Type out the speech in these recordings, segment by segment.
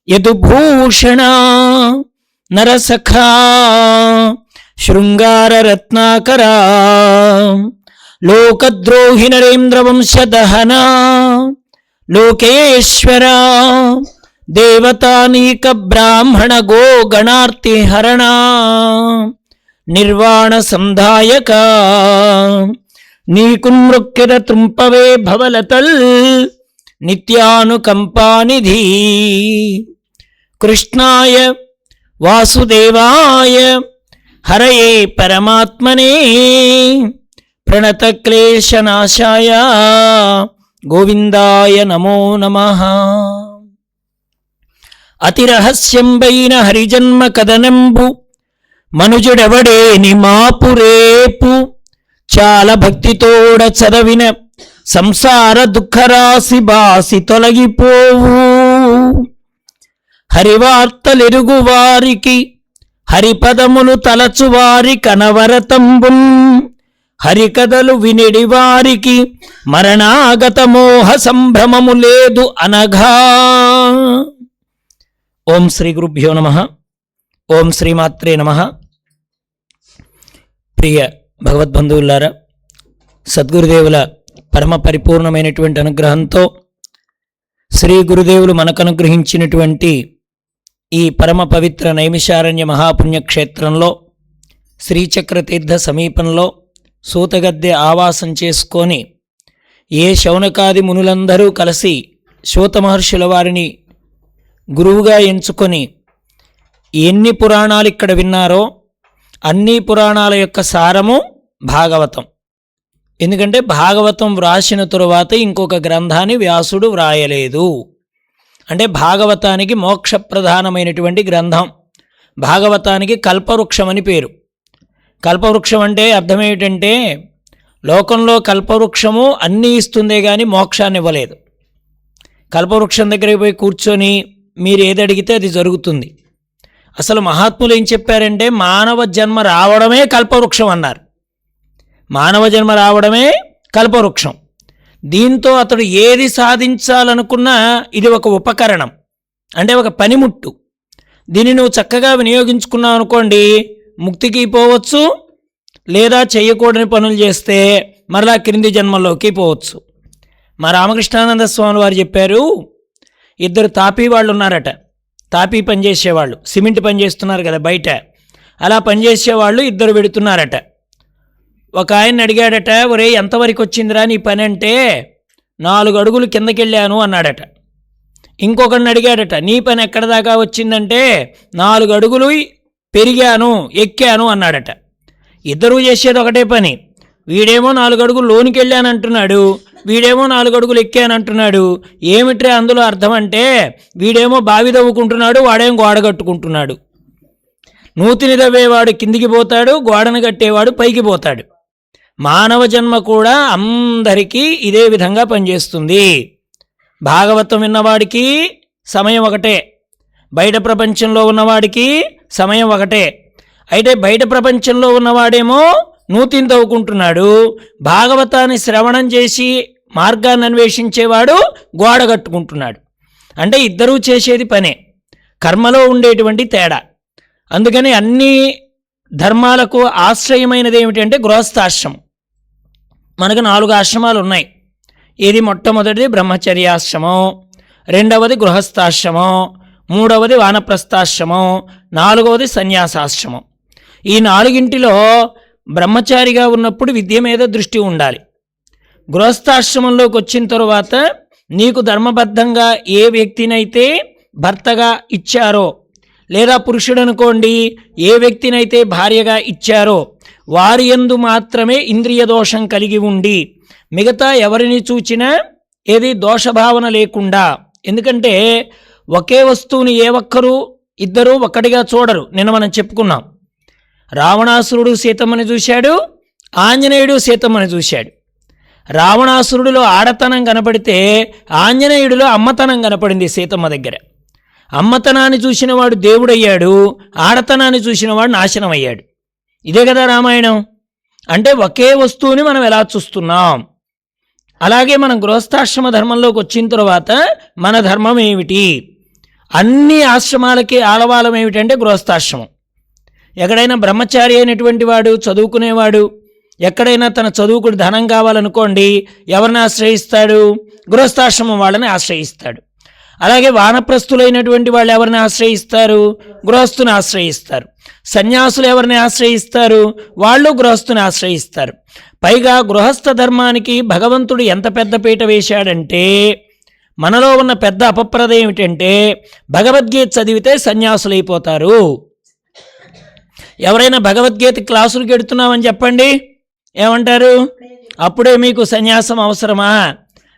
యదుభూషణ నరసఖా శృంగారరత్నాకరా లోకద్రోహి నరేంద్రవంశదహనా లోకేశ్వరా దేవతానీక బ్రాహ్మణ గో గణార్తిహరణ నిర్వాణ సంధాయక నీకు మృక్కిర త్రుంపవే భవలతల్ నిత్యానుకంపానిధి కృష్ణాయ వాసుదేవాయ హరయే పరమాత్మనే ప్రణతక్లేశనాశాయ గోవిందాయ నమో నమః. అతిరహస్యంబైన హరిజన్మ కథనంబు మనుజుడెవడేని మాపురేపు చాలా భక్తితోడ చదవిన సంసార దుఃఖరాశి బాసి తొలగిపోవు. హరివార్తలెరుగు వారికి హరిపదములు తలచువారి కనవరతంబున్ హరికథలు వినిడి వారికి మరణాగత మోహ సంభ్రమము లేదు అనఘా. ఓం శ్రీ గురుభ్యో నమః. ఓం శ్రీమాత్రే నమః. ప్రియ భగవద్బంధువులారా, సద్గురుదేవుల పరమ పరిపూర్ణమైనటువంటి అనుగ్రహంతో శ్రీ గురుదేవులు మనకు అనుగ్రహించినటువంటి ఈ పరమ పవిత్ర నైమిషారణ్య మహాపుణ్యక్షేత్రంలో శ్రీచక్ర తీర్థ సమీపంలో సూతగద్దె ఆవాసం చేసుకొని ఏ శౌనకాది మునులందరూ కలిసి శూత మహర్షుల వారిని గురువుగా ఎంచుకొని ఎన్ని పురాణాలు ఇక్కడ విన్నారో అన్ని పురాణాల యొక్క సారము భాగవతం. ఎందుకంటే భాగవతం వ్రాసిన తరువాత ఇంకొక గ్రంథాన్ని వ్యాసుడు వ్రాయలేదు. అంటే భాగవతానికి మోక్షప్రధానమైనటువంటి గ్రంథం. భాగవతానికి కల్పవృక్షం అని పేరు. కల్పవృక్షం అంటే అర్థం ఏమిటంటే లోకంలో కల్పవృక్షము అన్నీ ఇస్తుందే కానీ మోక్షాన్ని ఇవ్వలేదు. కల్పవృక్షం దగ్గరికి పోయి కూర్చొని మీరు ఏది అడిగితే అది జరుగుతుంది. అసలు మహాత్ములు ఏం చెప్పారంటే మానవ జన్మ రావడమే కల్పవృక్షం అన్నారు. మానవ జన్మ రావడమే కల్పవృక్షం. దీంతో అతడు ఏది సాధించాలనుకున్నా ఇది ఒక ఉపకరణం, అంటే ఒక పనిముట్టు. దీన్ని నువ్వు చక్కగా వినియోగించుకున్నావు అనుకోండి, ముక్తికి పోవచ్చు, లేదా చేయకూడని పనులు చేస్తే మరలా క్రింది జన్మల్లోకి పోవచ్చు. మా రామకృష్ణానంద స్వామి వారు చెప్పారు, ఇద్దరు తాపీ వాళ్ళు ఉన్నారట. తాపీ పనిచేసేవాళ్ళు, సిమెంట్ పని చేస్తున్నారు కదా బయట, అలా పనిచేసేవాళ్ళు ఇద్దరు వెడుతున్నారట. ఒక ఆయన అడిగాడట, ఒరే ఎంతవరకు వచ్చిందిరా నీ పని అంటే 4 అడుగులు కిందకెళ్ళాను అన్నాడట. ఇంకొకరిని అడిగాడట, నీ పని ఎక్కడ దాకా వచ్చిందంటే 4 అడుగులు పెరిగాను ఎక్కాను అన్నాడట. ఇద్దరూ చేసేది ఒకటే పని. వీడేమో 4 అడుగులు లోనికి వెళ్ళానంటున్నాడు, వీడేమో 4 అడుగులు ఎక్కానంటున్నాడు. ఏమిట్రే అందులో అర్థం అంటే వీడేమో బావి తవ్వుకుంటున్నాడు, వాడేమో గోడ కట్టుకుంటున్నాడు. నూతిని తవ్వేవాడు కిందికి పోతాడు, గోడను కట్టేవాడు పైకి పోతాడు. మానవ జన్మ కూడా అందరికీ ఇదే విధంగా పనిచేస్తుంది. భాగవతం విన్నవాడికి సమయం ఒకటే, బయట ప్రపంచంలో ఉన్నవాడికి సమయం ఒకటే. అయితే బయట ప్రపంచంలో ఉన్నవాడేమో నూతిని తవ్వుకుంటున్నాడు, భాగవతాన్ని శ్రవణం చేసి మార్గాన్ని అన్వేషించేవాడు గోడ కట్టుకుంటున్నాడు. అంటే ఇద్దరూ చేసేది పనే, కర్మలో ఉండేటువంటి తేడా. అందుకని అన్ని ధర్మాలకు ఆశ్రయమైనది ఏమిటంటే గృహస్థాశ్రమం. మనకు 4 ఆశ్రమాలు ఉన్నాయి. ఇది మొట్టమొదటిది బ్రహ్మచర్యాశ్రమం, రెండవది గృహస్థాశ్రమం, మూడవది వానప్రస్థాశ్రమం, 4వది సన్యాసాశ్రమం. ఈ 4ంటిలో బ్రహ్మచారిగా ఉన్నప్పుడు విద్య మీద దృష్టి ఉండాలి. గృహస్థాశ్రమంలోకి వచ్చిన తరువాత నీకు ధర్మబద్ధంగా ఏ వ్యక్తినైతే భర్తగా ఇచ్చారో, లేదా పురుషుడు అనుకోండి ఏ వ్యక్తినైతే భార్యగా ఇచ్చారో వారి యందు మాత్రమే ఇంద్రియ దోషం కలిగి ఉండి మిగతా ఎవరిని చూచినా ఏది దోషభావన లేకుండా. ఎందుకంటే ఒకే వస్తువుని ఏ ఒక్కరు ఇద్దరు ఒక్కటిగా చూడరు. నిన్న మనం చెప్పుకున్నాం, రావణాసురుడు సీతమ్మని చూశాడు, ఆంజనేయుడు సీతమ్మని చూశాడు. రావణాసురుడిలో ఆడతనం కనపడితే ఆంజనేయుడిలో అమ్మతనం కనపడింది సీతమ్మ దగ్గర. అమ్మతనాన్ని చూసినవాడు దేవుడయ్యాడు, ఆడతనాన్ని చూసినవాడు నాశనం అయ్యాడు. ఇదే కదా రామాయణం అంటే. ఒకే వస్తువుని మనం ఎలా చూస్తున్నాం. అలాగే మనం గృహస్థాశ్రమ ధర్మంలోకి వచ్చిన తర్వాత మన ధర్మం ఏమిటి అన్ని ఆశ్రమాలకి ఆలవాలం ఏమిటంటే గృహస్థాశ్రమం. ఎక్కడైనా బ్రహ్మచారి అయినటువంటి వాడు, చదువుకునేవాడు ఎక్కడైనా తన చదువుకు ధనం కావాలనుకోండి, ఎవరిని ఆశ్రయిస్తాడు? గృహస్థాశ్రమం వాళ్ళని ఆశ్రయిస్తాడు. అలాగే వానప్రస్థులైనటువంటి వాళ్ళు ఎవరిని ఆశ్రయిస్తారు? గృహస్థుని ఆశ్రయిస్తారు. సన్యాసులు ఎవరిని ఆశ్రయిస్తారు? వాళ్ళు గృహస్థుని ఆశ్రయిస్తారు. పైగా గృహస్థ ధర్మానికి భగవంతుడు ఎంత పెద్ద పీట వేశాడంటే, మనలో ఉన్న పెద్ద అపప్రద ఏమిటంటే భగవద్గీత చదివితే సన్యాసులైపోతారు. ఎవరైనా భగవద్గీత క్లాసులకు ఎడుతున్నామని చెప్పండి, ఏమంటారు? అప్పుడే మీకు సన్యాసం అవసరమా?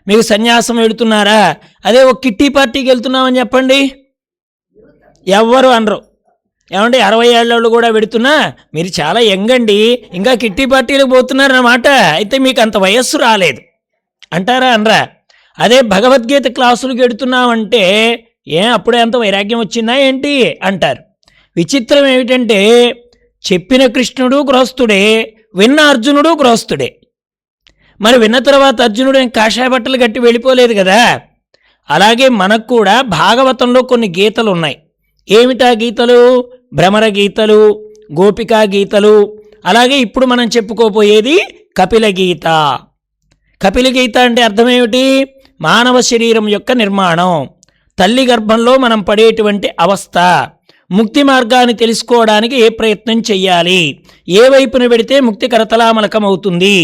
మీకు సన్యాసం వెళుతున్నారా? అదే ఒక కిట్టి పార్టీకి వెళ్తున్నామని చెప్పండి, ఎవ్వరు అనరు. ఏమంటే 60 ఏళ్ళ కూడా పెడుతున్నా మీరు చాలా యంగ్ అండి, ఇంకా కిట్టి పార్టీలకు పోతున్నారన్నమాట, అయితే మీకు అంత వయస్సు రాలేదు అంటారా? అనరా? అదే భగవద్గీత క్లాసులకు ఎడుతున్నామంటే అప్పుడే అంత వైరాగ్యం వచ్చిందా ఏంటి అంటారు. విచిత్రం ఏమిటంటే చెప్పిన కృష్ణుడు గృహస్థుడే, విన్న అర్జునుడు గృహస్థుడే. మరి విన్న తర్వాత అర్జునుడు కాషాయ బట్టలు కట్టి వెళ్ళిపోలేదు కదా. అలాగే మనకు కూడా భాగవతంలో కొన్ని గీతలు ఉన్నాయి. ఏమిటా గీతలు? భ్రమర గీతలు, గోపికా గీతలు, అలాగే ఇప్పుడు మనం చెప్పుకోపోయేది కపిల గీత. కపిల గీత అంటే అర్థం ఏమిటి? మానవ శరీరం యొక్క నిర్మాణం, తల్లి గర్భంలో మనం పడేటువంటి అవస్థ, ముక్తి మార్గాన్ని తెలుసుకోవడానికి ఏ ప్రయత్నం చెయ్యాలి, ఏ వైపున పెడితే ముక్తి కరతలామలకం అవుతుంది,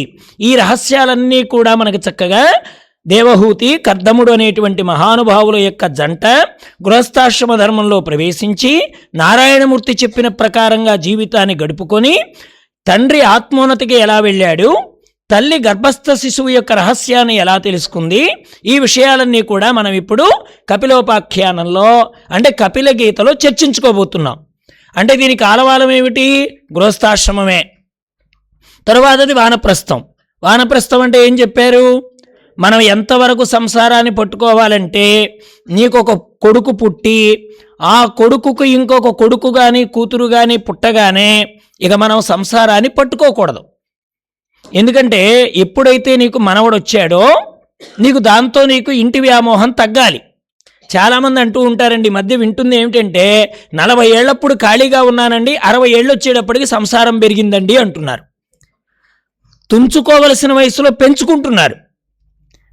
ఈ రహస్యాలన్నీ కూడా మనకు చక్కగా దేవహూతి, కర్దముడు అనేటువంటి మహానుభావుల యొక్క జంట గృహస్థాశ్రమ ధర్మంలో ప్రవేశించి నారాయణమూర్తి చెప్పిన ప్రకారంగా జీవితాన్ని గడుపుకొని తండ్రి ఆత్మోన్నతికి ఎలా వెళ్ళాడు, తల్లి గర్భస్థ శిశువు యొక్క రహస్యాన్ని ఎలా తెలుసుకుంది, ఈ విషయాలన్నీ కూడా మనం ఇప్పుడు కపిలోపాఖ్యానంలో అంటే కపిల గీతలో చర్చించుకోబోతున్నాం. అంటే దీనికి ఆలవాలం ఏమిటి? గృహస్థాశ్రమమే. తరువాతది వానప్రస్థం. వానప్రస్థం అంటే ఏం చెప్పారు? మనం ఎంతవరకు సంసారాన్ని పట్టుకోవాలంటే, నీకు ఒక కొడుకు పుట్టి ఆ కొడుకుకు ఇంకొక కొడుకు కానీ కూతురు కానీ పుట్టగానే ఇక మనం సంసారాన్ని పట్టుకోకూడదు. ఎందుకంటే ఎప్పుడైతే నీకు మనవడు వచ్చాడో నీకు దాంతో నీకు ఇంటి వ్యామోహం తగ్గాలి. చాలామంది అంటూ ఉంటారండి, మధ్య వింటుంది ఏమిటంటే 40 ఏళ్ళప్పుడు ఖాళీగా ఉన్నానండి, 60 ఏళ్ళు వచ్చేటప్పటికి సంసారం పెరిగిందండి అంటున్నారు. తుంచుకోవలసిన వయసులో పెంచుకుంటున్నారు.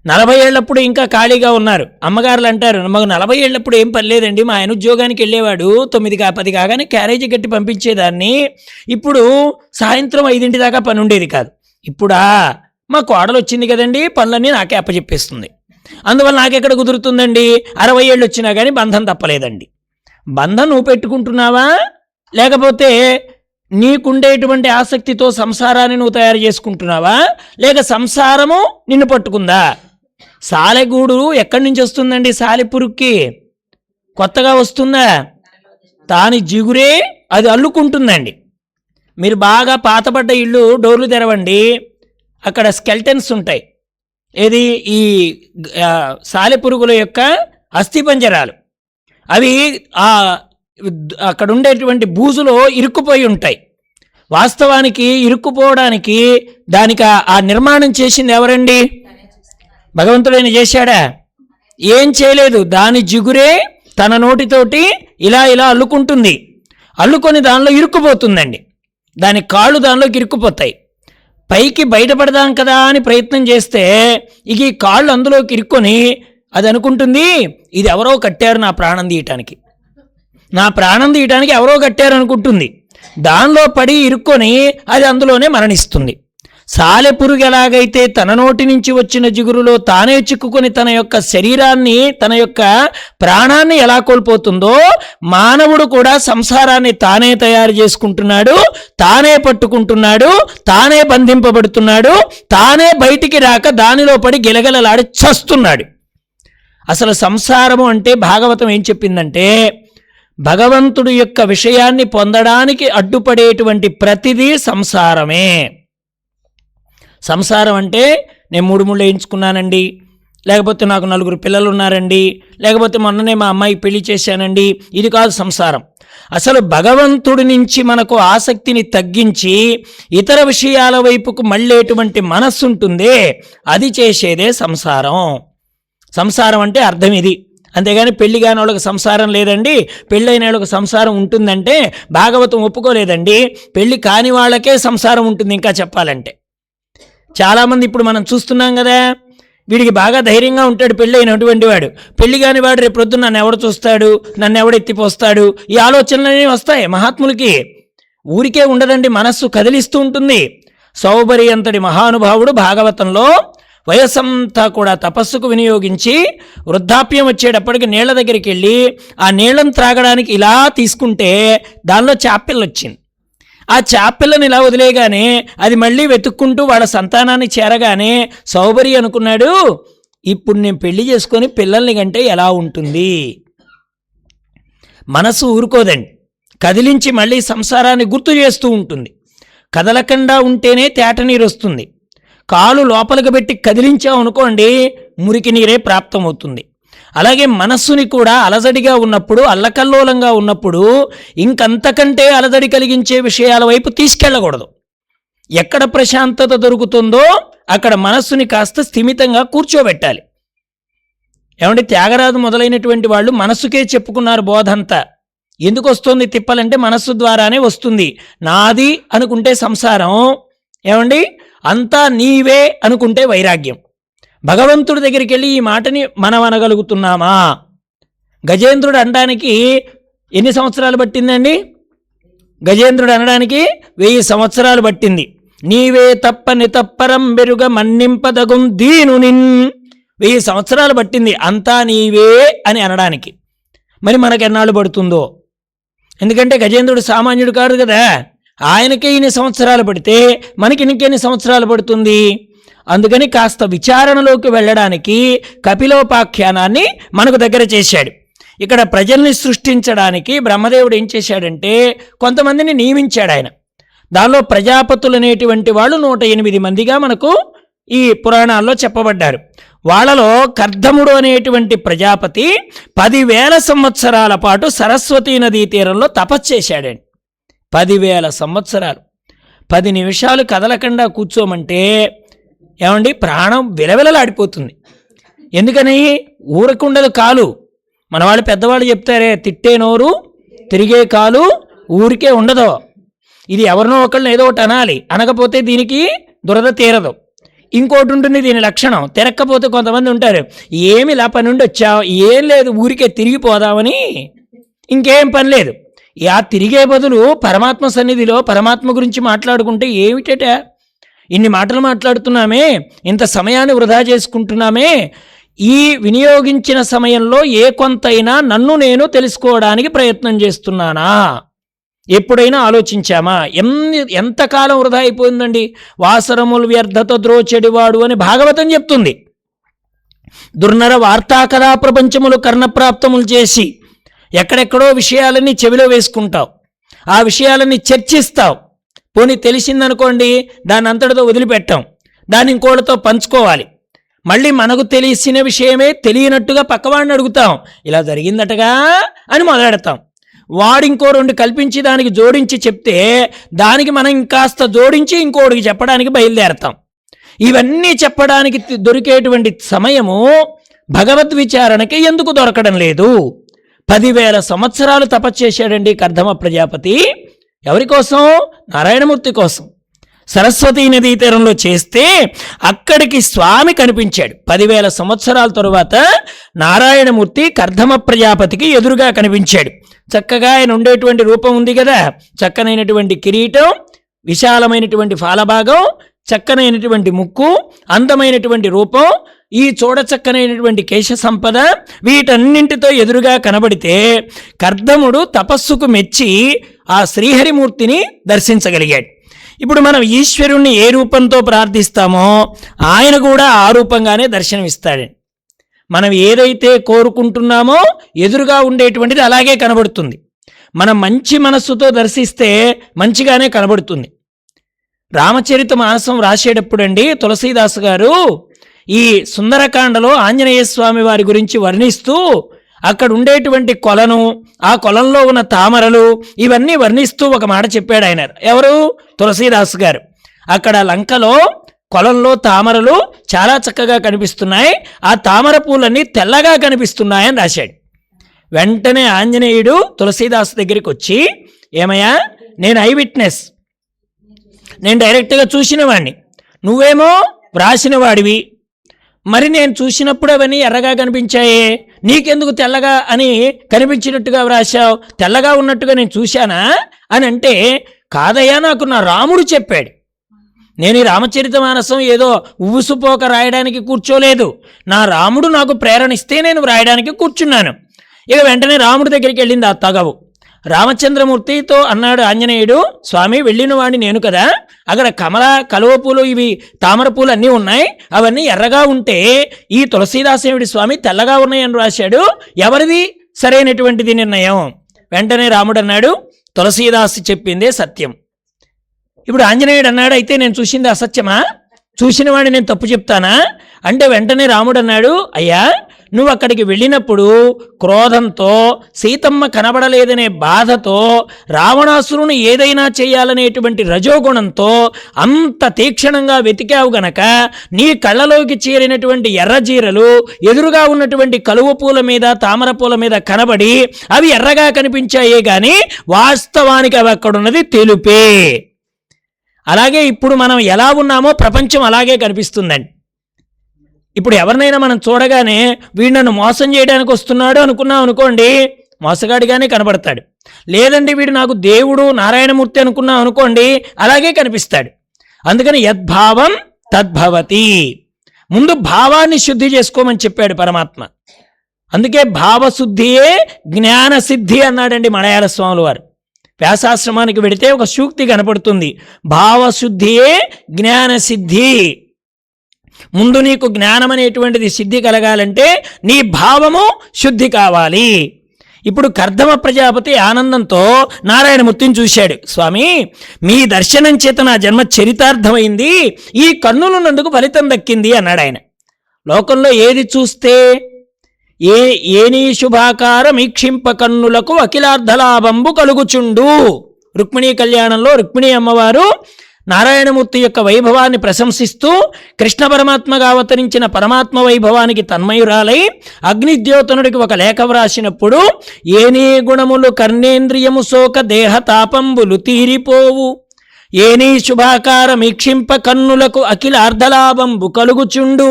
40 ఏళ్ళప్పుడు ఇంకా ఖాళీగా ఉన్నారు. అమ్మగారులు అంటారు, మాకు 40 ఏళ్ళప్పుడు ఏం పని లేదండి, మా ఆయన ఉద్యోగానికి వెళ్ళేవాడు 9-10 కాగానే క్యారేజీ కట్టి పంపించేదాన్ని, ఇప్పుడు సాయంత్రం 5 దాకా పని ఉండేది కాదు, ఇప్పుడా మా కోడలు వచ్చింది కదండి పనులన్నీ నాకే అప్పచెప్పేస్తుంది, అందువల్ల నాకెక్కడ కుదురుతుందండి, 60 ఏళ్ళు వచ్చినా కానీ బంధం తప్పలేదండి. బంధం నువ్వు పెట్టుకుంటున్నావా, లేకపోతే నీకుండేటువంటి ఆసక్తితో సంసారాన్ని నువ్వు తయారు చేసుకుంటున్నావా, లేక సంసారము నిన్ను పట్టుకుందా? సాలెగూడు ఎక్కడి నుంచి వస్తుందండి? సాలెపురుక్కి కొత్తగా వస్తుందా? దాని జిగురే అది అల్లుకుంటుందండి. మీరు బాగా పాతబడ్డ ఇళ్ళు డోర్లు తెరవండి, అక్కడ స్కెల్టన్స్ ఉంటాయి. ఏది? ఈ సాలెపురుగుల యొక్క అస్థిపంజరాలు. అవి అక్కడ ఉండేటువంటి బూజులో ఇరుక్కుపోయి ఉంటాయి. వాస్తవానికి ఇరుక్కుపోవడానికి దానికి ఆ నిర్మాణం చేసింది ఎవరండి? భగవంతుడైన చేశాడా? ఏం చేయలేదు. దాని జిగురే తన నోటితోటి ఇలా ఇలా అల్లుకుంటుంది, అల్లుకొని దానిలో ఇరుక్కుపోతుందండి. దాని కాళ్ళు దానిలోకి ఇరుక్కుపోతాయి. పైకి బయటపడదాం కదా అని ప్రయత్నం చేస్తే ఇక ఈ కాళ్ళు అందులోకి ఇరుక్కొని అది అనుకుంటుంది, ఇది ఎవరో కట్టారు నా ప్రాణం తీయటానికి, నా ప్రాణం తీయటానికి ఎవరో కట్టారు అనుకుంటుంది. దానిలో పడి ఇరుక్కొని అది అందులోనే మరణిస్తుంది. సాలెపురుగు ఎలాగైతే తన నోటి నుంచి వచ్చిన జిగురులో తానే చిక్కుకొని తన యొక్క శరీరాన్ని, తన యొక్క ప్రాణాన్ని ఎలా కోల్పోతుందో, మానవుడు కూడా సంసారాన్ని తానే తయారు చేసుకుంటున్నాడు, తానే పట్టుకుంటున్నాడు, తానే బంధింపబడుతున్నాడు, తానే బయటికి రాక దానిలో పడి గిలగలలాడి చస్తున్నాడు. అసలు సంసారము అంటే భాగవతం ఏం చెప్పిందంటే, భగవంతుడి యొక్క విషయాన్ని పొందడానికి అడ్డుపడేటువంటి ప్రతిదీ సంసారమే. సంసారం అంటే నేను 3 ముళ్ళు వేయించుకున్నానండి, లేకపోతే నాకు 4 పిల్లలు ఉన్నారండి, లేకపోతే మొన్ననే మా అమ్మాయికి పెళ్లి చేశానండి, ఇది కాదు సంసారం. అసలు భగవంతుడి నుంచి మనకు ఆసక్తిని తగ్గించి ఇతర విషయాల వైపుకు మళ్ళేటువంటి మనస్సు ఉంటుందే, అది చేసేదే సంసారం. సంసారం అంటే అర్థం ఇది. అంతేగాని పెళ్లి కాని వాళ్ళకి సంసారం లేదండి, పెళ్ళైన వాళ్ళకి సంసారం ఉంటుందంటే భాగవతం ఒప్పుకోలేదండి. పెళ్లి కాని వాళ్ళకే సంసారం ఉంటుంది. ఇంకా చెప్పాలంటే చాలామంది ఇప్పుడు మనం చూస్తున్నాం కదా, వీడికి బాగా ధైర్యంగా ఉంటాడు పెళ్ళైనటువంటి వాడు, పెళ్లి కాని వాడు రేపు ప్రొద్దున నన్ను ఎవడు చూస్తాడు, నన్ను ఎవడు ఎత్తిపోస్తాడు, ఈ ఆలోచనలన్నీ వస్తాయి మహాత్ములకి. ఊరికే ఉండదండి, మనస్సు కదిలిస్తూ ఉంటుంది. సౌబరి అంతటి మహానుభావుడు భాగవతంలో వయస్సంతా కూడా తపస్సుకు వినియోగించి వృద్ధాప్యం వచ్చేటప్పటికి నీళ్ల దగ్గరికి వెళ్ళి ఆ నీళ్లను త్రాగడానికి ఇలా తీసుకుంటే దానిలో చేపపిల్ల వచ్చింది. ఆ చేపపిల్లని ఇలా వదిలేగానే అది మళ్ళీ వెతుక్కుంటూ వాళ్ళ సంతానాన్ని చేరగానే సౌబరి అనుకున్నాడు, ఇప్పుడు నేను పెళ్లి చేసుకొని పిల్లల్ని కంటే ఎలా ఉంటుంది. మనసు ఊరుకోదండి, కదిలించి మళ్ళీ సంసారాన్ని గుర్తు చేస్తూ ఉంటుంది. కదలకుండా ఉంటేనే తేట నీరు వస్తుంది. కాలు లోపలికి పెట్టి కదిలించాం అనుకోండి, మురికి నీరే ప్రాప్తమవుతుంది. అలాగే మనస్సుని కూడా అలజడిగా ఉన్నప్పుడు, అల్లకల్లోలంగా ఉన్నప్పుడు ఇంకంతకంటే అలజడి కలిగించే విషయాల వైపు తీసుకెళ్ళకూడదు. ఎక్కడ ప్రశాంతత దొరుకుతుందో అక్కడ మనస్సుని కాస్త స్థిమితంగా కూర్చోబెట్టాలి. ఏమంటే త్యాగరాజు మొదలైనటువంటి వాళ్ళు మనస్సుకే చెప్పుకున్నారు బోధంతా. ఎందుకు వస్తుంది తిప్పలంటే మనస్సు ద్వారానే వస్తుంది. నాది అనుకుంటే సంసారం, ఏమండి అంతా నీవే అనుకుంటే వైరాగ్యం. భగవంతుడి దగ్గరికి వెళ్ళి ఈ మాటని మనం అనగలుగుతున్నామా? గజేంద్రుడు అనడానికి ఎన్ని సంవత్సరాలు పట్టిందండి? గజేంద్రుడు అనడానికి 1000 సంవత్సరాలు పట్టింది. నీవే తప్ప నితప్పరం బెరుగ మన్నింపదగుం దీనునిన్ 1000 సంవత్సరాలు పట్టింది అంతా నీవే అని అనడానికి. మరి మనకు ఎన్నాళ్ళు పడుతుందో? ఎందుకంటే గజేంద్రుడు సామాన్యుడు కాదు కదా, ఆయనకే ఇన్ని సంవత్సరాలు పడితే మనకి ఇంకెన్ని సంవత్సరాలు పడుతుంది? అందుకని కాస్త విచారణలోకి వెళ్ళడానికి కపిలోపాఖ్యానాన్ని మనకు దగ్గర చేశాడు. ఇక్కడ ప్రజల్ని సృష్టించడానికి బ్రహ్మదేవుడు ఏం చేశాడంటే కొంతమందిని నియమించాడు ఆయన. దానిలో ప్రజాపతులు అనేటువంటి వాళ్ళు 108 మందిగా మనకు ఈ పురాణాల్లో చెప్పబడ్డారు. వాళ్ళలో కర్దముడు అనేటువంటి ప్రజాపతి 10,000 సంవత్సరాల పాటు సరస్వతీ నదీ తీరంలో తపస్సు చేశాడండి. 10,000 సంవత్సరాలు. 10 నిమిషాలు కదలకుండా కూర్చోమంటే ఏమండి ప్రాణం విలవిలలాడిపోతుంది. ఎందుకని? ఊరకుండదు కాలు. మన వాళ్ళు పెద్దవాళ్ళు చెప్తారే, తిట్టే నోరు తిరిగే కాలు ఊరికే ఉండదు. ఇది ఎవరినో ఒకళ్ళని ఏదో ఒకటి అనాలి, అనకపోతే దీనికి దురద తీరదు. ఇంకోటి ఉంటుంది దీని లక్షణం, తిరక్కపోతే కొంతమంది ఉంటారు, ఏమి ఇలా పని నుండి వచ్చావు, ఏం లేదు ఊరికే తిరిగిపోదామని, ఇంకేం పని లేదు. ఆ తిరిగే బదులు పరమాత్మ సన్నిధిలో పరమాత్మ గురించి మాట్లాడుకుంటే ఏమిటట, ఇన్ని మాటలు మాట్లాడుతున్నామే, ఇంత సమయాన్ని వృధా చేసుకుంటున్నామే, ఈ వినియోగించిన సమయంలో ఏ కొంతైనా నన్ను నేను తెలుసుకోవడానికి ప్రయత్నం చేస్తున్నానా? ఎప్పుడైనా ఆలోచించామా? ఎంతకాలం వృధా అయిపోయిందండి. వాసరములు వ్యర్థత ద్రోచెడివాడు అని భాగవతం చెప్తుంది. దుర్నర వార్తా కథా ప్రపంచములు కర్ణప్రాప్తములు చేసి ఎక్కడెక్కడో విషయాలన్నీ చెవిలో వేసుకుంటావు, ఆ విషయాలన్నీ చర్చిస్తావు. పోనీ తెలిసిందనుకోండి, దాన్ని అంతటితో వదిలిపెట్టాం, దాన్ని ఇంకోటితో పంచుకోవాలి. మళ్ళీ మనకు తెలిసిన విషయమే తెలియనట్టుగా పక్కవాడిని అడుగుతాం, ఇలా జరిగిందటగా అని మొదలెడతాం. వాడింకో 2 కల్పించి దానికి జోడించి చెప్తే దానికి మనం ఇంకాస్త జోడించి ఇంకోటికి చెప్పడానికి బయలుదేరతాం. ఇవన్నీ చెప్పడానికి దొరికేటువంటి సమయము భగవద్విచారణకి ఎందుకు దొరకడం లేదు? 10,000 సంవత్సరాలు తపస్సు చేశాడండి కర్దమ ప్రజాపతి. ఎవరి కోసం? నారాయణమూర్తి కోసం. సరస్వతీ నదీ తీరంలో చేస్తే అక్కడికి స్వామి కనిపించాడు. 10,000 సంవత్సరాల తరువాత నారాయణమూర్తి కర్దమ ప్రజాపతికి ఎదురుగా కనిపించాడు. చక్కగా ఆయన ఉండేటువంటి రూపం ఉంది కదా, చక్కనైనటువంటి కిరీటం, విశాలమైనటువంటి ఫాలభాగం, చక్కనైనటువంటి ముక్కు, అందమైనటువంటి రూపం, ఈ చూడచక్కనైనటువంటి కేశ సంపద, వీటన్నింటితో ఎదురుగా కనబడితే కర్దముడు తపస్సుకు మెచ్చి ఆ శ్రీహరిమూర్తిని దర్శించగలిగాడు. ఇప్పుడు మనం ఈశ్వరుణ్ణి ఏ రూపంతో ప్రార్థిస్తామో ఆయన కూడా ఆ రూపంగానే దర్శనమిస్తాడు. మనం ఏదైతే కోరుకుంటున్నామో ఎదురుగా ఉండేటువంటిది అలాగే కనబడుతుంది. మనం మంచి మనస్సుతో దర్శిస్తే మంచిగానే కనబడుతుంది. రామచరిత మానసం రాసేటప్పుడండి తులసీదాసు గారు ఈ సుందరకాండలో ఆంజనేయ స్వామి వారి గురించి వర్ణిస్తూ అక్కడ ఉండేటువంటి కొలను, ఆ కొలంలో ఉన్న తామరలు, ఇవన్నీ వర్ణిస్తూ ఒక మాట చెప్పాడు ఆయన. ఎవరు? తులసీదాసు గారు. అక్కడ లంకలో కొలంలో తామరలు చాలా చక్కగా కనిపిస్తున్నాయి, ఆ తామర పూలన్నీ తెల్లగా కనిపిస్తున్నాయని రాశాడు. వెంటనే ఆంజనేయుడు తులసీదాసు దగ్గరికి వచ్చి, ఏమయ్యా, నేను ఐ విట్నెస్, నేను డైరెక్ట్గా చూసిన వాడిని, నువ్వేమో వ్రాసిన వాడివి, మరి నేను చూసినప్పుడు అవన్నీ ఎర్రగా కనిపించాయే, నీకెందుకు తెల్లగా అని కనిపించినట్టుగా వ్రాసావు, తెల్లగా ఉన్నట్టుగా నేను చూశానా అని అంటే, కాదయ్యా, నాకు నా రాముడు చెప్పాడు. నేను ఈ రామచరితమానసం ఏదో ఉవ్వుసుపోక రాయడానికి కూర్చోలేదు, నా రాముడు నాకు ప్రేరణిస్తే నేను వ్రాయడానికి కూర్చున్నాను. ఇక వెంటనే రాముడి దగ్గరికి వెళ్ళింది ఆ తగవు. రామచంద్రమూర్తితో అన్నాడు ఆంజనేయుడు, స్వామి, వెళ్ళిన వాడిని నేను కదా, అక్కడ కలువ పూలు, ఇవి తామర పూలు అన్నీ ఉన్నాయి, అవన్నీ ఎర్రగా ఉంటే ఈ తులసీదాసేవుడి స్వామి తెల్లగా ఉన్నాయని రాశాడు, ఎవరిది సరైనటువంటిది నిర్ణయం? వెంటనే రాముడు అన్నాడు, తులసీదాసు చెప్పిందే సత్యం. ఇప్పుడు ఆంజనేయుడు అన్నాడు, అయితే నేను చూసింది అసత్యమా, చూసిన వాడిని నేను తప్పు చెప్తానా అంటే, వెంటనే రాముడు అన్నాడు, అయ్యా, నువ్వు అక్కడికి వెళ్ళినప్పుడు క్రోధంతో, సీతమ్మ కనబడలేదనే బాధతో, రావణాసురుని ఏదైనా చేయాలనేటువంటి రజోగుణంతో అంత తీక్షణంగా వెతికావు గనక నీ కళ్ళలోకి చేరినటువంటి ఎర్రజీరలు ఎదురుగా ఉన్నటువంటి కలువ పూల మీద, తామర పూల మీద కనబడి అవి ఎర్రగా కనిపించాయే గాని వాస్తవానికి అవి అక్కడున్నది తెలుపే. అలాగే ఇప్పుడు మనం ఎలా ఉన్నామో ప్రపంచం అలాగే కనిపిస్తుందండి. ఇప్పుడు ఎవరినైనా మనం చూడగానే వీడు నన్ను మోసం చేయడానికి వస్తున్నాడు అనుకున్నాం అనుకోండి, మోసగాడిగానే కనబడతాడు. లేదండి వీడు నాకు దేవుడు నారాయణమూర్తి అనుకున్నాం అనుకోండి, అలాగే కనిపిస్తాడు. అందుకని యద్భావం తద్భవతి, ముందు భావాన్ని శుద్ధి చేసుకోమని చెప్పాడు పరమాత్మ. అందుకే భావశుద్ధియే జ్ఞానసిద్ధి అన్నాడండి మలయాళ స్వాములు వారు. వ్యాసాశ్రమానికి వెడితే ఒక సూక్తి కనపడుతుంది, భావశుద్ధియే జ్ఞానసిద్ధి. ముందు నీకు జ్ఞానం అనేటువంటిది సిద్ధి కలగాలంటే నీ భావము శుద్ధి కావాలి. ఇప్పుడు కర్దమ ప్రజాపతి ఆనందంతో నారాయణమూర్తిని చూశాడు, స్వామి, మీ దర్శనం చేత నా జన్మ చరితార్థమైంది, ఈ కన్నులున్నందుకు ఫలితం దక్కింది అన్నాడు ఆయన. లోకంలో ఏది చూస్తే ఏనీ శుభాకారం ఈక్షింప కన్నులకు అఖిలార్ధలాభంబు కలుగుచుండు. రుక్మిణీ కళ్యాణంలో రుక్మిణీ అమ్మవారు నారాయణమూర్తి యొక్క వైభవాన్ని ప్రశంసిస్తూ కృష్ణ పరమాత్మగా అవతరించిన పరమాత్మ వైభవానికి తన్మయురాలై అగ్నిద్యోతనుడికి ఒక లేఖ వ్రాసినప్పుడు, ఏనీ గుణములు కర్ణేంద్రియము సోక దేహ తాపంబులు తీరిపోవు, ఏనీ శుభాకారం ఈక్షింప కన్నులకు అఖిల అర్ధలాభంబు కలుగుచుండు.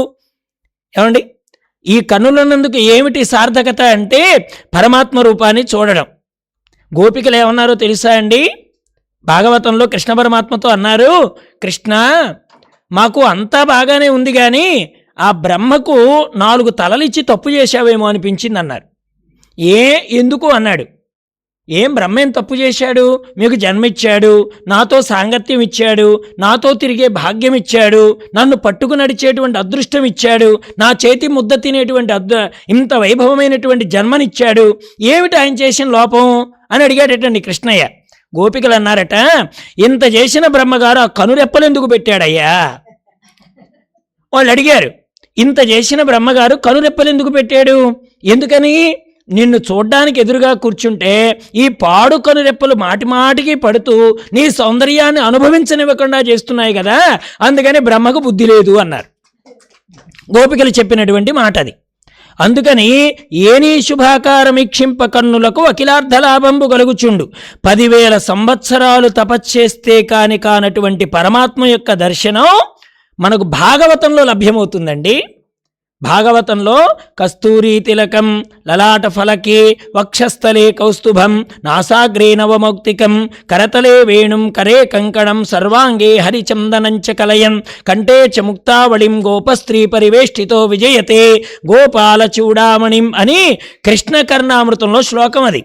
ఏమండి, ఈ కన్నులన్నందుకు ఏమిటి సార్థకత అంటే పరమాత్మ రూపాన్ని చూడడం. గోపికలు ఏమన్నారో తెలుసా అండి? భాగవతంలో కృష్ణ పరమాత్మతో అన్నారు, కృష్ణ, మాకు అంతా బాగానే ఉంది కానీ ఆ బ్రహ్మకు 4 తలలిచ్చి తప్పు చేశావేమో అనిపించింది అన్నారు. ఎందుకు అన్నాడు. ఏం బ్రహ్మ ఏం తప్పు చేశాడు? మీకు జన్మిచ్చాడు, నాతో సాంగత్యం ఇచ్చాడు, నాతో తిరిగే భాగ్యం ఇచ్చాడు, నన్ను పట్టుకు నడిచేటువంటి అదృష్టం ఇచ్చాడు, నా చేతి ముద్ద తినేటువంటి ఇంత వైభవమైనటువంటి జన్మనిచ్చాడు, ఏమిటి ఆయన చేసిన లోపం అని అడిగాడటండి కృష్ణయ్య. గోపికలు అన్నారట, ఇంత చేసిన బ్రహ్మగారు ఆ కనురెప్పలు ఎందుకు పెట్టాడయ్యా? వాళ్ళు అడిగారు, ఇంత చేసిన బ్రహ్మగారు కనురెప్పలు ఎందుకు పెట్టాడు? ఎందుకని? నిన్ను చూడ్డానికి ఎదురుగా కూర్చుంటే ఈ పాడు కనురెప్పలు మాటి మాటికి పడుతూ నీ సౌందర్యాన్ని అనుభవించనివ్వకుండా చేస్తున్నాయి కదా, అందుకని బ్రహ్మకు బుద్ధి లేదు అన్నారు. గోపికలు చెప్పినటువంటి మాట అది. అందుకని ఏనీ శుభాకారమీక్షింప కన్నులకు అఖిలార్ధలాభంబు కలుగుచుండు. 10,000 సంవత్సరాలు తపశ్చేస్తే కానటువంటి పరమాత్మ యొక్క దర్శనం మనకు భాగవతంలో లభ్యమవుతుందండి. భాగవతంలో కస్తూరీ తిలకం లలాట ఫలకే వక్షస్థలే కౌస్తుభం నాసాగ్రే నవమౌక్తికం కరతలే వేణుం కరే కంకణం సర్వాంగే హరిచందనంచ కలయం కంఠే చ ముక్తావళిం గోపస్త్రీ పరివేష్టితో విజయతే గోపాల చూడామణిం అని కృష్ణకర్ణామృతంలో శ్లోకం అది.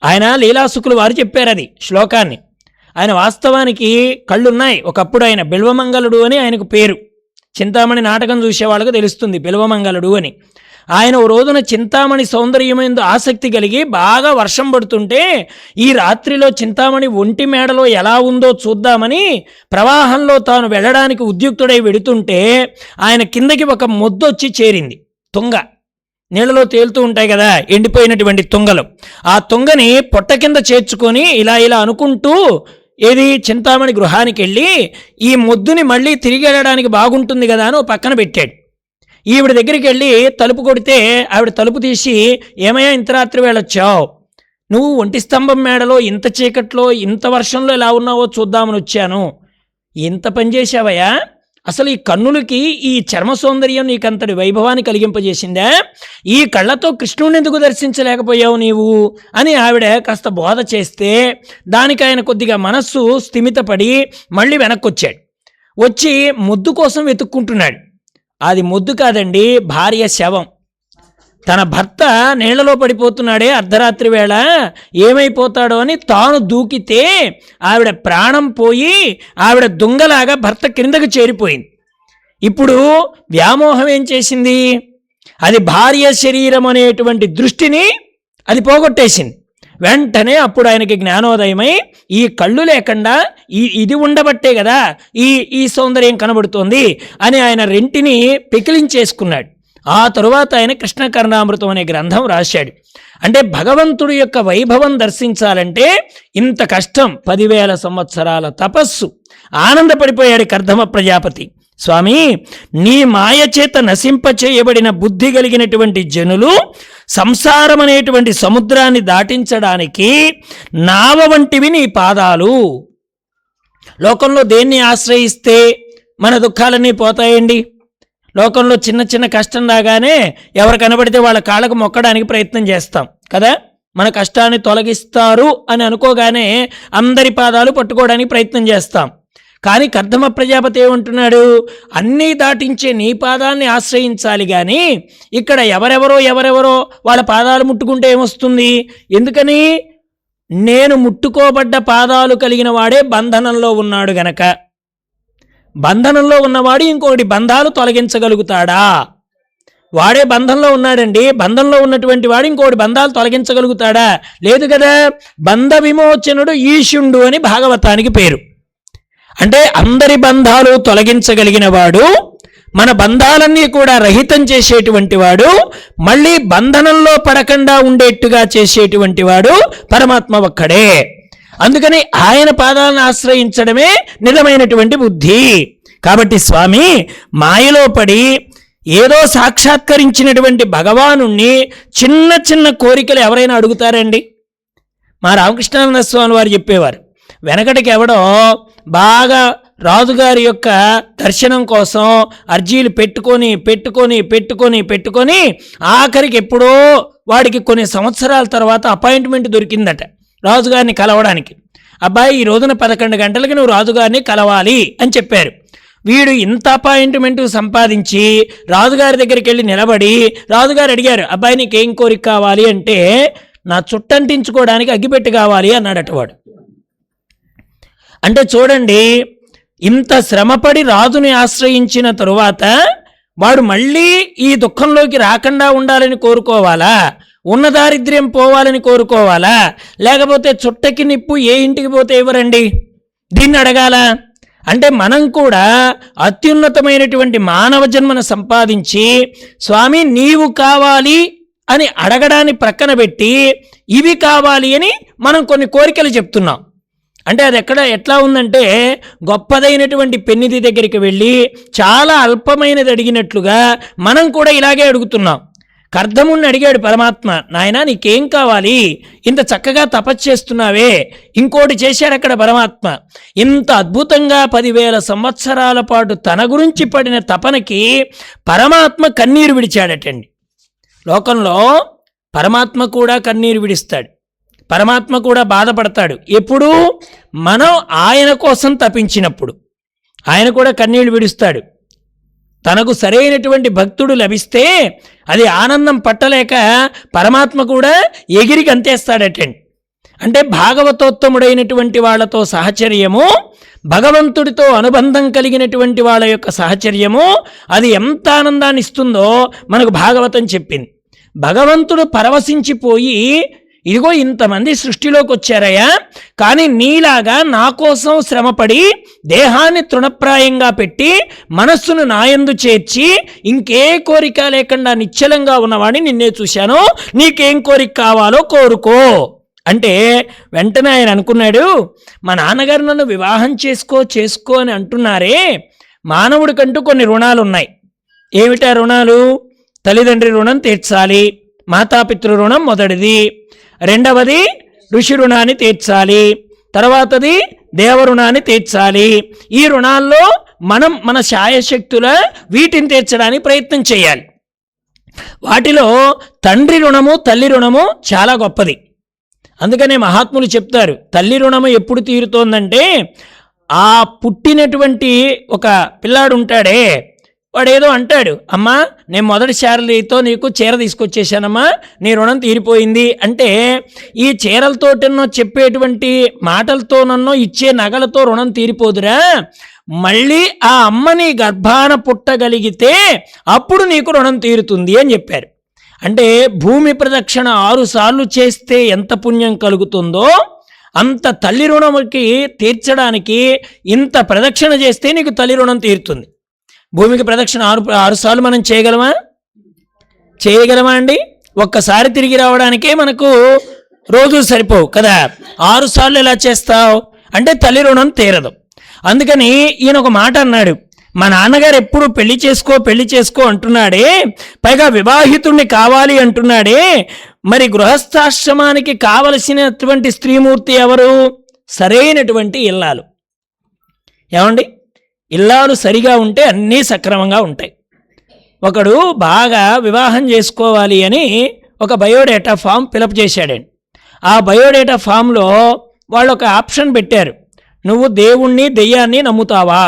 ఆయన లీలాసుకులు వారు చెప్పారు అది శ్లోకాన్ని. ఆయన వాస్తవానికి కళ్ళున్నాయి. ఒకప్పుడు ఆయన బిల్వమంగళుడు అని ఆయనకు పేరు. చింతామణి నాటకం చూసేవాళ్ళకు తెలుస్తుంది బిల్వమంగళుడు అని. ఆయన ఓ రోజున చింతామణి సౌందర్యమైందు ఆసక్తి కలిగి బాగా వర్షం పడుతుంటే ఈ రాత్రిలో చింతామణి ఒంటి మేడలో ఎలా ఉందో చూద్దామని ప్రవాహంలో తాను వెళ్ళడానికి ఉద్యుక్తుడై వెడుతుంటే ఆయన కిందకి ఒక మొద్దొచ్చి చేరింది. తుంగ నీళ్ళలో తేలుతూ ఉంటాయి కదా ఎండిపోయినటువంటి తుంగలు. ఆ తుంగని పొట్ట కింద చేర్చుకొని ఇలా అనుకుంటూ ఏది చింతామణి గృహానికి వెళ్ళి ఈ మొద్దుని మళ్ళీ తిరిగి వెళ్ళడానికి బాగుంటుంది కదా అని పక్కన పెట్టాడు. ఈవిడ దగ్గరికి వెళ్ళి తలుపు కొడితే ఆవిడ తలుపు తీసి, ఏమయ్యా ఇంత రాత్రి వెళ్ళొచ్చావు, నువ్వు ఒంటి స్తంభం మేడలో ఇంత చీకట్లో ఇంత వర్షంలో ఎలా ఉన్నావో చూద్దామని వచ్చాను, ఇంత పని చేశావయ్యా, అసలు ఈ కన్నులకి ఈ చర్మ సౌందర్యం నీకంతటి వైభవాన్ని కలిగింపజేసిందా, ఈ కళ్ళతో కృష్ణుడిని ఎందుకు దర్శించలేకపోయావు నీవు అని ఆవిడ కాస్త బోధ చేస్తే దానికి ఆయన కొద్దిగా మనస్సు స్థిమితపడి మళ్ళీ వెనక్కొచ్చాడు. వచ్చి ముద్దు కోసం వెతుక్కుంటున్నాడు. అది ముద్దు కాదండి, భార్య శవం. తన భర్త నీళ్లలో పడిపోతున్నాడే అర్ధరాత్రి వేళ, ఏమైపోతాడో అని తాను దూకితే ఆవిడ ప్రాణం పోయి ఆవిడ దుంగలాగా భర్త క్రిందకు చేరిపోయింది. ఇప్పుడు వ్యామోహం ఏం చేసింది, అది భార్య శరీరం అనేటువంటి దృష్టిని అది పోగొట్టేసింది. వెంటనే అప్పుడు ఆయనకి జ్ఞానోదయమై, ఈ కళ్ళు లేకుండా ఇది ఉండబట్టే కదా ఈ సౌందర్యం కనబడుతోంది అని ఆయన రెంటిని పెకిలించేసుకున్నాడు. ఆ తరువాత ఆయన కృష్ణకర్ణామృతం అనే గ్రంథం రాశాడు. అంటే భగవంతుడి యొక్క వైభవం దర్శించాలంటే ఇంత కష్టం, 10,000 సంవత్సరాల తపస్సు. ఆనందపడిపోయాడు కర్దమ ప్రజాపతి. స్వామి, నీ మాయ చేత నశింపచేయబడిన బుద్ధి కలిగినటువంటి జనులు సంసారం అనేటువంటి సముద్రాన్ని దాటించడానికి నావ వంటివి నీ పాదాలు. లోకంలో దేన్ని ఆశ్రయిస్తే మన దుఃఖాలన్నీ పోతాయండి? లోకంలో చిన్న చిన్న కష్టం రాగానే ఎవరు కనబడితే వాళ్ళ కాళ్ళకు మొక్కడానికి ప్రయత్నం చేస్తాం కదా. మన కష్టాన్ని తొలగిస్తారు అని అనుకోగానే అందరి పాదాలు పట్టుకోవడానికి ప్రయత్నం చేస్తాం. కానీ కర్దమ ప్రజాపతి ఏమంటున్నాడు, అన్నీ దాటించే నీ పాదాలని ఆశ్రయించాలి, కానీ ఇక్కడ ఎవరెవరో వాళ్ళ పాదాలు ముట్టుకుంటే ఏమొస్తుంది? ఎందుకని? నేను ముట్టుకోబడ్డ పాదాలు కలిగిన వాడే బంధనంలో ఉన్నాడు గనక. బంధనంలో ఉన్నవాడు ఇంకొకటి బంధాలు తొలగించగలుగుతాడా? వాడే బంధంలో ఉన్నాడండి. బంధంలో ఉన్నటువంటి వాడు ఇంకొకటి బంధాలు తొలగించగలుగుతాడా? లేదు కదా. బంధ విమోచనుడు ఈశుండు అని భాగవతానికి పేరు. అంటే అందరి బంధాలు తొలగించగలిగిన వాడు, మన బంధాలన్నీ కూడా రహితం చేసేటువంటి వాడు, మళ్ళీ బంధనంలో పడకుండా ఉండేట్టుగా చేసేటువంటి వాడు పరమాత్మ ఒక్కడే. అందుకని ఆయన పాదాలను ఆశ్రయించడమే నిజమైనటువంటి బుద్ధి. కాబట్టి స్వామి, మాయలో పడి ఏదో సాక్షాత్కరించినటువంటి భగవానుణ్ణి చిన్న చిన్న కోరికలు ఎవరైనా అడుగుతారండి? మా రామకృష్ణానంద స్వామి వారు చెప్పేవారు, వెనకటికి ఎవడో బాగా రాజుగారి యొక్క దర్శనం కోసం అర్జీలు పెట్టుకొని ఆఖరికి ఎప్పుడో వాడికి కొన్ని సంవత్సరాల తర్వాత అపాయింట్మెంట్ దొరికిందట రాజుగారిని కలవడానికి. అబ్బాయి, ఈ రోజున 11 గంటలకి నువ్వు రాజుగారిని కలవాలి అని చెప్పారు. వీడు ఇంత అపాయింట్మెంట్ సంపాదించి రాజుగారి దగ్గరికి వెళ్ళి నిలబడి రాజుగారు అడిగారు, అబ్బాయి నీకేం కోరిక కావాలి అంటే, నా చుట్టంటించుకోవడానికి అగ్గిపెట్టి కావాలి అన్నాడట వాడు. అంటే చూడండి, ఇంత శ్రమపడి రాజుని ఆశ్రయించిన తరువాత వాడు మళ్ళీ ఈ దుఃఖంలోకి రాకుండా ఉండాలని కోరుకోవాలా? ఉన్న దారిద్ర్యం పోవాలని కోరుకోవాలా? లేకపోతే చుట్టకి నిప్పు ఏ ఇంటికి పోతే ఇవ్వరండి? దీన్ని అడగాల. అంటే మనం కూడా అత్యున్నతమైనటువంటి మానవ జన్మను సంపాదించి స్వామి నీవు కావాలి అని అడగడాన్ని ప్రక్కన పెట్టి ఇవి కావాలి అని మనం కొన్ని కోరికలు చెప్తున్నాం. అంటే అది ఎట్లా ఉందంటే, గొప్పదైనటువంటి పెన్నిధి దగ్గరికి వెళ్ళి చాలా అల్పమైనది అడిగినట్లుగా మనం కూడా ఇలాగే అడుగుతున్నాం. కర్దముని అడిగాడు పరమాత్మ, నాయనా నీకేం కావాలి? ఇంత చక్కగా తపస్సు చేస్తున్నావే. ఇంకోటి చేశాడు అక్కడ పరమాత్మ. ఇంత అద్భుతంగా 10,000 సంవత్సరాల పాటు తన గురించి పడిన తపనకి పరమాత్మ కన్నీరు విడిచాడటండి. లోకంలో పరమాత్మ కూడా కన్నీరు విడిస్తాడు, పరమాత్మ కూడా బాధపడతాడు. ఎప్పుడు? మనం ఆయన కోసం తపించినప్పుడు ఆయన కూడా కన్నీళ్లు విడుస్తాడు. తనకు సరైనటువంటి భక్తుడు లభిస్తే అది ఆనందం పట్టలేక పరమాత్మ కూడా ఎగిరి గంతేస్తాడటండి. అంటే భాగవతోత్తముడైనటువంటి వాళ్ళతో సహచర్యము, భగవంతుడితో అనుబంధం కలిగినటువంటి వాళ్ళ యొక్క సహచర్యము, అది ఎంత ఆనందాన్ని ఇస్తుందో మనకు భాగవతం చెప్పింది. భగవంతుడు పరవశించిపోయి, ఇదిగో ఇంతమంది సృష్టిలోకి వచ్చారయ్యా, కానీ నీలాగా నా కోసం శ్రమపడి దేహాన్ని తృణప్రాయంగా పెట్టి మనస్సును నాయందు చేర్చి ఇంకే కోరిక లేకుండా నిశ్చలంగా ఉన్నవాడిని నిన్నే చూశాను, నీకేం కోరిక కావాలో కోరుకో అంటే వెంటనే ఆయన అనుకున్నాడు, మా నాన్నగారు నన్ను వివాహం చేసుకో అని అంటున్నారే, మానవుడికంటూ కొన్ని రుణాలు ఉన్నాయి. ఏమిటా రుణాలు? తల్లిదండ్రి రుణం తీర్చాలి, మాతాపితృ రుణం మొదటిది, రెండవది ఋషి రుణాన్ని తీర్చాలి, తర్వాతది దేవరుణాన్ని తీర్చాలి. ఈ రుణాల్లో మనం మన శాయశక్తుల వీటిని తీర్చడానికి ప్రయత్నం చేయాలి. వాటిలో తండ్రి రుణము తల్లి రుణము చాలా గొప్పది. అందుకనే మహాత్ములు చెప్తారు, తల్లి రుణము ఎప్పుడు తీరుతోందంటే, ఆ పుట్టినటువంటి ఒక పిల్లాడు ఉంటాడే, వాడేదో అంటాడు, అమ్మా నేను మొదటి శారలీతో నీకు చీర తీసుకొచ్చేసానమ్మా, నీ రుణం తీరిపోయింది అంటే, ఈ చీరలతోటన్నో చెప్పేటువంటి మాటలతోనన్నో ఇచ్చే నగలతో రుణం తీరిపోదురా, మళ్ళీ ఆ అమ్మని గర్భాన పుట్టగలిగితే అప్పుడు నీకు రుణం తీరుతుంది అని చెప్పారు. అంటే భూమి ప్రదక్షిణ 6 సార్లు చేస్తే ఎంత పుణ్యం కలుగుతుందో అంత తల్లి రుణముకి తీర్చడానికి ఇంత ప్రదక్షిణ చేస్తే నీకు తల్లి రుణం తీరుతుంది. భూమికి ప్రదక్షిణ 6 సార్లు మనం చేయగలమా అండి? ఒక్కసారి తిరిగి రావడానికే మనకు రోజులు సరిపోవు కదా. 6 సార్లు ఎలా చేస్తావు అంటే తల్లి రుణం తీరదు. అందుకని ఈయన ఒక మాట అన్నాడు, మా నాన్నగారు ఎప్పుడు పెళ్లి చేసుకో అంటున్నాడే, పైగా వివాహితుణ్ణి కావాలి అంటున్నాడే, మరి గృహస్థాశ్రమానికి కావలసినటువంటి స్త్రీమూర్తి ఎవరు? సరైనటువంటి ఇల్లాలు. ఏమండి, ఇల్లాలు సరిగా ఉంటే అన్నీ సక్రమంగా ఉంటాయి. ఒకడు బాగా వివాహం చేసుకోవాలి అని ఒక బయోడేటా ఫామ్ ఫిలప్ చేశాడండి. ఆ బయోడేటా ఫామ్లో వాళ్ళు ఒక ఆప్షన్ పెట్టారు, నువ్వు దేవుణ్ణి దెయ్యాన్ని నమ్ముతావా?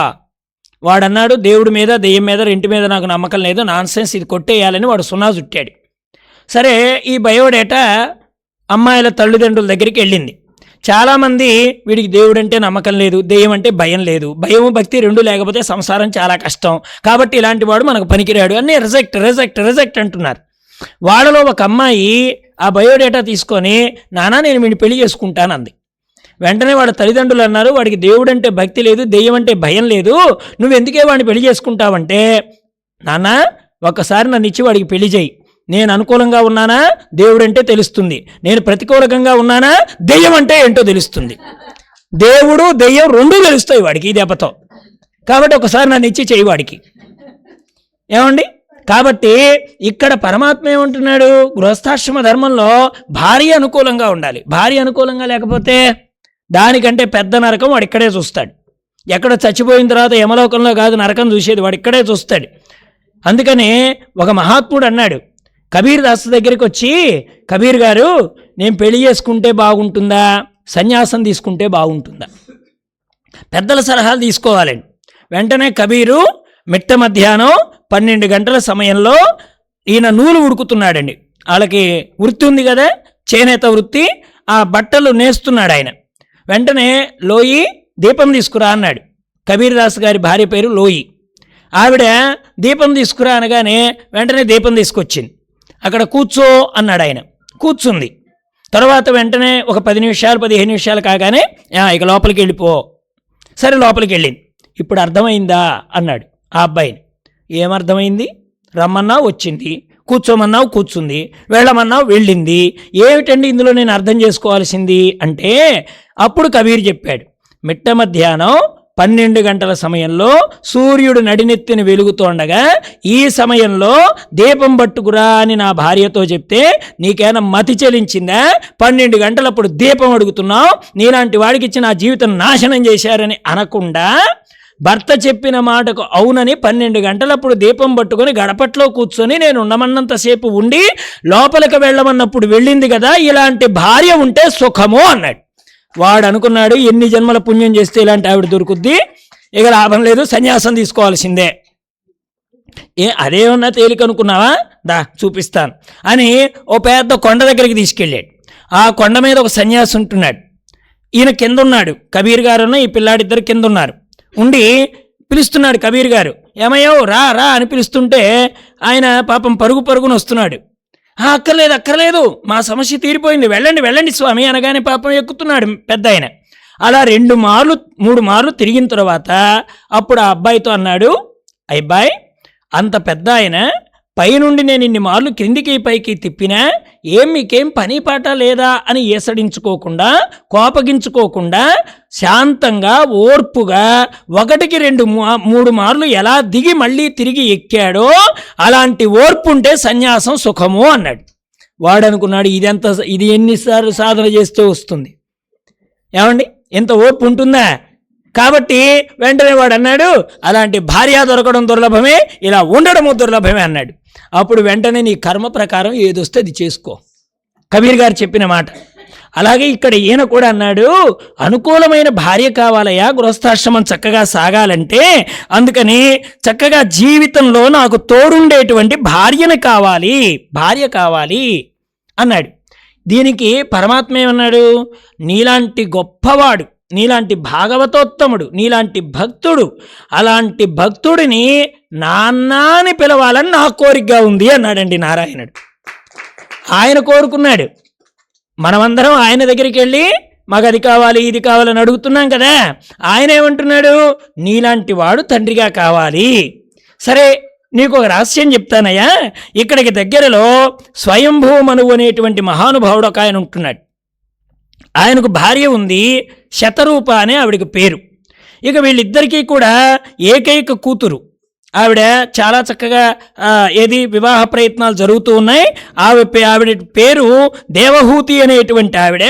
వాడన్నాడు, దేవుడి మీద దెయ్యం మీద రెంటి మీద నాకు నమ్మకం లేదు, నాన్సెన్స్, ఇది కొట్టేయాలని వాడు సున్నా చుట్టాడు. సరే, ఈ బయోడేటా అమ్మాయిల తల్లిదండ్రుల దగ్గరికి వెళ్ళింది. చాలామంది వీడికి దేవుడు అంటే నమ్మకం లేదు, దెయ్యం అంటే భయం లేదు, భయము భక్తి రెండు లేకపోతే సంసారం చాలా కష్టం, కాబట్టి ఇలాంటి వాడు మనకు పనికిరాడు అని రిజెక్ట్ అంటున్నారు. వాళ్ళలో ఒక అమ్మాయి ఆ బయోడేటా తీసుకొని, నానా నేను వీడిని పెళ్లి చేసుకుంటాను అంది. వెంటనే వాడు తల్లిదండ్రులు అన్నారు, వాడికి దేవుడు అంటే భక్తి లేదు, దెయ్యం అంటే భయం లేదు, నువ్వెందుకే వాడిని పెళ్లి చేసుకుంటావంటే, నాన్న ఒక్కసారి నన్ను ఇచ్చి వాడికి పెళ్లి చేయి, నేను అనుకూలంగా ఉన్నానా దేవుడు అంటే తెలుస్తుంది, నేను ప్రతికూలంగా ఉన్నానా దెయ్యం అంటే ఏంటో తెలుస్తుంది. దేవుడు దెయ్యం రెండూ తెలుస్తాయి వాడికి ఈ దెబ్బతో. కాబట్టి ఒకసారి నన్ను ఇచ్చి చేయి వాడికి. ఏమండి, కాబట్టి ఇక్కడ పరమాత్మ ఏమంటున్నాడు, గృహస్థాశ్రమ ధర్మంలో భార్య అనుకూలంగా ఉండాలి. భార్య అనుకూలంగా లేకపోతే దానికంటే పెద్ద నరకం వాడు ఇక్కడే చూస్తాడు. ఎక్కడ చచ్చిపోయిన తర్వాత యమలోకంలో కాదు నరకం చూసేది, వాడు ఇక్కడే చూస్తాడు. అందుకనే ఒక మహాత్ముడు అన్నాడు, కబీర్ దాస్ దగ్గరికి వచ్చి, కబీర్ గారు నేను పెళ్లి చేసుకుంటే బాగుంటుందా, సన్యాసం తీసుకుంటే బాగుంటుందా? పెద్దల సలహాలు తీసుకోవాలండి. వెంటనే కబీరు మిట్ట మధ్యాహ్నం 12 గంటల సమయంలో ఈయన నూలు ఉడుకుతున్నాడండి. వాళ్ళకి వృత్తి ఉంది కదా, చేనేత వృత్తి, ఆ బట్టలు నేస్తున్నాడు ఆయన. వెంటనే లోయి దీపం తీసుకురా అన్నాడు. కబీర్ దాస్ గారి భార్య పేరు లోయి. ఆవిడ దీపం తీసుకురా అనగానే వెంటనే దీపం తీసుకొచ్చింది. అక్కడ కూర్చో అన్నాడు ఆయన, కూర్చుంది. తర్వాత వెంటనే ఒక 10 నిమిషాలు 15 నిమిషాలు కాగానే ఇక లోపలికి వెళ్ళిపో. సరే లోపలికి వెళ్ళింది. ఇప్పుడు అర్థమైందా అన్నాడు ఆ అబ్బాయిని. ఏమర్థమైంది? రమ్మన్నావు వచ్చింది, కూర్చోమన్నావు కూర్చుంది, వెళ్ళమన్నావు వెళ్ళింది, ఏమిటండి ఇందులో నేను అర్థం చేసుకోవాల్సింది అంటే, అప్పుడు కబీర్ చెప్పాడు, మిట్ట మధ్యాహ్నం 12 గంటల సమయంలో సూర్యుడు నడినెత్తిని వెలుగుతోండగా ఈ సమయంలో దీపం పట్టుకురా అని నా భార్యతో చెప్తే నీకేమైనా మతి చెలించిందా? 12 గంటలప్పుడు దీపం అడుగుతున్నావు, నీలాంటి వాడికి ఇచ్చి నా జీవితం నాశనం చేశారని అనకుండా భర్త చెప్పిన మాటకు అవునని 12 గంటలప్పుడు దీపం పట్టుకొని గడపట్లో కూర్చొని నేను ఉండమన్నంతసేపు ఉండి లోపలికి వెళ్ళమన్నప్పుడు వెళ్ళింది కదా, ఇలాంటి భార్య ఉంటే సుఖము అన్నాడు. వాడు అనుకున్నాడు, ఎన్ని జన్మల పుణ్యం చేస్తే ఇలాంటి ఆవిడ దొరుకుద్ది, ఇక లాభం లేదు, సన్యాసం తీసుకోవాల్సిందే. అదేమన్నా తేలిక అనుకున్నావా, దా చూపిస్తాను అని ఓ పెద్ద కొండ దగ్గరికి తీసుకెళ్ళాడు. ఆ కొండ మీద ఒక సన్యాసి ఉంటున్నాడు. ఈయన కింద ఉన్నాడు, కబీర్ గారున్న ఈ పిల్లాడిద్దరు కింద ఉన్నారు. ఉండి పిలుస్తున్నాడు కబీర్ గారు, ఏమయ్యో రా రా అని పిలుస్తుంటే ఆయన పాపం పరుగున వస్తున్నాడు. అక్కర్లేదు మా సమస్య తీరిపోయింది, వెళ్ళండి స్వామి అనగానే పాపం ఎక్కుతున్నాడు పెద్ద ఆయన. అలా 2 మార్లు 3 మార్లు తిరిగిన తర్వాత అప్పుడు ఆ అబ్బాయితో అన్నాడు, అబ్బాయి అంత పెద్ద ఆయన పైనుండి నేను ఇన్ని మార్లు క్రిందికి పైకి తిప్పినా మీకేం పని పాట లేదా అని ఏసడించుకోకుండా, కోపగించుకోకుండా, శాంతంగా, ఓర్పుగా 1కి 2, 3 మార్లు ఎలా దిగి మళ్ళీ తిరిగి ఎక్కాడో అలాంటి ఓర్పు ఉంటే సన్యాసం సుఖము అన్నాడు. వాడు అనుకున్నాడు, ఇది ఎన్నిసార్లు సాధన చేస్తే వస్తుంది, ఏమండి, ఎంత ఓర్పు ఉంటుందా? కాబట్టి వెంటనే వాడు అన్నాడు, అలాంటి భార్య దొరకడం దుర్లభమే, ఇలా ఉండడము దుర్లభమే అన్నాడు. అప్పుడు వెంటనే నీ కర్మ ప్రకారం ఏదొస్తే అది చేసుకో, కబీర్ గారు చెప్పిన మాట. అలాగే ఇక్కడ ఈయన కూడా అన్నాడు, అనుకూలమైన భార్య కావాలయా, గృహస్థాశ్రమం చక్కగా సాగాలంటే, అందుకని చక్కగా జీవితంలో నాకు తోడుండేటువంటి భార్య కావాలి అన్నాడు. దీనికి పరమాత్మ ఏమన్నాడు, నీలాంటి గొప్పవాడు, నీలాంటి భాగవతోత్తముడు, నీలాంటి భక్తుడు, అలాంటి భక్తుడిని నాన్నని పిలవాలని నా కోరికగా ఉంది అన్నాడండి నారాయణుడు. ఆయన కోరుకున్నాడు. మనమందరం ఆయన దగ్గరికి వెళ్ళి మాకు అది కావాలి ఇది కావాలని అడుగుతున్నాం కదా. ఆయన ఏమంటున్నాడు, నీలాంటి వాడు తండ్రిగా కావాలి. సరే, నీకు ఒక రహస్యం చెప్తానయ్యా. ఇక్కడికి దగ్గరలో స్వయంభూ మనువు అనేటువంటి మహానుభావుడు ఒక ఆయన ఉంటున్నాడు. ఆయనకు భార్య ఉంది, శతరూప అనే ఆవిడకి పేరు. ఇక వీళ్ళిద్దరికీ కూడా ఏకైక కూతురు. ఆవిడ చాలా చక్కగా వివాహ ప్రయత్నాలు జరుగుతూ ఉన్నాయి. ఆవిడ పేరు దేవహూతి అనేటువంటి ఆవిడ.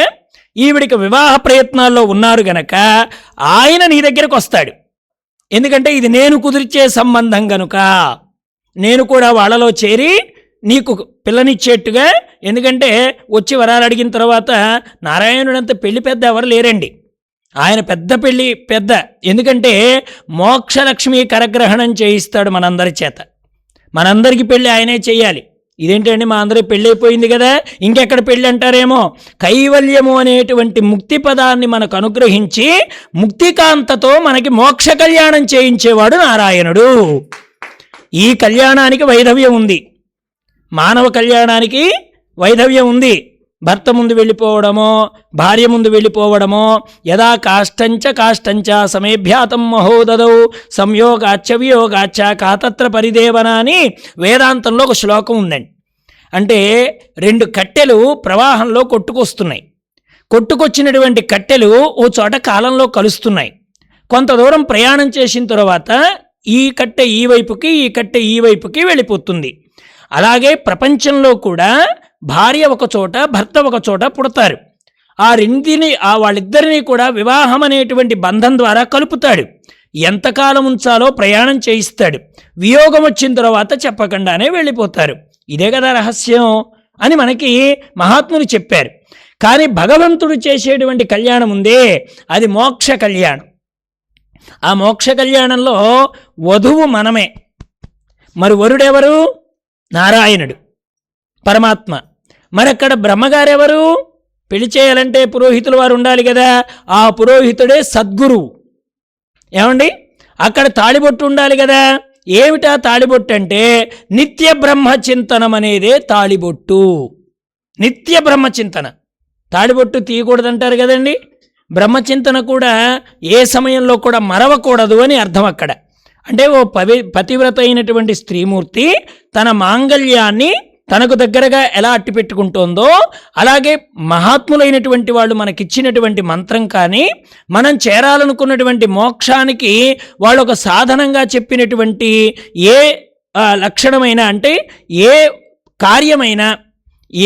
ఈవిడికి వివాహ ప్రయత్నాల్లో ఉన్నారు గనక ఆయన నీ దగ్గరకు వస్తాడు. ఎందుకంటే ఇది నేను కుదిర్చే సంబంధం గనుక నేను కూడా వాళ్ళలో చేరి నీకు పిల్లనిచ్చేట్టుగా. ఎందుకంటే వచ్చి వరాలు అడిగిన తర్వాత నారాయణుడంత పెళ్లి పెద్ద ఎవరు లేరండి, ఆయన పెద్ద. ఎందుకంటే మోక్షలక్ష్మి కరగ్రహణం చేయిస్తాడు మనందరి చేత. మనందరికీ పెళ్ళి ఆయనే చేయాలి. ఇదేంటండి మా అందరూ పెళ్ళి అయిపోయింది కదా, ఇంకెక్కడ పెళ్ళి అంటారేమో. కైవల్యము అనేటువంటి ముక్తి పదాన్ని మనకు అనుగ్రహించి ముక్తికాంతతో మనకి మోక్ష కళ్యాణం చేయించేవాడు నారాయణుడు. ఈ కళ్యాణానికి వైధవ్యం ఉంది, మానవ కళ్యాణానికి వైధవ్యం ఉంది. భర్త ముందు వెళ్ళిపోవడమో, భార్య ముందు వెళ్ళిపోవడమో, యదా కాష్టంచ సమేభ్యాతం మహోదదౌ సంయోగాచ్చ వియోగాచ్చ కాతత్ర పరిదేవన అని వేదాంతంలో ఒక శ్లోకం ఉందండి. అంటే 2 కట్టెలు ప్రవాహంలో కొట్టుకొస్తున్నాయి. కొట్టుకొచ్చినటువంటి కట్టెలు ఓ చోట కాలంలో కలుస్తున్నాయి. కొంత దూరం ప్రయాణం చేసిన తర్వాత ఈ కట్టె ఈ వైపుకి, ఈ కట్టె ఈ వైపుకి వెళ్ళిపోతుంది. అలాగే ప్రపంచంలో కూడా భార్య ఒక చోట, భర్త ఒక చోట పుడతారు. వాళ్ళిద్దరినీ కూడా వివాహం అనేటువంటి బంధం ద్వారా కలుపుతాడు. ఎంతకాలం ఉంచాలో ప్రయాణం చేయిస్తాడు. వియోగం వచ్చిన తర్వాత చెప్పకుండానే వెళ్ళిపోతారు. ఇదే కదా రహస్యం అని మనకి మహాత్ములు చెప్పారు. కానీ భగవంతుడు చేసేటువంటి కళ్యాణం ఉందే, అది మోక్ష కళ్యాణం. ఆ మోక్ష కళ్యాణంలో వధువు మనమే, మరి వరుడెవరు? నారాయణుడు, పరమాత్మ. మరి అక్కడ బ్రహ్మగారెవరు? పెళ్లి చేయాలంటే పురోహితులు వారు ఉండాలి కదా, ఆ పురోహితుడే సద్గురువు. ఏమండి, అక్కడ తాళిబొట్టు ఉండాలి కదా. ఏమిటా తాళిబొట్టు అంటే నిత్య బ్రహ్మచింతనం అనేదే తాళిబొట్టు. నిత్య బ్రహ్మచింతన. తాళిబొట్టు తీయకూడదంటారు కదండి. బ్రహ్మచింతన కూడా ఏ సమయంలో కూడా మరవకూడదు అని అర్థం అక్కడ. అంటే ఓ పతివ్రత అయినటువంటి స్త్రీమూర్తి తన మాంగళ్యాన్ని తనకు దగ్గరగా ఎలా అట్టిపెట్టుకుంటోందో, అలాగే మహాత్ములైనటువంటి వాళ్ళు మనకిచ్చినటువంటి మంత్రం కానీ, మనం చేరాలనుకున్నటువంటి మోక్షానికి వాళ్ళు ఒక సాధనంగా చెప్పినటువంటి ఏ లక్షణమైనా, అంటే ఏ కార్యమైనా,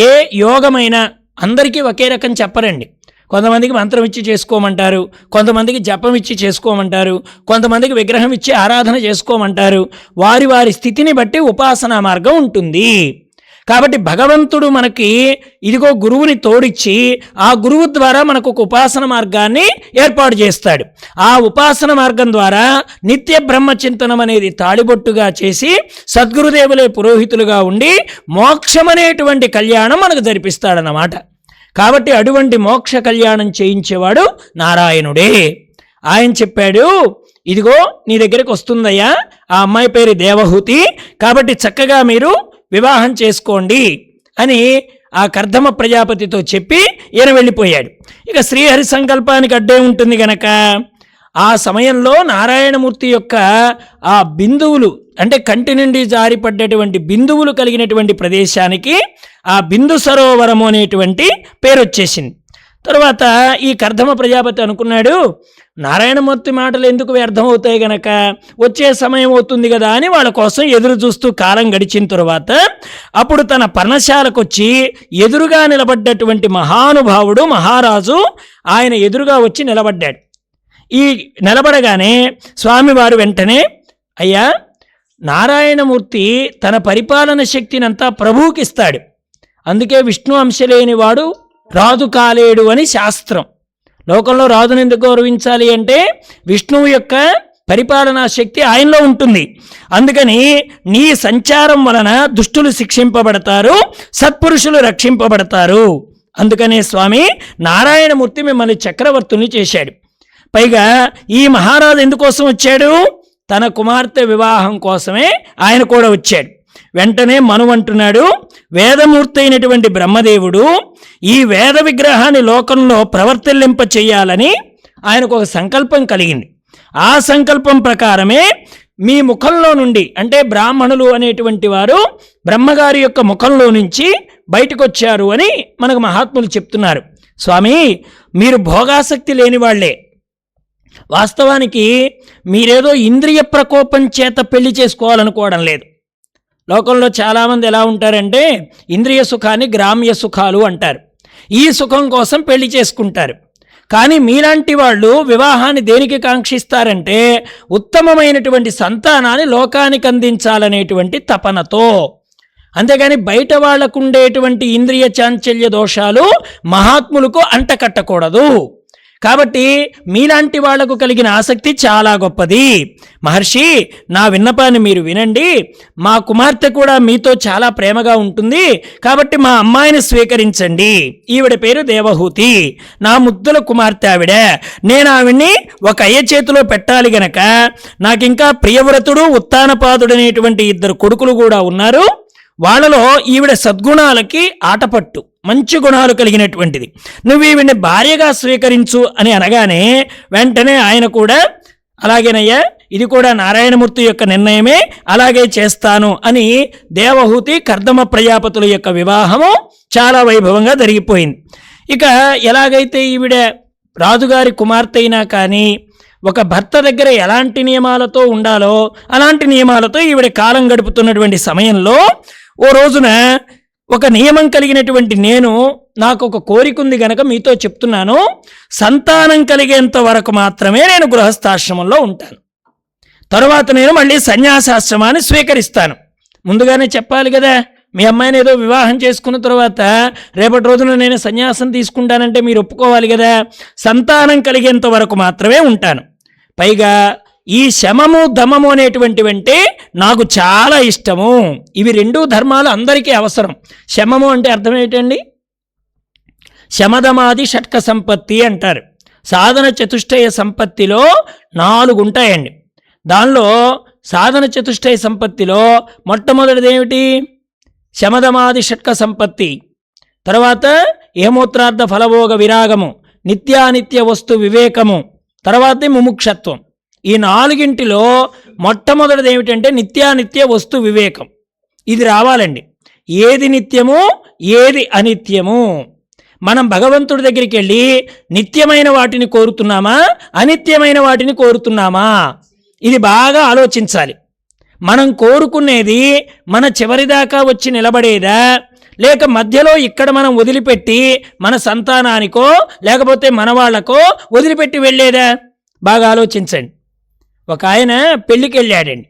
ఏ యోగమైనా అందరికీ ఒకే రకం చెప్పరండి. కొంతమందికి మంత్రం ఇచ్చి చేసుకోమంటారు, కొంతమందికి జపం ఇచ్చి చేసుకోమంటారు, కొంతమందికి విగ్రహం ఇచ్చి ఆరాధన చేసుకోమంటారు. వారి వారి స్థితిని బట్టి ఉపాసనా మార్గం ఉంటుంది. కాబట్టి భగవంతుడు మనకి ఇదిగో గురువుని తోడిచ్చి ఆ గురువు ద్వారా మనకు ఒక ఉపాసన మార్గాన్ని ఏర్పాటు చేస్తాడు. ఆ ఉపాసన మార్గం ద్వారా నిత్య బ్రహ్మచింతనం అనేది తాళిబొట్టుగా చేసి సద్గురుదేవులే పురోహితులుగా ఉండి మోక్షం అనేటువంటి కళ్యాణం మనకు జరిపిస్తాడన్నమాట. కాబట్టి అటువంటి మోక్ష కళ్యాణం చేయించేవాడు నారాయణుడే. ఆయన చెప్పాడు, ఇదిగో నీ దగ్గరికి వస్తుందయ్యా, ఆ అమ్మాయి పేరు దేవహూతి, కాబట్టి చక్కగా మీరు వివాహం చేసుకోండి అని ఆ కర్దమ ప్రజాపతితో చెప్పి ఈయన వెళ్ళిపోయాడు. ఇక శ్రీహరి సంకల్పానికి అడ్డే ఉంటుంది గనక ఆ సమయంలో నారాయణమూర్తి యొక్క ఆ బిందువులు అంటే కంటి నుండి జారిపడ్డటువంటి బిందువులు కలిగినటువంటి ప్రదేశానికి ఆ బిందు సరోవరము అనేటువంటి పేరు వచ్చేసింది. తర్వాత ఈ కర్దమ ప్రజాపతి అనుకున్నాడు, నారాయణమూర్తి మాటలు ఎందుకు వ్యర్థమవుతాయి గనక వచ్చే సమయం అవుతుంది కదా అని వాళ్ళ కోసం ఎదురు చూస్తూ కాలం గడిచిన తరువాత అప్పుడు తన పర్ణశాలకు వచ్చి ఎదురుగా నిలబడ్డటువంటి మహానుభావుడు మహారాజు ఆయన ఎదురుగా వచ్చి నిలబడ్డాడు. ఈ నిలబడగానే స్వామివారు వెంటనే, అయ్యా, నారాయణమూర్తి తన పరిపాలన శక్తినంతా ప్రభువుకి ఇస్తాడు, అందుకే విష్ణు అంశ లేనివాడు రాజు కాలేడు అని శాస్త్రం. లోకంలో రాజును ఎందుకు గౌరవించాలి అంటే విష్ణువు యొక్క పరిపాలనా శక్తి ఆయనలో ఉంటుంది. అందుకని నీ సంచారం వలన దుష్టులు శిక్షింపబడతారు, సత్పురుషులు రక్షింపబడతారు. అందుకనే స్వామి నారాయణమూర్తి మిమ్మల్ని చక్రవర్తుని చేశాడు. పైగా ఈ మహారాజు ఎందుకోసం వచ్చాడు? తన కుమార్తె వివాహం కోసమే ఆయన కూడా వచ్చాడు. వెంటనే మనువంటున్నాడు, వేదమూర్తి అయినటువంటి బ్రహ్మదేవుడు ఈ వేద విగ్రహాన్ని లోకంలో ప్రవర్తిల్లింప చేయాలని ఆయనకు ఒక సంకల్పం కలిగింది. ఆ సంకల్పం ప్రకారమే మీ ముఖంలో నుండి, అంటే బ్రాహ్మణులు అనేటువంటి వారు బ్రహ్మగారి యొక్క ముఖంలో నుంచి బయటకు వచ్చారు అని మనకు మహాత్ములు చెప్తున్నారు. స్వామి, మీరు భోగాసక్తి లేని వాళ్లే. వాస్తవానికి మీరేదో ఇంద్రియ ప్రకోపం చేత పెళ్లి చేసుకోవాలనుకోవడం లేదు. లోకంలో చాలామంది ఎలా ఉంటారంటే ఇంద్రియ సుఖాన్ని గ్రామ్య సుఖాలు అంటారు. ఈ సుఖం కోసం పెళ్లి చేసుకుంటారు. కానీ మీలాంటి వాళ్ళు వివాహాన్ని దేనికి కాంక్షిస్తారంటే ఉత్తమమైనటువంటి సంతానాన్ని లోకానికి అందించాలనేటువంటి తపనతో. అంతేగాని బయట వాళ్లకు ఉండేటువంటి ఇంద్రియ చాంచల్య దోషాలు మహాత్ములకు అంటకట్టకూడదు. కాబట్టి మీలాంటి వాళ్లకు కలిగిన ఆసక్తి చాలా గొప్పది. మహర్షి, నా విన్నపాన్ని మీరు వినండి. మా కుమార్తె కూడా మీతో చాలా ప్రేమగా ఉంటుంది, కాబట్టి మా అమ్మాయిని స్వీకరించండి. ఈవిడ పేరు దేవహూతి, నా ముద్దుల కుమార్తె ఆవిడ. నేను ఆవిడ్ని ఒక అయ్య చేతిలో పెట్టాలి గనక నాకింకా ప్రియవ్రతుడు ఉత్తానపాదుడనేటువంటి 2 కొడుకులు కూడా ఉన్నారు. వాళ్ళలో ఈవిడ సద్గుణాలకి ఆటపట్టు, మంచి గుణాలు కలిగినటువంటిది. నువ్వు ఈవిడ్ని భార్యగా స్వీకరించు అని అనగానే వెంటనే ఆయన కూడా, అలాగేనయ్యా, ఇది కూడా నారాయణమూర్తి యొక్క నిర్ణయమే, అలాగే చేస్తాను అని దేవహూతి కర్దమ ప్రజాపతుల యొక్క వివాహము చాలా వైభవంగా జరిగిపోయింది. ఇక ఎలాగైతే ఈవిడ రాజుగారి కుమార్తె అయినా కానీ ఒక భర్త దగ్గర ఎలాంటి నియమాలతో ఉండాలో అలాంటి నియమాలతో ఈవిడ కాలం గడుపుతున్నటువంటి సమయంలో ఓ రోజున ఒక నియమం కలిగినటువంటి నేను, నాకు ఒక కోరిక ఉంది గనక మీతో చెప్తున్నాను. సంతానం కలిగేంత వరకు మాత్రమే నేను గృహస్థాశ్రమంలో ఉంటాను. తరువాత నేను మళ్ళీ సన్యాసాశ్రమాన్ని స్వీకరిస్తాను. ముందుగానే చెప్పాలి కదా. మీ అమ్మాయిని ఏదో వివాహం చేసుకున్న తర్వాత రేపటి రోజున నేను సన్యాసం తీసుకుంటానంటే మీరు ఒప్పుకోవాలి కదా. సంతానం కలిగేంత వరకు మాత్రమే ఉంటాను. పైగా ఈ శమము దమము అనేటువంటివంటే నాకు చాలా ఇష్టము. ఇవి 2 ధర్మాలు అందరికీ అవసరం. శమము అంటే అర్థం ఏంటండి? శమదమాది షట్క సంపత్తి అంటారు. సాధన చతుష్టయ సంపత్తిలో 4 ఉంటాయండి. దానిలో సాధన చతుష్టయ సంపత్తిలో మొట్టమొదటిది ఏమిటి? శమదమాది షట్క సంపత్తి. తర్వాత ఏమూత్రార్థ ఫలభోగ విరాగము, నిత్యానిత్య వస్తు వివేకము, తర్వాత ముముక్షత్వం. ఈ 4ంటిలో మొట్టమొదటిది ఏమిటంటే నిత్యానిత్య వస్తు వివేకం. ఇది రావాలండి. ఏది నిత్యము, ఏది అనిత్యము. మనం భగవంతుడి దగ్గరికి వెళ్ళి నిత్యమైన వాటిని కోరుతున్నామా, అనిత్యమైన వాటిని కోరుతున్నామా? ఇది బాగా ఆలోచించాలి. మనం కోరుకునేది మన చివరిదాకా వచ్చి నిలబడేదా, లేక మధ్యలో ఇక్కడ మనం వదిలిపెట్టి మన సంతానానికో లేకపోతే మన వాళ్లకో వదిలిపెట్టి వెళ్ళేదా? బాగా ఆలోచించండి. ఒక ఆయన పెళ్ళికి వెళ్ళాడండి.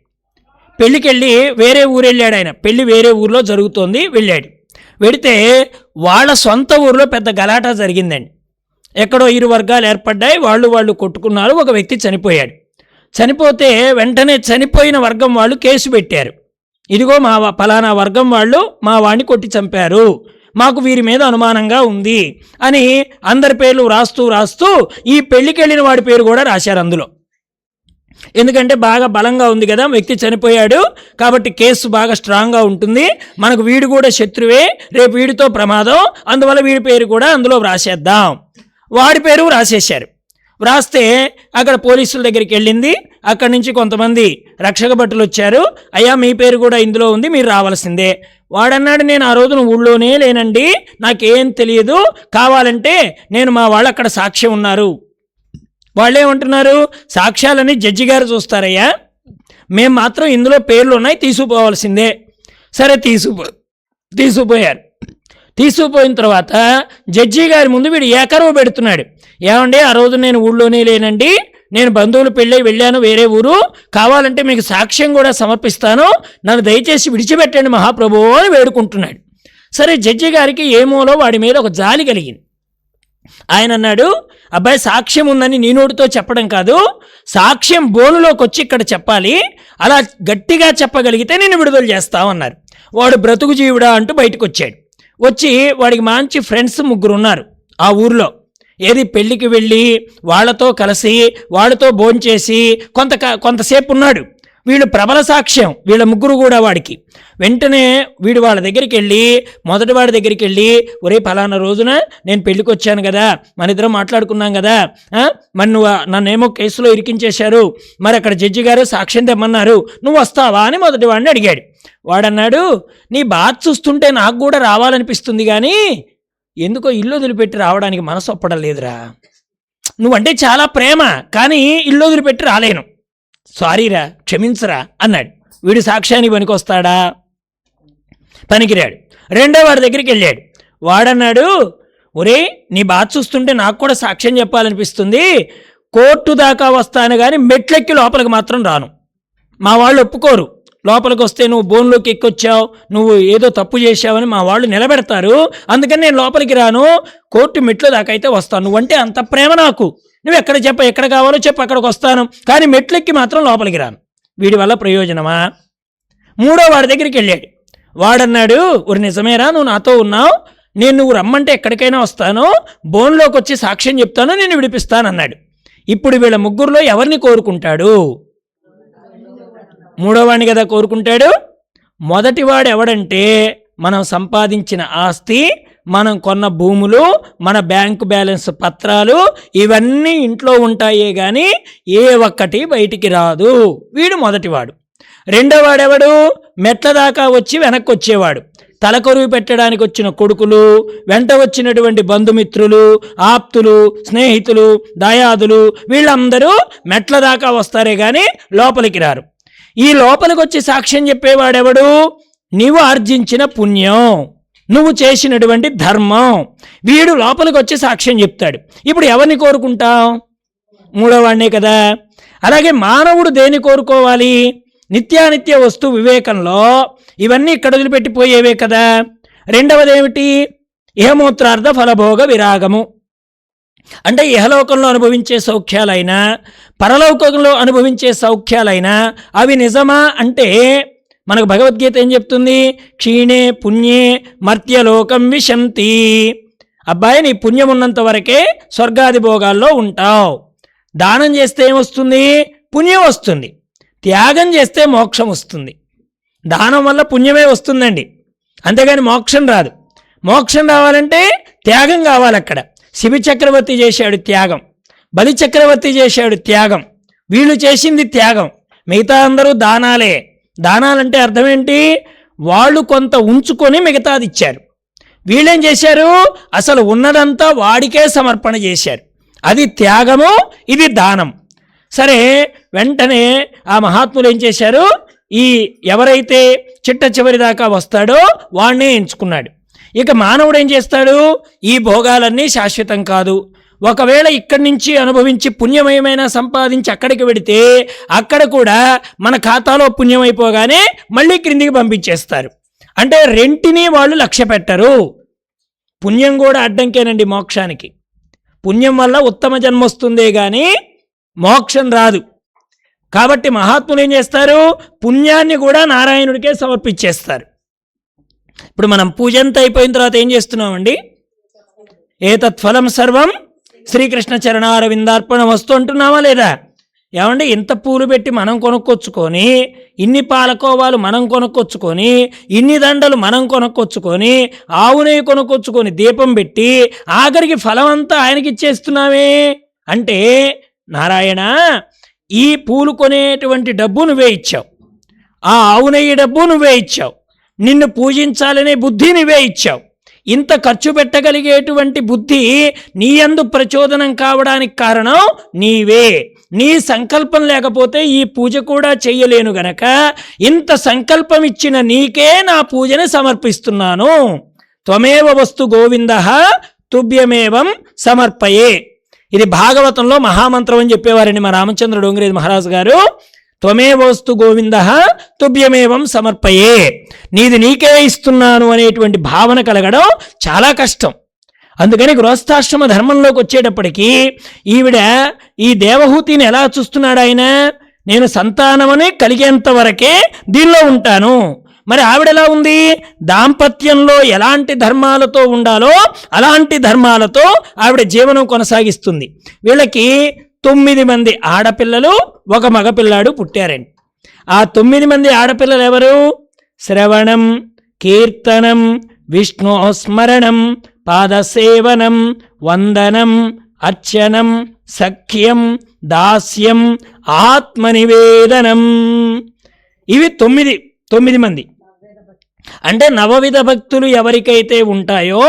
పెళ్ళికి వెళ్ళి వేరే ఊరు వెళ్ళాడు. ఆయన పెళ్ళి వేరే ఊరిలో జరుగుతోంది, వెళ్ళాడు. వెడితే వాళ్ళ సొంత ఊరిలో పెద్ద గలాటా జరిగిందండి. ఎక్కడో 2 వర్గాలు ఏర్పడ్డాయి, వాళ్ళు కొట్టుకున్నారు. ఒక వ్యక్తి చనిపోయాడు. చనిపోతే వెంటనే చనిపోయిన వర్గం వాళ్ళు కేసు పెట్టారు. ఇదిగో మా ఫలానా వర్గం వాళ్ళు మా వాడిని కొట్టి చంపారు, మాకు వీరి మీద అనుమానంగా ఉంది అని అందరి పేర్లు రాస్తూ ఈ పెళ్ళికి వెళ్ళిన వాడి పేరు కూడా రాశారు అందులో. ఎందుకంటే బాగా బలంగా ఉంది కదా, వ్యక్తి చనిపోయాడు కాబట్టి కేసు బాగా స్ట్రాంగ్గా ఉంటుంది, మనకు వీడు కూడా శత్రువే, రేపు వీడితో ప్రమాదం, అందువల్ల వీడి పేరు కూడా అందులో రాసేద్దాం. వాడి పేరు రాసేశారు. వ్రాస్తే అక్కడ పోలీసుల దగ్గరికి వెళ్ళింది. అక్కడి నుంచి కొంతమంది రక్షక భటులు వచ్చారు. అయ్యా మీ పేరు కూడా ఇందులో ఉంది, మీరు రావాల్సిందే. వాడన్నాడు, నేను ఆ రోజున ఊళ్ళోనే లేనండి, నాకేం తెలియదు, కావాలంటే నేను మా వాళ్ళు అక్కడ సాక్ష్యం ఉన్నారు. వాళ్ళేమంటున్నారు, సాక్ష్యాలని జడ్జి గారు చూస్తారయ్యా, మేము మాత్రం ఇందులో పేర్లు ఉన్నాయి, తీసుకుపోవాల్సిందే. సరే తీసుకుపోయారు. తీసుకుపోయిన తర్వాత జడ్జి గారి ముందు వీడు ఏకరవ పెడుతున్నాడు. ఏమండి, ఆ రోజు నేను ఊళ్ళోనే లేనండి, నేను బంధువులు పెళ్ళి వెళ్ళాను వేరే ఊరు, కావాలంటే మీకు సాక్ష్యం కూడా సమర్పిస్తాను, నన్ను దయచేసి విడిచిపెట్టండి మహాప్రభు అని వేడుకుంటున్నాడు. సరే జడ్జి గారికి ఏమోలో వాడి మీద ఒక జాలి కలిగింది. ఆయన అన్నాడు, అబ్బాయి సాక్ష్యం ఉందని నీ నోటితో చెప్పడం కాదు, సాక్ష్యం బోనులోకి వచ్చి ఇక్కడ చెప్పాలి, అలా గట్టిగా చెప్పగలిగితే నేను విడుదల చేస్తామన్నారు. వాడు బ్రతుకు జీవుడా అంటూ బయటకు వచ్చాడు. వచ్చి వాడికి మంచి ఫ్రెండ్స్ 3 ఉన్నారు ఆ ఊర్లో. ఏది పెళ్ళికి వెళ్ళి వాళ్ళతో కలిసి వాళ్ళతో భోంచేసి కొంతసేపు ఉన్నాడు. వీళ్ళు ప్రబల సాక్ష్యం, వీళ్ళ 3 కూడా వాడికి. వెంటనే వీడు వాళ్ళ దగ్గరికి వెళ్ళి, మొదటి వాడి దగ్గరికి వెళ్ళి, ఒరే పలానా రోజున నేను పెళ్ళికి వచ్చాను కదా, మన ఇద్దరం మాట్లాడుకున్నాం కదా, మరి నువ్వు నన్నేమో కేసులో ఇరికించేశారు, మరి అక్కడ జడ్జి గారు సాక్ష్యం తెమ్మన్నారు, నువ్వు వస్తావా అని మొదటి వాడిని అడిగాడు. వాడన్నాడు, నీ బాధ చూస్తుంటే నాకు కూడా రావాలనిపిస్తుంది, కానీ ఎందుకో ఇల్లు వదిలిపెట్టి రావడానికి మనసు ఒప్పడం లేదురా, నువ్వంటే చాలా ప్రేమ, కానీ ఇల్లు వదిలిపెట్టి రాలేను, సారీరా క్షమించరా అన్నాడు. వీడు సాక్ష్యానికి పనికొస్తాడా? పనికిరాడు. రెండో వాడి దగ్గరికి వెళ్ళాడు. వాడన్నాడు, ఒరే నీ బాధ చూస్తుంటే నాకు కూడా సాక్ష్యం చెప్పాలనిపిస్తుంది, కోర్టు దాకా వస్తాను కానీ మెట్లెక్కి లోపలికి మాత్రం రాను, మా వాళ్ళు ఒప్పుకోరు, లోపలికి వస్తే నువ్వు బోన్లోకి ఎక్కొచ్చావు, నువ్వు ఏదో తప్పు చేశావని మా వాళ్ళు నిలబెడతారు, అందుకని నేను లోపలికి రాను, కోర్టు మెట్ల దాకా అయితే వస్తాను, నువ్వంటే అంత ప్రేమ నాకు, నువ్వు ఎక్కడ కావాలో చెప్పు, అక్కడికి వస్తాను, కానీ మెట్లెక్కి మాత్రం లోపలికి రాను. వీడి వల్ల ప్రయోజనమా? మూడో వాడి దగ్గరికి వెళ్ళాడు. వాడన్నాడు, ఒరి నిజమేరా నువ్వు నాతో ఉన్నావు, నువ్వు రమ్మంటే ఎక్కడికైనా వస్తాను, బోన్లోకి వచ్చి సాక్ష్యం చెప్తాను, నేను విడిపిస్తానన్నాడు. ఇప్పుడు వీళ్ళ 3లో ఎవరిని కోరుకుంటాడు? మూడోవాడిని కదా కోరుకుంటాడు. మొదటివాడు ఎవడంటే మనం సంపాదించిన ఆస్తి, మనం కొన్న భూములు, మన బ్యాంకు బ్యాలెన్స్ పత్రాలు, ఇవన్నీ ఇంట్లో ఉంటాయే కానీ ఏ ఒక్కటి బయటికి రాదు. వీడు మొదటివాడు. రెండోవాడెవడు? మెట్ల దాకా వచ్చి వెనక్కి వచ్చేవాడు. తలకొరువు పెట్టడానికి వచ్చిన కొడుకులు, వెంట వచ్చినటువంటి బంధుమిత్రులు, ఆప్తులు, స్నేహితులు, దాయాదులు, వీళ్ళందరూ మెట్ల దాకా వస్తారే కానీ లోపలికి రారు. ఈ లోపలికి వచ్చి సాక్ష్యం చెప్పేవాడెవడు? నీవు ఆర్జించిన పుణ్యం, నువ్వు చేసినటువంటి ధర్మం. వీడు లోపలికి వచ్చి సాక్ష్యం చెప్తాడు. ఇప్పుడు ఎవరిని కోరుకుంటాం? మూడోవాడినే కదా. అలాగే మానవుడు దేని కోరుకోవాలి? నిత్యానిత్య వస్తు వివేకంలో ఇవన్నీ ఇక్కడ వదిలిపెట్టిపోయేవే కదా. రెండవది ఏమిటి? ఇహమూత్రార్థ ఫలభోగ విరాగము. అంటే ఇహలోకంలో అనుభవించే సౌఖ్యాలైనా పరలోకంలో అనుభవించే సౌఖ్యాలైనా అవి నిజమా అంటే మనకు భగవద్గీత ఏం చెప్తుంది? క్షీణే పుణ్యే మర్త్యలోకం విశంతి. అబ్బాయి నీ పుణ్యం ఉన్నంత వరకే స్వర్గాది భోగాల్లో ఉంటావు. దానం చేస్తే ఏమొస్తుంది? పుణ్యం వస్తుంది. త్యాగం చేస్తే మోక్షం వస్తుంది. దానం వల్ల పుణ్యమే వస్తుందండి, అంతేగాని మోక్షం రాదు. మోక్షం రావాలంటే త్యాగం కావాలి. అక్కడ శిబి చక్రవర్తి చేశాడు త్యాగం, బలి చక్రవర్తి చేశాడు త్యాగం, వీళ్ళు చేసింది త్యాగం. మిగతా అందరూ దానాలే. దానాలంటే అర్థం ఏంటి? వాళ్ళు కొంత ఉంచుకొని మిగతాది ఇచ్చారు. వీళ్ళేం చేశారు? అసలు ఉన్నదంతా వాడికే సమర్పణ చేశారు. అది త్యాగము, ఇది దానం. సరే, వెంటనే ఆ మహాత్ములు ఏం చేశారు? ఈ ఎవరైతే చిట్ట చివరి దాకా వస్తాడో వాడినే ఎంచుకున్నాడు. ఇక మానవుడు ఏం చేస్తాడు? ఈ భోగాలన్నీ శాశ్వతం కాదు. ఒకవేళ ఇక్కడి నుంచి అనుభవించి పుణ్యమయమైన సంపాదించి అక్కడికి వెడితే అక్కడ కూడా మన ఖాతాలో పుణ్యమైపోగానే మళ్ళీ క్రిందికి పంపించేస్తారు. అంటే రెంటిని వాళ్ళు లక్ష్య పెట్టరు. పుణ్యం కూడా అడ్డంకేనండి మోక్షానికి. పుణ్యం వల్ల ఉత్తమ జన్మ వస్తుందే కానీ మోక్షం రాదు. కాబట్టి మహాత్ములు ఏం చేస్తారు? పుణ్యాన్ని కూడా నారాయణుడికే సమర్పించేస్తారు. ఇప్పుడు మనం పూజ అంతా అయిపోయిన తర్వాత ఏం చేస్తున్నామండి? ఏతత్ఫలం సర్వం శ్రీకృష్ణ చరణారవిందార్పణ వస్తు అంటున్నామా లేదా? ఏమంటే ఇంత పూలు పెట్టి మనం కొనుక్కొచ్చుకొని, ఇన్ని పాలకోవాలు మనం కొనుక్కొచ్చుకొని, ఇన్ని దండలు మనం కొనుక్కొచ్చుకొని, ఆవు నెయ్యి కొనుక్కొచ్చుకొని దీపం పెట్టి ఆఖరికి ఫలం అంతా ఆయనకి ఇచ్చేస్తున్నామే. అంటే నారాయణ, ఈ పూలు కొనేటువంటి డబ్బు నువ్వే ఇచ్చావు, ఆ ఆవు నెయ్యి డబ్బు నువ్వే ఇచ్చావు, నిన్ను పూజించాలనే బుద్ధి నువ్వే ఇచ్చావు. ఇంత ఖర్చు పెట్టగలిగేటువంటి బుద్ధి నీ యందు ప్రచోదనం కావడానికి కారణం నీవే. నీ సంకల్పం లేకపోతే ఈ పూజ కూడా చెయ్యలేను గనక ఇంత సంకల్పం ఇచ్చిన నీకే నా పూజని సమర్పిస్తున్నాను. త్వమేవ వస్తు గోవిందః తుభ్యమేవం సమర్పయే. ఇది భాగవతంలో మహామంత్రం అని చెప్పేవారండి మా రామచంద్ర డోంగరేజ్ మహారాజు గారు. త్వమేవోస్తు గోవిందః తుభ్యమేవం సమర్పయే. నీది నీకే ఇస్తున్నాను అనేటువంటి భావన కలగడం చాలా కష్టం. అందుకని గృహస్థాశ్రమ ధర్మంలోకి వచ్చేటప్పటికీ ఈవిడ ఈ దేవహూతిని ఎలా చూస్తున్నాడు ఆయన? నేను సంతానమని కలిగేంత వరకే దీనిలో ఉంటాను. మరి ఆవిడెలా ఉంది? దాంపత్యంలో ఎలాంటి ధర్మాలతో ఉండాలో అలాంటి ధర్మాలతో ఆవిడ జీవనం కొనసాగిస్తుంది. వీళ్ళకి 9 మంది ఆడపిల్లలు, 1 మగపిల్లాడు పుట్టారండి. ఆ 9 మంది ఆడపిల్లలు ఎవరు? శ్రవణం, కీర్తనం, విష్ణుస్మరణం, పాదసేవనం, వందనం, అర్చనం, సఖ్యం, దాస్యం, ఆత్మనివేదనం. ఇవి 9 మంది. అంటే నవవిధ భక్తులు ఎవరికైతే ఉంటాయో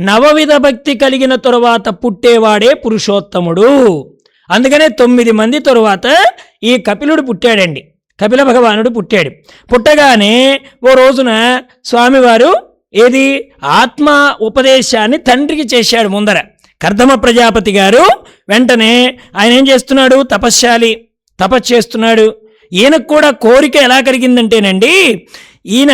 నవవిధ భక్తి కలిగిన తరువాత పుట్టేవాడే పురుషోత్తముడు. అందుకనే 9 మంది తరువాత ఈ కపిలుడు పుట్టాడండి. కపిల భగవానుడు పుట్టాడు. పుట్టగానే ఓ రోజున స్వామివారు ఏది ఆత్మ ఉపదేశాన్ని తండ్రికి చేశాడు ముందర. కర్దమ ప్రజాపతి గారు వెంటనే ఆయన ఏం చేస్తున్నాడు? తపస్సు చేస్తున్నాడు. ఈయనకు కూడా కోరిక ఎలా కలిగిందంటేనండి, ఈయన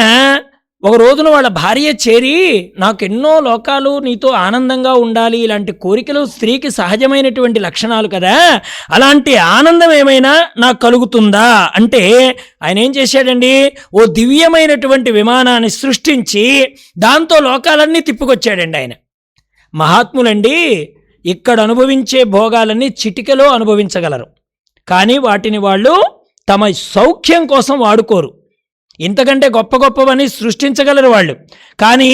ఒక రోజున వాళ్ళ భార్య చేరి, నాకెన్నో లోకాలు నీతో ఆనందంగా ఉండాలి, ఇలాంటి కోరికలు స్త్రీకి సహజమైనటువంటి లక్షణాలు కదా, అలాంటి ఆనందం ఏమైనా నాకు కలుగుతుందా అంటే ఆయన ఏం చేశాడండి? ఓ దివ్యమైనటువంటి విమానాన్ని సృష్టించి దాంతో లోకాలన్నీ తిప్పుకొచ్చాడండి ఆయన. మహాత్ములండి ఇక్కడ అనుభవించే భోగాలన్నీ చిటికెలో అనుభవించగలరు, కానీ వాటిని వాళ్ళు తమ సౌఖ్యం కోసం వాడుకోరు. ఇంతకంటే గొప్ప గొప్పవని సృష్టించగలరు వాళ్ళు, కానీ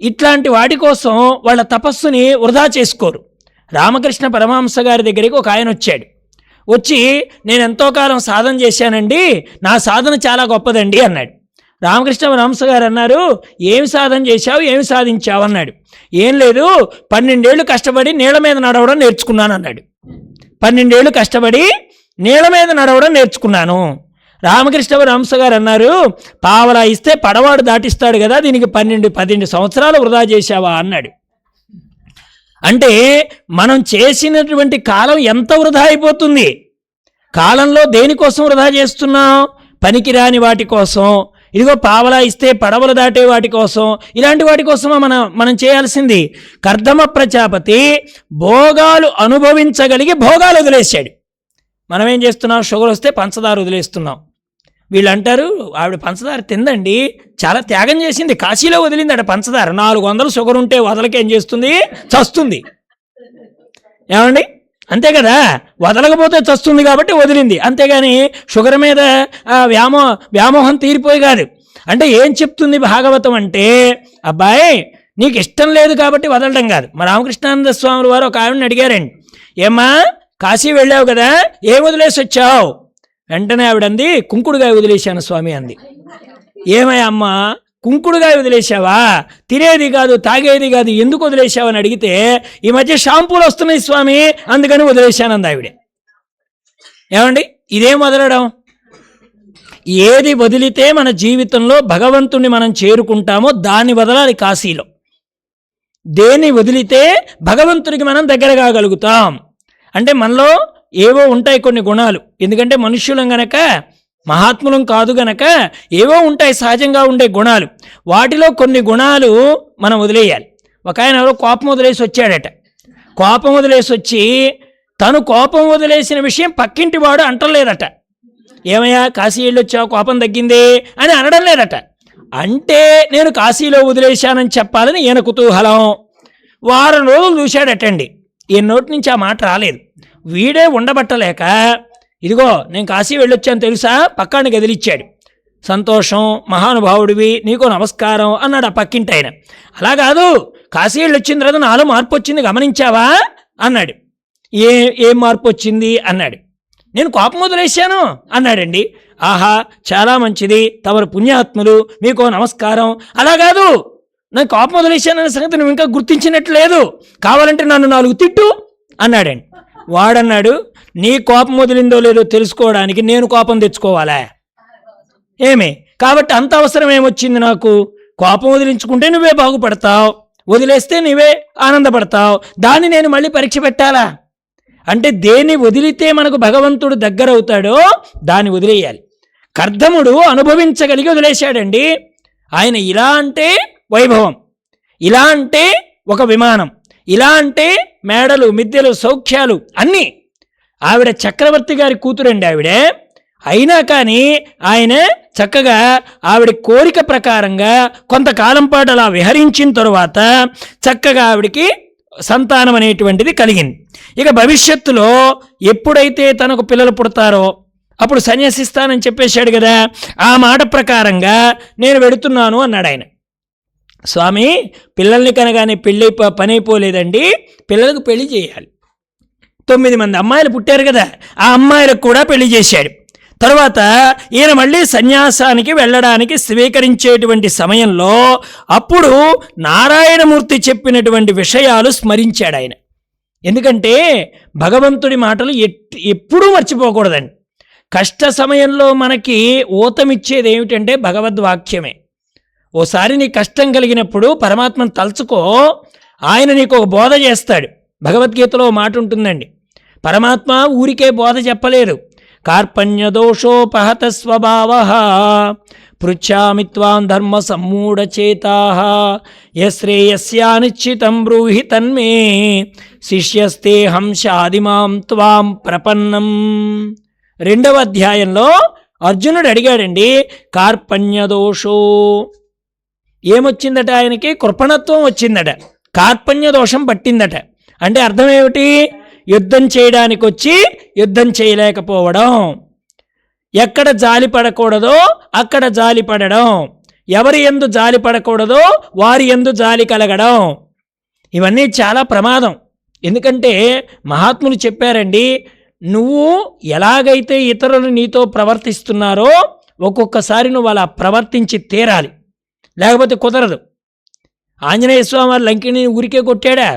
ఇట్లాంటి వాటి కోసం వాళ్ళ తపస్సుని వృధా చేసుకోరు. రామకృష్ణ పరమహంస గారి దగ్గరికి ఒక ఆయన వచ్చి నేను ఎంతో కాలం సాధన చేశానండి, నా సాధన చాలా గొప్పదండి అన్నాడు. రామకృష్ణ పరమహంస గారు అన్నారు, ఏమి సాధన చేశావు, ఏమి సాధించావు అన్నాడు. ఏం లేదు, 12 ఏళ్ళు కష్టపడి నీళ్ళ మీద నడవడం నేర్చుకున్నాను అన్నాడు. 12 ఏళ్ళు కష్టపడి నీళ్ళ మీద నడవడం నేర్చుకున్నాను. రామకృష్ణ పరమహంస గారు అన్నారు, పావలా ఇస్తే పడవాడు దాటిస్తాడు కదా, దీనికి 12 సంవత్సరాలు వృధా చేశావా అన్నాడు. అంటే మనం చేసినటువంటి కాలం ఎంత వృధా అయిపోతుంది. కాలంలో దేనికోసం వృధా చేస్తున్నాం? పనికిరాని వాటి కోసం. ఇదిగో పావలా ఇస్తే పడవలు దాటే వాటి కోసం, ఇలాంటి వాటి కోసమా మనం చేయాల్సింది. కర్దమ ప్రజాపతి భోగాలు అనుభవించగలిగి భోగాలు వదిలేశాడు. మనం ఏం చేస్తున్నాం? షుగర్ వస్తే పంచదార వదిలేస్తున్నాం. వీళ్ళు అంటారు, ఆవిడ పంచదార తిందండి, చాలా త్యాగం చేసింది, కాశీలో వదిలింది అట పంచదార. 400 షుగర్ ఉంటే వదలకేం చేస్తుంది? చస్తుంది. ఏమండి? అంతే కదా, వదలకపోతే చస్తుంది కాబట్టి వదిలింది, అంతేగాని షుగర్ మీద వ్యామోహం తీరిపోయి కాదు. అంటే ఏం చెప్తుంది భాగవతం అంటే, అబ్బాయి నీకు ఇష్టం లేదు కాబట్టి వదలడం కాదు. మా రామకృష్ణానంద స్వామి వారు ఒక ఆవిడని అడిగారండి, ఏమ్మా కాశీ వెళ్ళావు కదా, ఏం వదిలేసి వచ్చావు? వెంటనే ఆవిడంది, కుంకుడుగాయ వదిలేశాను స్వామి అంది. ఏమయ్యా అమ్మ, కుంకుడుగాయ వదిలేశావా? తినేది కాదు, తాగేది కాదు, ఎందుకు వదిలేశావు అని అడిగితే, ఈ మధ్య షాంపూలు వస్తున్నాయి స్వామి, అందుకని వదిలేశానంది ఆవిడ. ఏమండి, ఇదేం వదలడం? ఏది వదిలితే మన జీవితంలో భగవంతుణ్ణి మనం చేరుకుంటామో దాన్ని వదలాలి కాశీలో. దేన్ని వదిలితే భగవంతుడికి మనం దగ్గర కాగలుగుతాం. అంటే మనలో ఏవో ఉంటాయి కొన్ని గుణాలు, ఎందుకంటే మనుష్యులం గనక, మహాత్ములం కాదు గనక ఏవో ఉంటాయి సహజంగా ఉండే గుణాలు. వాటిలో కొన్ని గుణాలు మనం వదిలేయాలి. ఒక ఆయన ఎవరో కోపం వదిలేసి వచ్చాడట. కోపం వదిలేసి వచ్చి తను కోపం వదిలేసిన విషయం పక్కింటి వాడు అంటలేదట. ఏమయ్యా కాశీ వెళ్ళొచ్చావు, కోపం తగ్గిందే అని అనడం లేదట. అంటే నేను కాశీలో వదిలేశానని చెప్పాలని ఈయన కుతూహలం. వారం రోజులు చూశాడటండి, ఈయన నోటి నుంచి ఆ మాట రాలేదు. వీడే ఉండబట్టలేక, ఇదిగో నేను కాశీ వెళ్ళొచ్చాను తెలుసా, పక్కాన్ని గదిలిచ్చాడు. సంతోషం, మహానుభావుడివి, నీకు నమస్కారం అన్నాడు ఆ పక్కింటి ఆయన. అలా కాదు, కాశీ వెళ్ళొచ్చిన తర్వాత నాలో మార్పు వచ్చింది గమనించావా అన్నాడు. ఏం మార్పు వచ్చింది అన్నాడు. నేను కోపం వదిలేశాను అన్నాడండి. ఆహా, చాలా మంచిది, తమరు పుణ్యాత్ములు, మీకో నమస్కారం. అలా కాదు, నేను కోపం వదిలేశాననే సంగతి నువ్వు ఇంకా గుర్తించినట్లేదు, కావాలంటే నన్ను 4 తిట్టు అన్నాడండి. వాడన్నాడు, నీ కోపం వదిలిందో లేదో తెలుసుకోవడానికి నేను కోపం తెచ్చుకోవాలా ఏమి? కాబట్టి అంత అవసరం ఏమొచ్చింది నాకు? కోపం వదిలించుకుంటే నువ్వే బాగుపడతావు, వదిలేస్తే నువ్వే ఆనందపడతావు, దాన్ని నేను మళ్ళీ పరీక్ష పెట్టాలా? అంటే దేన్ని వదిలితే మనకు భగవంతుడు దగ్గర అవుతాడో దాన్ని వదిలేయాలి. కర్దముడు అనుభవించగలిగి వదిలేశాడండి. ఆయన ఇలా అంటే వైభవం, ఇలా అంటే ఒక విమానం, ఇలా అంటే మేడలు, మిద్దెలు, సౌఖ్యాలు అన్నీ. ఆవిడ చక్రవర్తి గారి కూతురండి ఆవిడే. అయినా కానీ ఆయన చక్కగా ఆవిడ కోరిక ప్రకారంగా కొంతకాలం పాటు అలా విహరించిన తరువాత చక్కగా ఆవిడికి సంతానం అనేటువంటిది కలిగింది. ఇక భవిష్యత్తులో ఎప్పుడైతే తనకు పిల్లలు పుడతారో అప్పుడు సన్యాసిస్తానని చెప్పేశాడు కదా, ఆ మాట ప్రకారంగా నేను వెడుతున్నాను అన్నాడు ఆయన. స్వామి, పిల్లల్ని కనగానే పని అయిపోలేదండి, పిల్లలకు పెళ్లి చేయాలి. 9 మంది అమ్మాయిలు పుట్టారు కదా, ఆ అమ్మాయిలకు కూడా పెళ్లి చేశాడు. తర్వాత ఈయన మళ్ళీ సన్యాసానికి వెళ్ళడానికి స్వీకరించేటువంటి సమయంలో అప్పుడు నారాయణమూర్తి చెప్పినటువంటి విషయాలు స్మరించాడు ఆయన. ఎందుకంటే భగవంతుడి మాటలు ఎప్పుడూ మర్చిపోకూడదండి. కష్ట సమయంలో మనకి ఊతమిచ్చేది ఏమిటంటే భగవద్వాక్యమే. ఓసారి నీ కష్టం కలిగినప్పుడు పరమాత్మను తలుచుకో, ఆయన నీకు ఒక బోధ చేస్తాడు. భగవద్గీతలో మాట ఉంటుందండి, పరమాత్మ ఊరికే బోధ చెప్పలేదు. కార్పణ్యదోషోపహత స్వభావః పృచ్ఛామి త్వాం ధర్మ సమ్మూఢచేతాః యశ్రేయస్యానిశ్చితం బ్రూహి తన్మే శిష్యస్తేహం శాదిమాం త్వాం ప్రపన్నం. 2వ అధ్యాయంలో అర్జునుడు అడిగాడండి, కార్పణ్యదోషో ఏమొచ్చిందట? ఆయనకి కృపణత్వం వచ్చిందట, కార్పణ్య దోషం పట్టిందట. అంటే అర్థం ఏమిటి? యుద్ధం చేయడానికి వచ్చి యుద్ధం చేయలేకపోవడం, ఎక్కడ జాలి పడకూడదో అక్కడ జాలి పడడం, ఎవరి యందు జాలి పడకూడదో వారి యందు జాలి కలగడం, ఇవన్నీ చాలా ప్రమాదం. ఎందుకంటే మహాత్ములు చెప్పారండి, నువ్వు ఎలాగైతే ఇతరులు నీతో ప్రవర్తిస్తున్నారో ఒక్కొక్కసారి నువ్వు అలా ప్రవర్తించి తీరాలి, లేకపోతే కుదరదు. ఆంజనేయ స్వామి వారు లంకిని ఊరికే కొట్టాడా?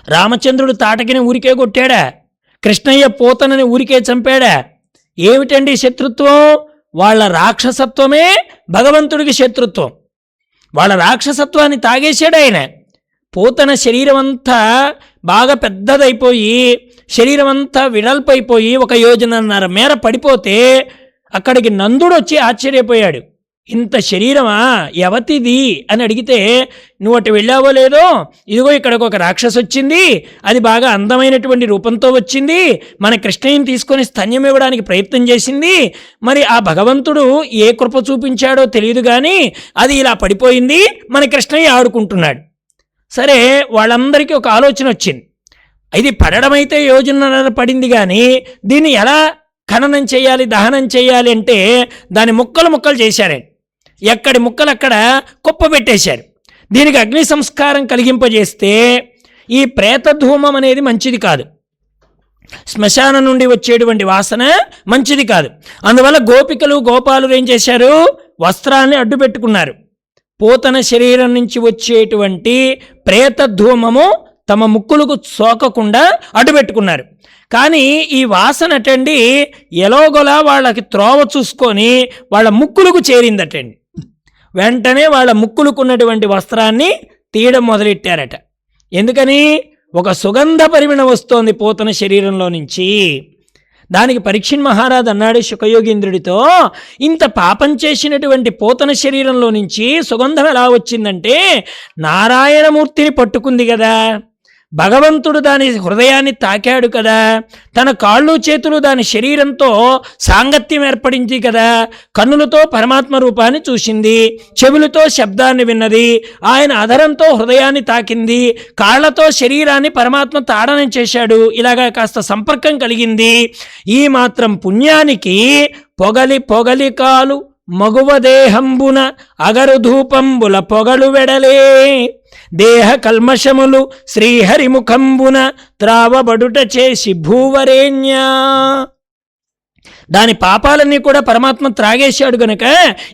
రామచంద్రుడు తాటకిని ఊరికే కొట్టాడా? కృష్ణయ్య పోతనని ఊరికే చంపాడా? ఏమిటండి శత్రుత్వం? వాళ్ళ రాక్షసత్వమే భగవంతుడికి శత్రుత్వం. వాళ్ళ రాక్షసత్వాన్ని తాగేశాడు ఆయన. పోతన శరీరం అంతా బాగా పెద్దదైపోయి, శరీరం అంతా విడల్పైపోయి 1 యోజనన్నర మేర పడిపోతే అక్కడికి నందుడు వచ్చి ఆశ్చర్యపోయాడు. ఇంత శరీరమా, ఎవతిది అని అడిగితే, నువ్వు అటు వెళ్ళావో లేదో, ఇదిగో ఇక్కడికి ఒక రాక్షసు వచ్చింది, అది బాగా అందమైనటువంటి రూపంతో వచ్చింది, మన కృష్ణయ్యని తీసుకొని స్తన్యం ఇవ్వడానికి ప్రయత్నం చేసింది, మరి ఆ భగవంతుడు ఏ కృప చూపించాడో తెలియదు కానీ అది ఇలా పడిపోయింది, మన కృష్ణయ్య ఆడుకుంటున్నాడు. సరే, వాళ్ళందరికీ ఒక ఆలోచన వచ్చింది, ఇది పడడమైతే యోజనన్నర పడింది కానీ దీన్ని ఎలా ఖననం చేయాలి, దహనం చేయాలి అంటే దాని ముక్కలు చేశారండి. ఎక్కడి ముక్కలు అక్కడ కుప్ప పెట్టేశారు. దీనికి అగ్ని సంస్కారం కలిగింపజేస్తే ఈ ప్రేతధూమం అనేది మంచిది కాదు, శ్మశానం నుండి వచ్చేటువంటి వాసన మంచిది కాదు. అందువల్ల గోపికలు గోపాలు ఏం చేశారు? వస్త్రాన్ని అడ్డు పెట్టుకున్నారు. పోతన శరీరం నుంచి వచ్చేటువంటి ప్రేతధూమము తమ ముక్కులకు సోకకుండా అడ్డుపెట్టుకున్నారు. కానీ ఈ వాసన అటండి ఎలోగొలా వాళ్ళకి త్రోవ చూసుకొని వాళ్ళ ముక్కులకు చేరిందటండి. వెంటనే వాళ్ళ ముక్కులుకున్నటువంటి వస్త్రాన్ని తీయడం మొదలెట్టారట. ఎందుకని? ఒక సుగంధ పరిమళం వస్తోంది పోతన శరీరంలో నుంచి. దానికి పరీక్షిత్ మహారాజు అన్నాడు శుకయోగీంద్రుడితో, ఇంత పాపం చేసినటువంటి పోతన శరీరంలో నుంచి సుగంధం ఎలా వచ్చిందంటే నారాయణమూర్తిని పట్టుకుంది కదా, భగవంతుడు దాని హృదయాన్ని తాకాడు కదా, తన కాళ్ళు చేతులు దాని శరీరంతో సాంగత్యం ఏర్పడింది కదా, కన్నులతో పరమాత్మ రూపాన్ని చూసింది, చెవులతో శబ్దాన్ని విన్నది, ఆయన అధరంతో హృదయాన్ని తాకింది, కాళ్లతో శరీరాన్ని పరమాత్మ తాడనం చేశాడు, ఇలాగా కాస్త సంపర్కం కలిగింది. ఈ మాత్రం పుణ్యానికి పొగలి కాలు మగువ దేహంబున అగరు ధూపంబుల పొగలు వెడలే దేహ కల్మషములు శ్రీహరిముఖంబున త్రావబడుట చేసి భూవరేణ్య. దాని పాపాలన్నీ కూడా పరమాత్మ త్రాగేశాడు గనుక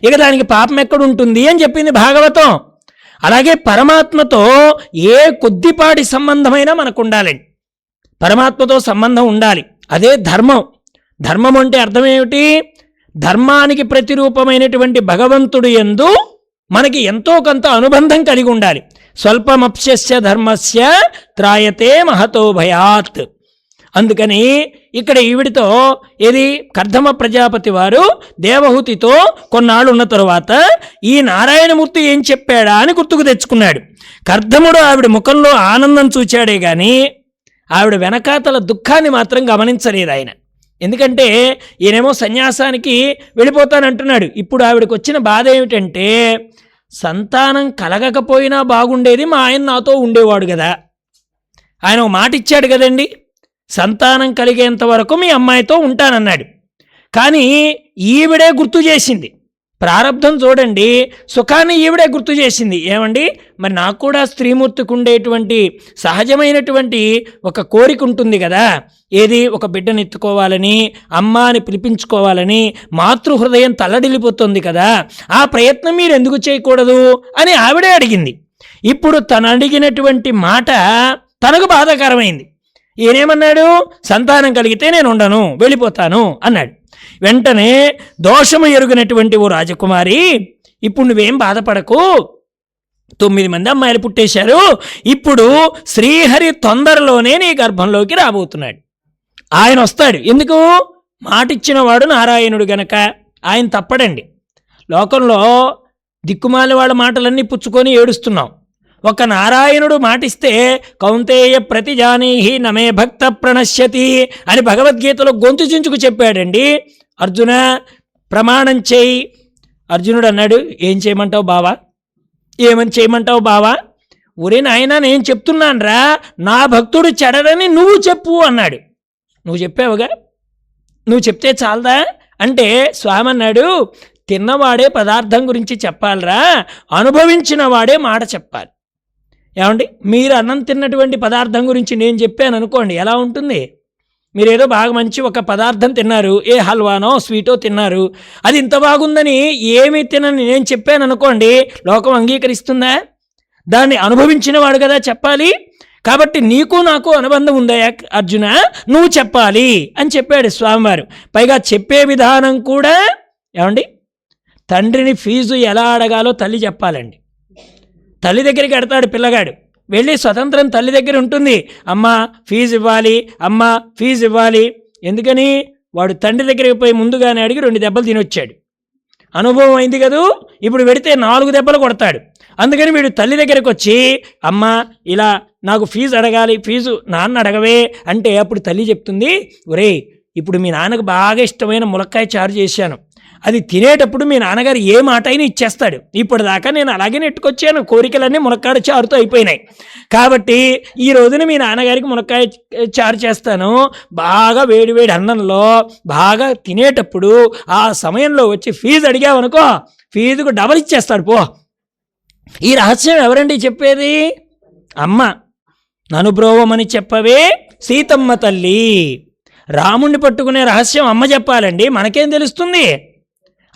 ఇక దానికి పాపం ఎక్కడుంటుంది అని చెప్పింది భాగవతం. అలాగే పరమాత్మతో ఏ కొద్దిపాటి సంబంధమైనా మనకు ఉండాలండి. పరమాత్మతో సంబంధం ఉండాలి. అదే ధర్మం. ధర్మం అంటే అర్థం ఏమిటి? ధర్మానికి ప్రతిరూపమైనటువంటి భగవంతుడు యందు మనకి ఎంతో కొంత అనుబంధం కలిగి ఉండాలి. స్వల్పమప్స్య ధర్మస్య త్రాయతే మహతో భయాత్. అందుకని ఇక్కడ ఈవిడితో ఏది కర్దమ ప్రజాపతి వారు దేవహూతితో కొన్నాళ్ళు ఉన్న తరువాత ఈ నారాయణమూర్తి ఏం చెప్పాడా అని గుర్తుకు తెచ్చుకున్నాడు. కర్దముడు ఆవిడ ముఖంలో ఆనందం చూచాడే గాని ఆవిడ వెనకాతల దుఃఖాన్ని మాత్రం గమనించలేదు ఆయన. ఎందుకంటే ఈయనేమో సన్యాసానికి వెళ్ళిపోతానంటున్నాడు. ఇప్పుడు ఆవిడకి వచ్చిన బాధ ఏమిటంటే సంతానం కలగకపోయినా బాగుండేది, మా ఆయన నాతో ఉండేవాడు కదా. ఆయన ఒక మాట ఇచ్చాడు కదండి, సంతానం కలిగేంత వరకు మీ అమ్మాయితో ఉంటానన్నాడు. కానీ ఈవిడే గుర్తు చేసింది. ప్రారంధం చూడండి, సుఖాన్ని ఈవిడే గుర్తు చేసింది. ఏమండి, మరి నాకు కూడా స్త్రీమూర్తికి ఉండేటువంటి సహజమైనటువంటి ఒక కోరిక ఉంటుంది కదా, ఏది ఒక బిడ్డను ఎత్తుకోవాలని, అమ్మ అని పిలిపించుకోవాలని, మాతృహృదయం తల్లడిల్లిపోతుంది కదా, ఆ ప్రయత్నం మీరు ఎందుకు చేయకూడదు అని ఆవిడే అడిగింది. ఇప్పుడు తను అడిగినటువంటి మాట తనకు బాధాకరమైంది. ఈయనేమన్నాడు? సంతానం కలిగితే నేను ఉండను, వెళ్ళిపోతాను అన్నాడు. వెంటనే దోషము ఎరుగినటువంటి ఓ రాజకుమారి, ఇప్పుడు నువ్వేం బాధపడకు, 9 మంది అమ్మాయిలు పుట్టేశారు, ఇప్పుడు శ్రీహరి తొందరలోనే నీ గర్భంలోకి రాబోతున్నాడు. ఆయన వస్తాడు. ఎందుకు? మాటిచ్చిన వాడు నారాయణుడు గనక ఆయన తప్పడండి. లోకంలో దిక్కుమాలి వాళ్ళ మాటలన్నీ పుచ్చుకొని ఏడుస్తున్నాం. ఒక నారాయణుడు మాటిస్తే కౌంతేయ ప్రతిజానీహి నమే భక్త ప్రణశ్యతి అని భగవద్గీతలో గొంతు చించుకు చెప్పాడండి. అర్జున ప్రమాణం చేయి. అర్జునుడు అన్నాడు, ఏం చేయమంటావు బావా, ఏమని చేయమంటావు బావా? ఒరే నాయనా, నేను చెప్తున్నాను రా, నా భక్తుడు చెడరని నువ్వు చెప్పు అన్నాడు. నువ్వు చెప్పావుగా, నువ్వు చెప్తే చాలదా అంటే స్వామి అన్నాడు, తిన్నవాడే పదార్థం గురించి చెప్పాలరా, అనుభవించిన వాడే మాట చెప్పాలి. ఏమండి, మీరు అన్నం తిన్నటువంటి పదార్థం గురించి నేను చెప్పాను అనుకోండి, ఎలా ఉంటుంది? మీరేదో బాగా మంచి ఒక పదార్థం తిన్నారు, ఏ హల్వానో స్వీటో తిన్నారు, అది ఇంత బాగుందని ఏమీ తినని నేను చెప్పాను అనుకోండి, లోకం అంగీకరిస్తుందా? దాన్ని అనుభవించిన వాడు కదా చెప్పాలి. కాబట్టి నీకు నాకు అనుబంధం ఉందా అర్జున, నువ్వు చెప్పాలి అని చెప్పాడు స్వామివారు. పైగా చెప్పే విధానం కూడా ఏమండి, తండ్రిని ఫీజు ఎలా అడగాలో తల్లి చెప్పాలండి. తల్లి దగ్గరికి ఎడతాడు పిల్లగాడు, వెళ్ళి స్వతంత్రం తల్లి దగ్గర ఉంటుంది. అమ్మ ఫీజు ఇవ్వాలి, అమ్మ ఫీజు ఇవ్వాలి. ఎందుకని? వాడు తండ్రి దగ్గరికి పోయి ముందుగానే అడిగి 2 దెబ్బలు తినొచ్చాడు. అనుభవం అయింది కదూ, ఇప్పుడు పెడితే 4 దెబ్బలు కొడతాడు. అందుకని వీడు తల్లి దగ్గరికి వచ్చి, అమ్మ ఇలా నాకు ఫీజు అడగాలి, ఫీజు నాన్న అడగవే అంటే అప్పుడు తల్లి చెప్తుంది, ఒరేయ్ ఇప్పుడు మీ నాన్నకు బాగా ఇష్టమైన ములక్కాయ చారు చేశాను, అది తినేటప్పుడు మీ నాన్నగారు ఏ మాట అయినా ఇచ్చేస్తాడు. ఇప్పటిదాకా నేను అలాగే నెట్టుకొచ్చాను, కోరికలన్నీ మునక్కాడ చారుతో అయిపోయినాయి. కాబట్టి ఈ రోజున మీ నాన్నగారికి మునక్కాయ చారు చేస్తాను, బాగా వేడివేడి అన్నంలో బాగా తినేటప్పుడు ఆ సమయంలో వచ్చి ఫీజు అడిగావనుకో, ఫీజుకు డబల్ ఇచ్చేస్తాడు పో. ఈ రహస్యం ఎవరండి చెప్పేది? అమ్మ. నను బ్రోవమని చెప్పవే సీతమ్మ తల్లి. రాముణ్ణి పట్టుకునే రహస్యం అమ్మ చెప్పాలండి, మనకేం తెలుస్తుంది?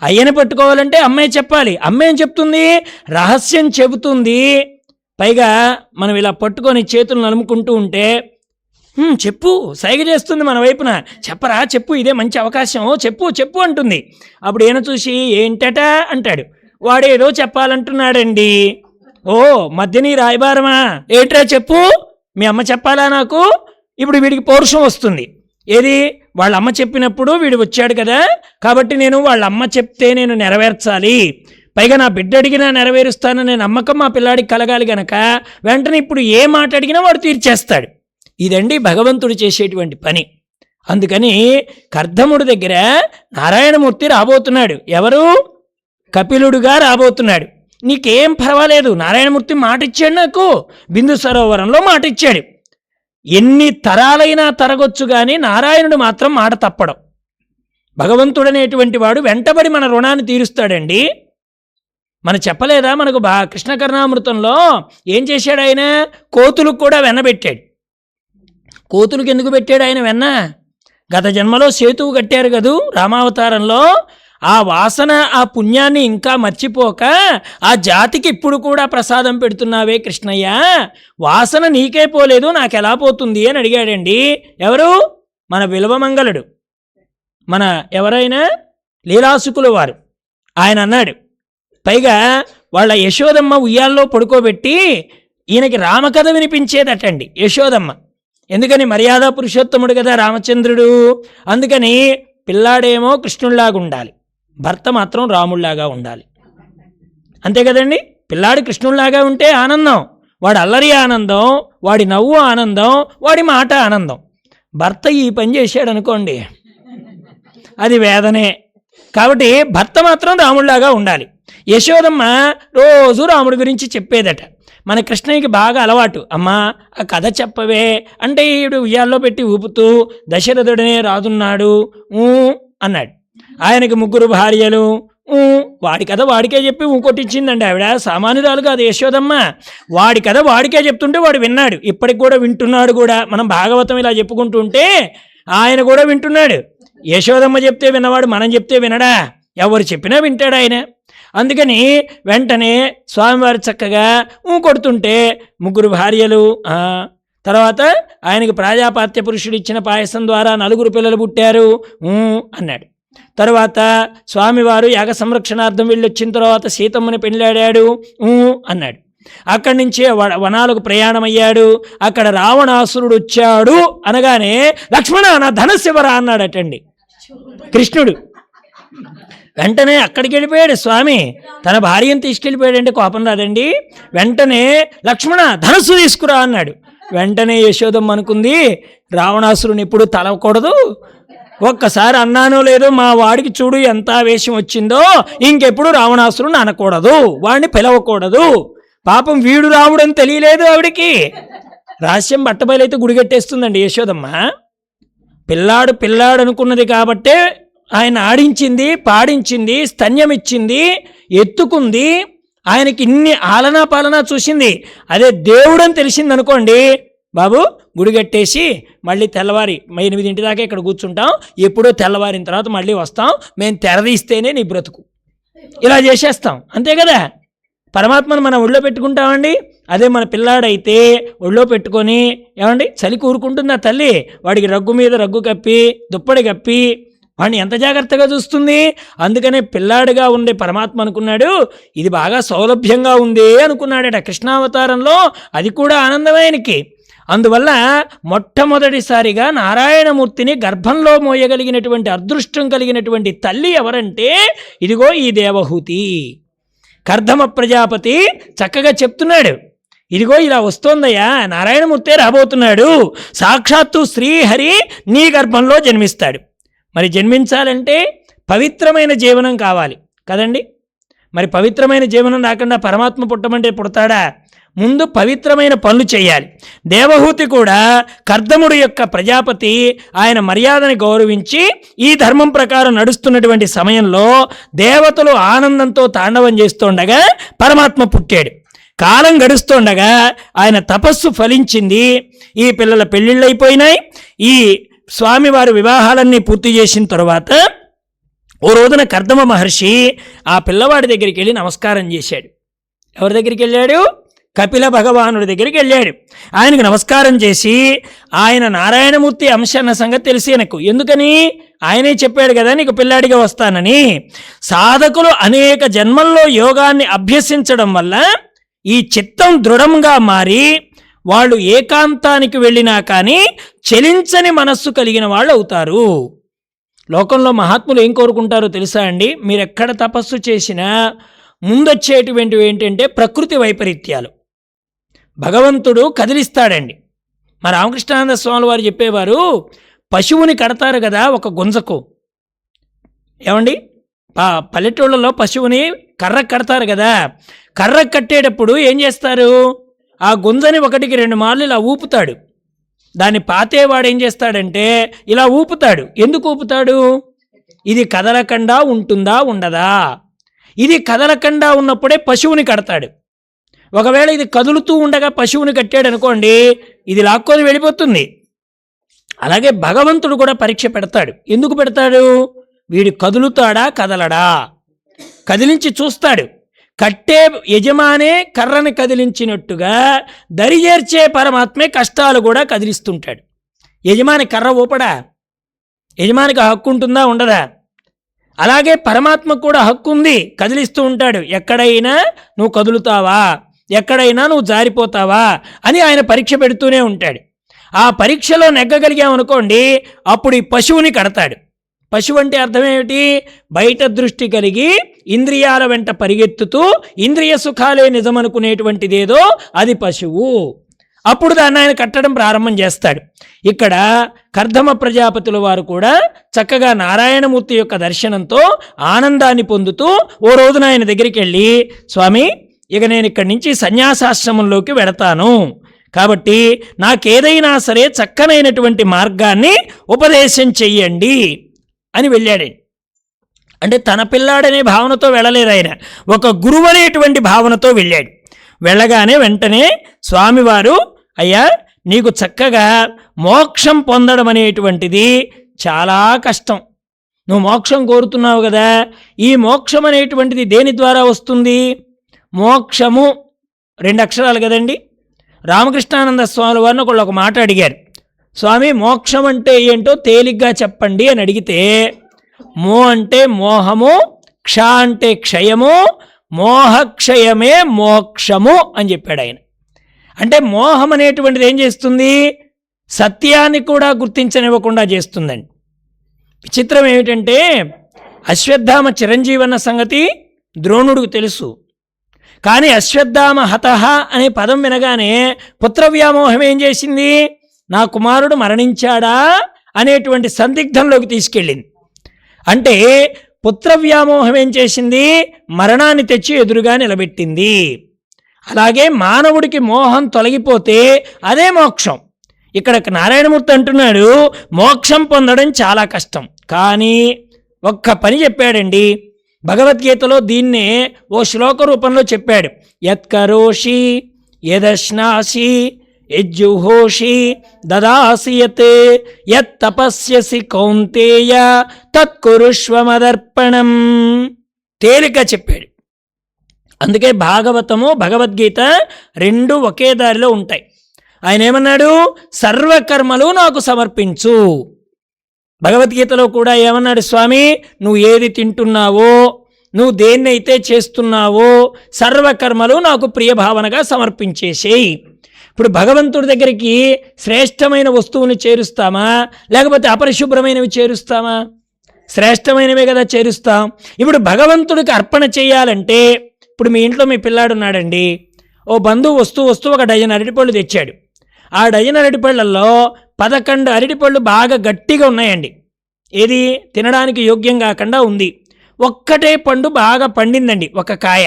అయ్యని పట్టుకోవాలంటే అమ్మాయి చెప్పాలి. అమ్మ ఏం చెప్తుంది? రహస్యం చెబుతుంది. పైగా మనం ఇలా పట్టుకొని చేతులు నలుముకుంటూ ఉంటే చెప్పు సైగ చేస్తుంది మన వైపున, చెప్పరా చెప్పు, ఇదే మంచి అవకాశం, చెప్పు చెప్పు అంటుంది. అప్పుడు ఈయన చూసి ఏంటట అంటాడు, వాడేదో చెప్పాలంటున్నాడండి. ఓ మధ్యని రాయబారమా, ఏంట్రా చెప్పు, మీ అమ్మ చెప్పాలా నాకు? ఇప్పుడు వీడికి పౌరుషం వస్తుంది. ఏది? వాళ్ళ అమ్మ చెప్పినప్పుడు వీడు వచ్చాడు కదా, కాబట్టి నేను వాళ్ళ అమ్మ చెప్తే నేను నెరవేర్చాలి, పైగా నా బిడ్డ అడిగినా నెరవేరుస్తాననే నమ్మకం మా పిల్లాడికి కలగాలి గనక వెంటనే ఇప్పుడు ఏ మాట అడిగినా వాడు తీర్చేస్తాడు. ఇదండి భగవంతుడు చేసేటువంటి పని. అందుకని కర్దముడి దగ్గర నారాయణమూర్తి రాబోతున్నాడు. ఎవరు? కపిలుడుగా రాబోతున్నాడు. నీకేం పర్వాలేదు, నారాయణమూర్తి మాట ఇచ్చాడు, నాకు బిందు సరోవరంలో మాట ఇచ్చాడు. ఎన్ని తరాలైనా తరగొచ్చు కానీ నారాయణుడు మాత్రం మాట తప్పడం. భగవంతుడనేటువంటి వాడు వెంటబడి మన రుణాన్ని తీరుస్తాడండి. మనం చెప్పలేదా, మనకు కృష్ణ కర్ణామృతంలో ఏం చేశాడు ఆయన? కోతులకు కూడా వెన్న పెట్టాడు. కోతులకు ఎందుకు పెట్టాడు ఆయన వెన్న? గత జన్మలో సేతువు కట్టారు కదూ రామావతారంలో. ఆ వాసన, ఆ పుణ్యాన్ని ఇంకా మర్చిపోక ఆ జాతికి ఇప్పుడు కూడా ప్రసాదం పెడుతున్నావే కృష్ణయ్య, వాసన నీకే పోలేదు, నాకెలా పోతుంది అని అడిగాడండి. ఎవరు? మన విల్వమంగళుడు, మన ఎవరైనా లీలాసుకుల వారు. ఆయన అన్నాడు, పైగా వాళ్ళ యశోదమ్మ ఉయ్యాల్లో పడుకోబెట్టి ఈయనకి రామకథ వినిపించేదటండి యశోదమ్మ. ఎందుకని? మర్యాద పురుషోత్తముడు కదా రామచంద్రుడు. అందుకని పిల్లాడేమో కృష్ణుల్లాగా ఉండాలి, భర్త మాత్రం రాముళ్లాగా ఉండాలి. అంతే కదండి. పిల్లాడు కృష్ణుల్లాగా ఉంటే ఆనందం, వాడి అల్లరి ఆనందం, వాడి నవ్వు ఆనందం, వాడి మాట ఆనందం. భర్త ఈ పని చేశాడు అనుకోండి, అది వేదనే. కాబట్టి భర్త మాత్రం రాముళ్లాగా ఉండాలి. యశోదమ్మ రోజు రాముడి గురించి చెప్పేదట. మన కృష్ణయ్యకి బాగా అలవాటు, అమ్మా ఆ కథ చెప్పవే అంటే ఈడు ఉయ్యాల్లో పెట్టి ఊపుతూ దశరథుడనే రాజున్నాడు అన్నాడు. ఆయనకి 3 భార్యలు, వాడి కథ వాడికే చెప్పి కొట్టించిందండి ఆవిడ. సామాన్యురాలు కాదు యశోదమ్మ. వాడి కథ వాడికే చెప్తుంటే వాడు విన్నాడు, ఇప్పటికి కూడా వింటున్నాడు కూడా. మనం భాగవతం ఇలా చెప్పుకుంటూ ఉంటే ఆయన కూడా వింటున్నాడు. యశోదమ్మ చెప్తే విన్నవాడు మనం చెప్తే వినడా? ఎవరు చెప్పినా వింటాడు ఆయన. అందుకని వెంటనే స్వామివారు చక్కగా కొడుతుంటే 3 భార్యలు, తర్వాత ఆయనకి ప్రాజాపాత్య పురుషుడు ఇచ్చిన పాయసం ద్వారా 4 పిల్లలు పుట్టారు అన్నాడు. తర్వాత స్వామివారు యాగ సంరక్షణార్థం వెళ్ళొచ్చిన తర్వాత సీతమ్మని పెళ్ళాడాడు అన్నాడు. అక్కడి నుంచే వనాలకు ప్రయాణమయ్యాడు. అక్కడ రావణాసురుడు వచ్చాడు అనగానే లక్ష్మణ నా ధనస్సివరా అన్నాడటండి కృష్ణుడు. వెంటనే అక్కడికి వెళ్ళిపోయాడు స్వామి. తన భార్యను తీసుకెళ్ళిపోయాడంటే కోపం రాదండి. వెంటనే లక్ష్మణ ధనస్సు తీసుకురా అన్నాడు. వెంటనే యశోదమ్మ అనుకుంది, రావణాసురుని ఎప్పుడు తలవకూడదు, ఒక్కసారి అన్నానో లేదో మా వాడికి చూడు ఎంత ఆవేశం వచ్చిందో, ఇంకెప్పుడు రావణాసురుని అనకూడదు, వాడిని పిలవకూడదు. పాపం వీడు రాముడని తెలియలేదు ఆవిడికి. రహస్యం బట్టబయలైతే గుడిగట్టేస్తుందండి యశోదమ్మ. పిల్లాడు అనుకున్నది కాబట్టే ఆయన ఆడించింది, పాడించింది, స్తన్యమిచ్చింది, ఎత్తుకుంది, ఆయనకి ఇన్ని ఆలనా పాలనా చూసింది. అదే దేవుడని తెలిసింది అనుకోండి, బాబు గుడిగట్టేసి మళ్ళీ తెల్లవారి 8 దాకా ఇక్కడ కూర్చుంటాం, ఎప్పుడో తెల్లవారిన తర్వాత మళ్ళీ వస్తాం, మేము తెరదీస్తేనే నీ బ్రతుకు, ఇలా చేసేస్తాం. అంతే కదా. పరమాత్మను మనం ఒళ్ళో పెట్టుకుంటామండి. అదే మన పిల్లాడైతే ఒళ్ళో పెట్టుకొని ఏమండి చలి కూరుకుంటుందా తల్లి, వాడికి రగ్గు మీద రగ్గు కప్పి దుప్పటి కప్పి వాడిని ఎంత జాగ్రత్తగా చూస్తుంది. అందుకనే పిల్లాడిగా ఉండే పరమాత్మ అనుకున్నాడు, ఇది బాగా సౌలభ్యంగా ఉంది అనుకున్నాడట కృష్ణావతారంలో. అది కూడా ఆనందమైనకి. అందువల్ల మొట్టమొదటిసారిగా నారాయణమూర్తిని గర్భంలో మోయగలిగినటువంటి అదృష్టం కలిగినటువంటి తల్లి ఎవరంటే ఇదిగో ఈ దేవహూతి. కర్దమ ప్రజాపతి చక్కగా చెప్తున్నాడు, ఇదిగో ఇలా వస్తోందయ్యా, నారాయణమూర్తే రాబోతున్నాడు, సాక్షాత్తు శ్రీహరి నీ గర్భంలో జన్మిస్తాడు. మరి జన్మించాలంటే పవిత్రమైన జీవనం కావాలి కదండి. మరి పవిత్రమైన జీవనం రాకుండా పరమాత్మ పుట్టమంటే పుడతాడా? ముందు పవిత్రమైన పనులు చేయాలి. దేవహూతి కూడా కర్దముడు యొక్క ప్రజాపతి, ఆయన మర్యాదని గౌరవించి ఈ ధర్మం ప్రకారం నడుస్తున్నటువంటి సమయంలో దేవతలు ఆనందంతో తాండవం చేస్తుండగా పరమాత్మ పుట్టాడు. కాలం గడుస్తుండగా ఆయన తపస్సు ఫలించింది. ఈ పిల్లల పెళ్ళిళ్ళు అయిపోయినాయి. ఈ స్వామివారి వివాహాలన్నీ పూర్తి చేసిన తరువాత ఓ రోజున కర్దమ మహర్షి ఆ పిల్లవాడి దగ్గరికి వెళ్ళి నమస్కారం చేశాడు. ఎవరి దగ్గరికి వెళ్ళాడు? కపిల భగవానుడి దగ్గరికి వెళ్ళాడు. ఆయనకు నమస్కారం చేసి, ఆయన నారాయణమూర్తి అంశ అన్న సంగతి తెలిసి ఆయనకు, ఎందుకని ఆయనే చెప్పాడు కదా నీకు పిల్లాడిగా వస్తానని. సాధకులు అనేక జన్మల్లో యోగాన్ని అభ్యసించడం వల్ల ఈ చిత్తం దృఢంగా మారి వాళ్ళు ఏకాంతానికి వెళ్ళినా కానీ చలించని మనస్సు కలిగిన వాళ్ళు అవుతారు. లోకంలో మహాత్ములు ఏం కోరుకుంటారో తెలుసా అండి? మీరెక్కడ తపస్సు చేసినా ముందొచ్చేటువంటివి ఏంటంటే ప్రకృతి వైపరీత్యాలు. భగవంతుడు కదిలిస్తాడండి. మా రామకృష్ణానంద స్వామి వారు చెప్పేవారు, పశువుని కడతారు కదా ఒక గుంజకు, ఏమండి పల్లెటూళ్ళలో పశువుని కర్రకు కడతారు కదా, కర్రకు కట్టేటప్పుడు ఏం చేస్తారు? ఆ గుంజని 1-2 మార్లు ఇలా ఊపుతాడు. దాన్ని పాతేవాడు ఏం చేస్తాడంటే ఇలా ఊపుతాడు. ఎందుకు ఊపుతాడు? ఇది కదలకుండా ఉంటుందా ఉండదా? ఇది కదలకుండా ఉన్నప్పుడే పశువుని కడతాడు. ఒకవేళ ఇది కదులుతూ ఉండగా పశువుని కట్టాడు అనుకోండి, ఇది లాక్కొని వెళ్ళిపోతుంది. అలాగే భగవంతుడు కూడా పరీక్ష పెడతాడు. ఎందుకు పెడతాడు? వీడు కదులుతాడా కదలడా కదిలించి చూస్తాడు. కట్టే యజమానే కర్రని కదిలించినట్టుగా దరిచేర్చే పరమాత్మే కష్టాలు కూడా కదిలిస్తుంటాడు. యజమాని కర్ర ఊపడా? యజమానికి హక్కు ఉంటుందా ఉండదా? అలాగే పరమాత్మకు కూడా హక్కు ఉంది, కదిలిస్తూ ఉంటాడు. ఎక్కడైనా నువ్వు కదులుతావా, ఎక్కడైనా నువ్వు జారిపోతావా అని ఆయన పరీక్ష పెడుతూనే ఉంటాడు. ఆ పరీక్షలో నెగ్గగలిగామనుకోండి, అప్పుడు ఈ పశువుని కడతాడు. పశువు అంటే అర్థమేమిటి? బయట దృష్టి కలిగి ఇంద్రియాల వెంట పరిగెత్తుతూ ఇంద్రియ సుఖాలే నిజమనుకునేటువంటిదేదో అది పశువు. అప్పుడు దాన్ని ఆయన కట్టడం ప్రారంభం చేస్తాడు. ఇక్కడ కర్దమ ప్రజాపతుల వారు కూడా చక్కగా నారాయణమూర్తి యొక్క దర్శనంతో ఆనందాన్ని పొందుతూ ఓ రోజున ఆయన దగ్గరికి వెళ్ళి, స్వామి, ఇక నేను ఇక్కడి నుంచి సన్యాసాశ్రమంలోకి వెడతాను, కాబట్టి నాకేదైనా సరే చక్కనైనటువంటి మార్గాన్ని ఉపదేశం చెయ్యండి అని వెళ్ళాడు. అంటే తన పిల్లాడనే భావనతో వెళ్ళలేదు ఆయన, ఒక గురువు అనేటువంటి భావనతో వెళ్ళాడు. వెళ్ళగానే వెంటనే స్వామివారు, అయ్యా, నీకు చక్కగా మోక్షం పొందడం అనేటువంటిది చాలా కష్టం. నువ్వు మోక్షం కోరుతున్నావు కదా, ఈ మోక్షం అనేటువంటిది దేని ద్వారా వస్తుంది? మోక్షము 2 అక్షరాలు కదండి. రామకృష్ణానంద స్వామి వారిని ఒక మాట అడిగారు, స్వామి మోక్షం అంటే ఏంటో తేలిగ్గా చెప్పండి అని అడిగితే, మో అంటే మోహము, క్ష అంటే క్షయము, మోహక్షయమే మోక్షము అని చెప్పాడు ఆయన. అంటే మోహం అనేటువంటిది ఏం చేస్తుంది? సత్యాన్ని కూడా గుర్తించనివ్వకుండా చేస్తుందండి. విచిత్రం ఏమిటంటే, అశ్వత్థామ చిరంజీవన్న సంగతి ద్రోణుడికి తెలుసు. కానీ అశ్వత్థామ హతః అనే పదం వినగానే పుత్రవ్యామోహం ఏం చేసింది? నా కుమారుడు మరణించాడా అనేటువంటి సందిగ్ధంలోకి తీసుకెళ్ళింది. అంటే పుత్రవ్యామోహం ఏం చేసింది? మరణాన్ని తెచ్చి ఎదురుగా నిలబెట్టింది. అలాగే మానవుడికి మోహం తొలగిపోతే అదే మోక్షం. ఇక్కడ నారాయణమూర్తి అంటున్నాడు, మోక్షం పొందడం చాలా కష్టం. కానీ ఒక్క పని చెప్పాడండి భగవద్గీతలో, దీన్నే ఓ శ్లోక రూపంలో చెప్పాడు. యత్కరోషి యదశ్నాసి యజ్జుహోషి దదాసి యత్ యత్ తపస్యసి కౌంతేయ తత్కురుష్వ మదర్పణం. తేలిక చెప్పాడు. అందుకే భాగవతము భగవద్గీత 2 ఒకే దారిలో ఉంటాయి. ఆయన ఏమన్నాడు? సర్వకర్మలు నాకు సమర్పించు. భగవద్గీతలో కూడా ఏమన్నాడు స్వామి? నువ్వు ఏది తింటున్నావో, నువ్వు దేన్నైతే చేస్తున్నావో సర్వకర్మలు నాకు ప్రియభావనగా సమర్పించేసేయి. ఇప్పుడు భగవంతుడి దగ్గరికి శ్రేష్టమైన వస్తువుని చేరుస్తామా, లేకపోతే అపరిశుభ్రమైనవి చేరుస్తామా? శ్రేష్టమైనవే కదా చేరుస్తాం. ఇప్పుడు భగవంతుడికి అర్పణ చేయాలంటే, ఇప్పుడు మీ ఇంట్లో మీ పిల్లాడున్నాడండి, ఓ బంధువు వస్తూ ఒక డజన్ అరటిపళ్ళు తెచ్చాడు. ఆ డజన్ అరటిపళ్ళల్లో 11 అరటిపళ్ళు బాగా గట్టిగా ఉన్నాయండి. ఏది తినడానికి యోగ్యం కాకుండా ఉంది. ఒక్కటే పండు బాగా పండిందండి, ఒక కాయ.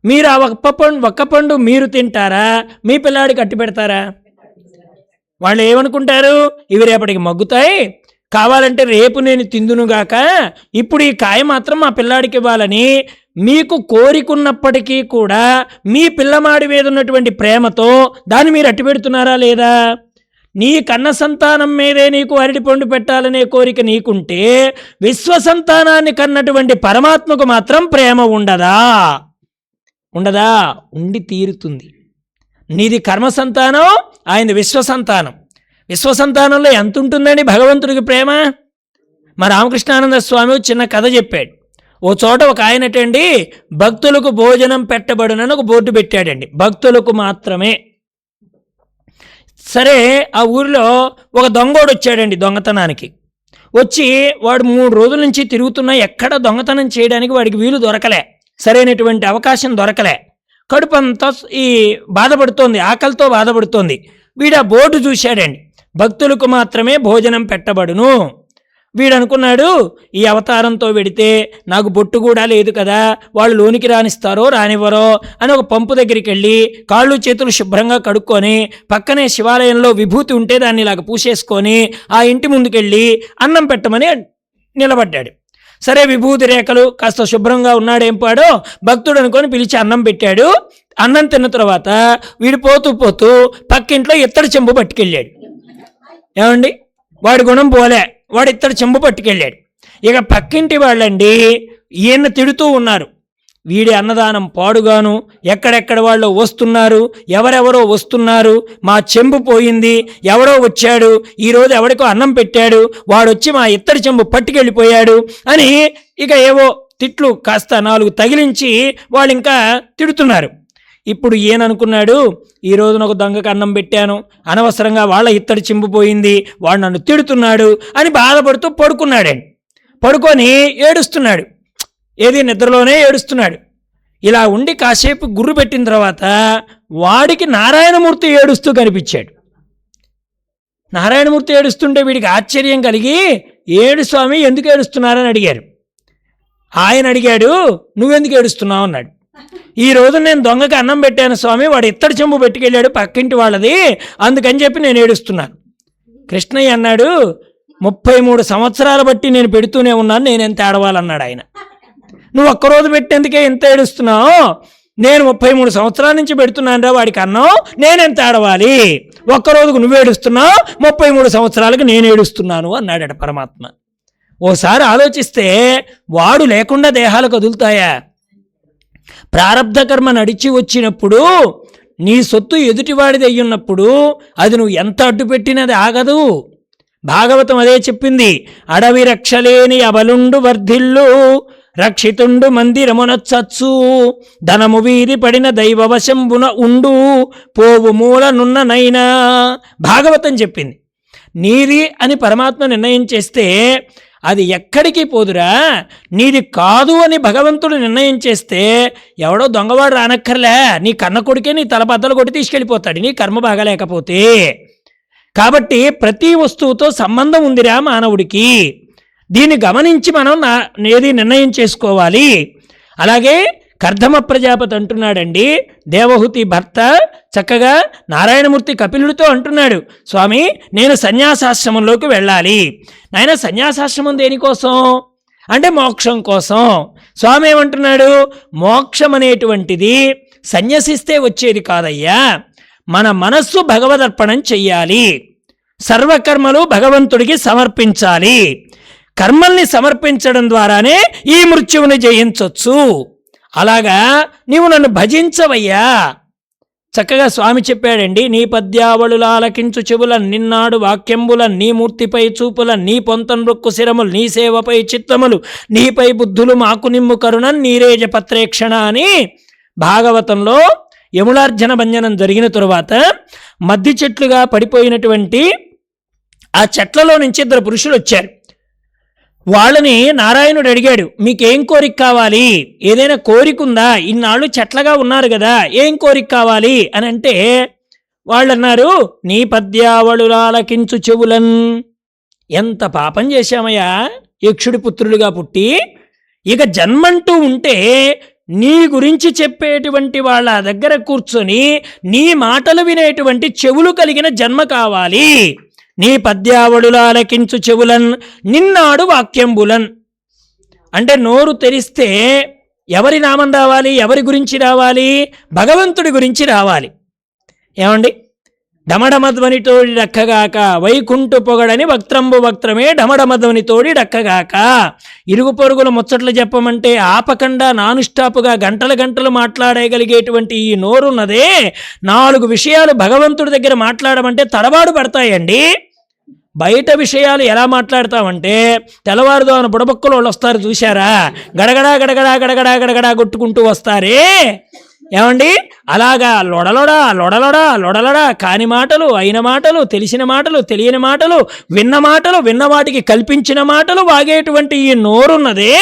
మీరు ఆ ఒక్క పండు మీరు తింటారా, మీ పిల్లాడికి అట్టి పెడతారా? వాళ్ళు ఏమనుకుంటారు? ఇవి రేపటికి మగ్గుతాయి, కావాలంటే రేపు నేను తిందునుగాక, ఇప్పుడు ఈ కాయ మాత్రం మా పిల్లాడికి ఇవ్వాలని మీకు కోరికున్నప్పటికీ కూడా మీ పిల్లమాడి మీద ఉన్నటువంటి ప్రేమతో దాన్ని మీరు అట్టి పెడుతున్నారా లేదా? నీ కన్న సంతానం మీదే నీకు అరటిపండు పెట్టాలనే కోరిక నీకుంటే, విశ్వసంతానాన్ని కన్నటువంటి పరమాత్మకు మాత్రం ప్రేమ ఉండదా? ఉండదా? ఉండి తీరుతుంది. నీది కర్మ సంతానం, ఆయనది విశ్వసంతానం. విశ్వసంతానంలో ఎంత ఉంటుందండి భగవంతుడికి ప్రేమ? మా రామకృష్ణానంద స్వామి చిన్న కథ చెప్పాడు. ఓ చోట ఒక ఆయనటండి భక్తులకు భోజనం పెట్టబడునని ఒక బోర్డు పెట్టాడండి, భక్తులకు మాత్రమే. సరే, ఆ ఊరిలో ఒక దొంగోడు వచ్చాడండి దొంగతనానికి. వచ్చి వాడు 3 రోజుల నుంచి తిరుగుతున్నా ఎక్కడ దొంగతనం చేయడానికి వాడికి వీలు దొరకలే, సరైనటువంటి అవకాశం దొరకలే. కడుపంతా బాధపడుతోంది, ఆకలితో బాధపడుతోంది. వీడు ఆ బోర్డు చూశాడండి, భక్తులకు మాత్రమే భోజనం పెట్టబడును. వీడు అనుకున్నాడు, ఈ అవతారంతో వెడితే నాకు బొట్టు కూడా లేదు కదా, వాళ్ళు లోనికి రానిస్తారో రానివ్వరో అని ఒక పంపు దగ్గరికి వెళ్ళి కాళ్ళు చేతులు శుభ్రంగా కడుక్కొని పక్కనే శివాలయంలో విభూతి ఉంటే దాన్ని ఇలాగ పూసేసుకొని ఆ ఇంటి ముందుకెళ్ళి అన్నం పెట్టమని నిలబడ్డాడు. సరే విభూతి రేఖలు కాస్త శుభ్రంగా ఉన్నాడేం పాడో భక్తుడు అనుకొని పిలిచి అన్నం పెట్టాడు. అన్నం తిన్న తర్వాత వీడు పోతూ పోతూ పక్కింట్లో ఇత్తడి చెంబు పట్టుకెళ్ళాడు. ఏమండి, వాడి గుణం పోలే, వాడు ఇత్తడి చెంబు పట్టుకెళ్ళాడు. ఇక పక్కింటి వాళ్ళండి ఈయన తిడుతూ ఉన్నారు, వీడి అన్నదానం పాడుగాను, ఎక్కడెక్కడ వాళ్ళు వస్తున్నారు, ఎవరెవరో వస్తున్నారు, మా చెంబు పోయింది, ఎవరో వచ్చాడు, ఈరోజు ఎవడికో అన్నం పెట్టాడు, వాడొచ్చి మా ఇత్తడి చెంబు పట్టుకెళ్ళిపోయాడు అని ఇక ఏవో తిట్లు కాస్త 4 తగిలించి వాళ్ళు ఇంకా తిడుతున్నారు. ఇప్పుడు ఈయననుకున్నాడు, ఈరోజు నాకు దొంగకు అన్నం పెట్టాను, అనవసరంగా వాళ్ళ ఇత్తడి చెంబు పోయింది, వాడు నన్ను తిడుతున్నాడు అని బాధపడుతూ పడుకున్నాడండి. పడుకొని ఏడుస్తున్నాడు, ఏది నిద్రలోనే ఏడుస్తున్నాడు. ఇలా ఉండి కాసేపు గుర్రు పెట్టిన తర్వాత వాడికి నారాయణమూర్తి ఏడుస్తూ కనిపించాడు. నారాయణమూర్తి ఏడుస్తుంటే వీడికి ఆశ్చర్యం కలిగి, ఏడు స్వామి ఎందుకు ఏడుస్తున్నారని అడిగారు. ఆయన అడిగాడు, నువ్వెందుకు ఏడుస్తున్నావు అన్నాడు. ఈ రోజు నేను దొంగకి అన్నం పెట్టాను స్వామి, వాడు ఇత్తడి చెంబు పెట్టుకెళ్ళాడు పక్కింటి వాళ్ళది, అందుకని చెప్పి నేను ఏడుస్తున్నాను. కృష్ణయ్య అన్నాడు, 33 సంవత్సరాల బట్టి నేను పెడుతూనే ఉన్నాను, నేనెంత ఏడవాలన్నాడు ఆయన. నువ్వు ఒక్కరోజు పెట్టేందుకే ఎంత ఏడుస్తున్నావు, నేను 33 సంవత్సరాల నుంచి పెడుతున్నాను రా వాడికి అన్నం, నేనెంత ఏడవాలి, ఒక్కరోజుకు నువ్వు ఏడుస్తున్నావు, 33 సంవత్సరాలకు నేను ఏడుస్తున్నాను అన్నాడట పరమాత్మ. ఓసారి ఆలోచిస్తే వాడు లేకుండా దేహాలు కదులుతాయా? ప్రారబ్ధ కర్మ నడిచి వచ్చినప్పుడు నీ సొత్తు ఎదుటివాడిది అయ్యున్నప్పుడు అది నువ్వు ఎంత అడ్డు పెట్టినది ఆగదు. భాగవతం అదే చెప్పింది, అడవి రక్షలేని అబలుండు వర్ధిల్లు, రక్షితుండు మందిరమునచ్చచ్చు, ధనము వీధి పడిన దైవవశంబున ఉండు, పోవు మూలనున్న నైనా. భాగవతం చెప్పింది. నీది అని పరమాత్మ నిర్ణయం చేస్తే అది ఎక్కడికి పోదురా, నీది కాదు అని భగవంతుడు నిర్ణయం చేస్తే ఎవడో దొంగవాడు రానక్కర్లే, నీ కన్న కొడుకే నీ తలబద్దలు కొట్టి తీసుకెళ్ళిపోతాడు, నీ కర్మ బాగలేకపోతే. కాబట్టి ప్రతి వస్తువుతో సంబంధం ఉందిరా మానవుడికి, దీన్ని గమనించి మనం ఏది నిర్ణయం చేసుకోవాలి. అలాగే కర్ధమ ప్రజాపతి అంటున్నాడండి, దేవహూతి భర్త చక్కగా నారాయణమూర్తి కపిలుడితో అంటున్నాడు, స్వామి నేను సన్యాసాశ్రమంలోకి వెళ్ళాలి. నాయన సన్యాసాశ్రమం దేనికోసం అంటే మోక్షం కోసం. స్వామి ఏమంటున్నాడు, మోక్షం అనేటువంటిది సన్యసిస్తే వచ్చేది కాదయ్యా, మన మనస్సు భగవదర్పణం చెయ్యాలి, సర్వకర్మలు భగవంతుడికి సమర్పించాలి, కర్మల్ని సమర్పించడం ద్వారానే ఈ మృత్యువుని జయించవచ్చు. అలాగా నీవు నన్ను భజించవయ్యా. చక్కగా స్వామి చెప్పాడండి, నీ పద్యావళులాలకించు చెవులన్, నిన్నాడు వాక్యంబులన్, నీ మూర్తిపై చూపులన్, నీ పొంతన్ రొక్కు శిరములు, నీ సేవపై చిత్తములు, నీపై బుద్ధులు మాకు నిమ్ము కరుణన్, నీరేజ పత్రేక్షణ అని భాగవతంలో యములార్జన భంజనం జరిగిన తరువాత మద్ది చెట్లుగా పడిపోయినటువంటి ఆ చెట్లలో నుంచి 2 పురుషులు వచ్చారు. వాళ్ళని నారాయణుడు అడిగాడు, మీకేం కోరిక కావాలి, ఏదైనా కోరిక ఉందా, ఇన్నాళ్ళు చెట్లగా ఉన్నారు కదా, ఏం కోరిక కావాలి అని అంటే వాళ్ళు అన్నారు, నీ పద్యావళులాలకించు చెవులన్. ఎంత పాపం చేశామయ్యా యక్షుడి పుత్రులుగా పుట్టి, ఇక జన్మంటూ ఉంటే నీ గురించి చెప్పేటువంటి వాళ్ళ దగ్గర కూర్చొని నీ మాటలు వినేటువంటి చెవులు కలిగిన జన్మ కావాలి. నీ పద్యావళులాలకించు చెవులన్, నిన్నాడు వాక్యంబులన్. అంటే నోరు తెరిస్తే ఎవరి నామం రావాలి, ఎవరి గురించి రావాలి, భగవంతుడి గురించి రావాలి. ఏమండి, డమడమధ్వనితోడి డక్కగాక వైకుంఠు పొగడని వక్త్రంబు వక్త్రమే డమడమధ్వనితోడి డక్కగాక. ఇరుగు పొరుగుల ముచ్చట్లు చెప్పమంటే ఆపకుండా నానుస్టాపుగా గంటలు గంటలు మాట్లాడగలిగేటువంటి ఈ నోరున్నదే, 4 విషయాలు భగవంతుడి దగ్గర మాట్లాడమంటే తడబాటు పడతాయండి. బయట విషయాలు ఎలా మాట్లాడతామంటే తెల్లవారుదాన బుడబొక్కలు వాళ్ళు వస్తారు చూశారా, గడగడా గడగడా గడగడా గడగడా కొట్టుకుంటూ వస్తారే. ఏమండి, అలాగా లొడలొడా లొడలొడా లొడలొడా కాని మాటలు, అయిన మాటలు, తెలిసిన మాటలు, తెలియని మాటలు, విన్న మాటలు, విన్న వాటికి కల్పించిన మాటలు వాగేటువంటి ఈ నోరున్నదే,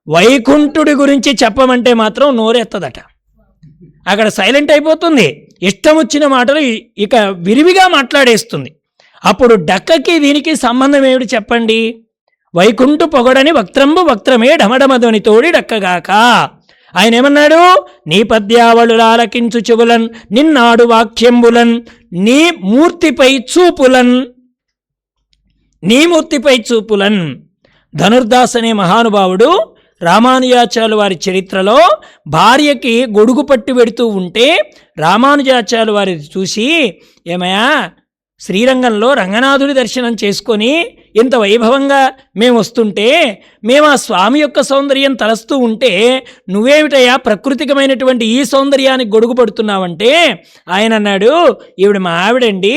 వైకుంఠుడి గురించి చెప్పమంటే మాత్రం నోరెత్తదట. అక్కడ సైలెంట్ అయిపోతుంది, ఇష్టం వచ్చిన మాటలు ఇక విరివిగా మాట్లాడేస్తుంది. అప్పుడు డక్కకి దీనికి సంబంధం ఏమిటి చెప్పండి? వైకుంఠు పొగడని వక్త్రంబు వక్త్రమే డమడమధ్వనితోడి డక్కగాక. ఆయన ఏమన్నాడు? నీ పద్యావళులాలకించు చెవులన్, నిన్నాడు వాక్యంబులన్, నీ మూర్తిపై చూపులన్. నీ మూర్తిపై చూపులన్, ధనుర్దాస్ అనే మహానుభావుడు రామానుజాచార్యుల వారి చరిత్రలో భార్యకి గొడుగు పట్టి పెడుతూ ఉంటే రామానుజాచార్యుల వారి చూసి, ఏమయ్యా, శ్రీరంగంలో రంగనాథుడి దర్శనం చేసుకొని ఇంత వైభవంగా మేము వస్తుంటే, మేము ఆ స్వామి యొక్క సౌందర్యం తలస్తూ ఉంటే నువ్వేమిటయ్యా ప్రకృతికమైనటువంటి ఈ సౌందర్యానికి గొడుగు పడుతున్నావంటే, ఆయన అన్నాడు, ఈవిడ మా ఆవిడండి,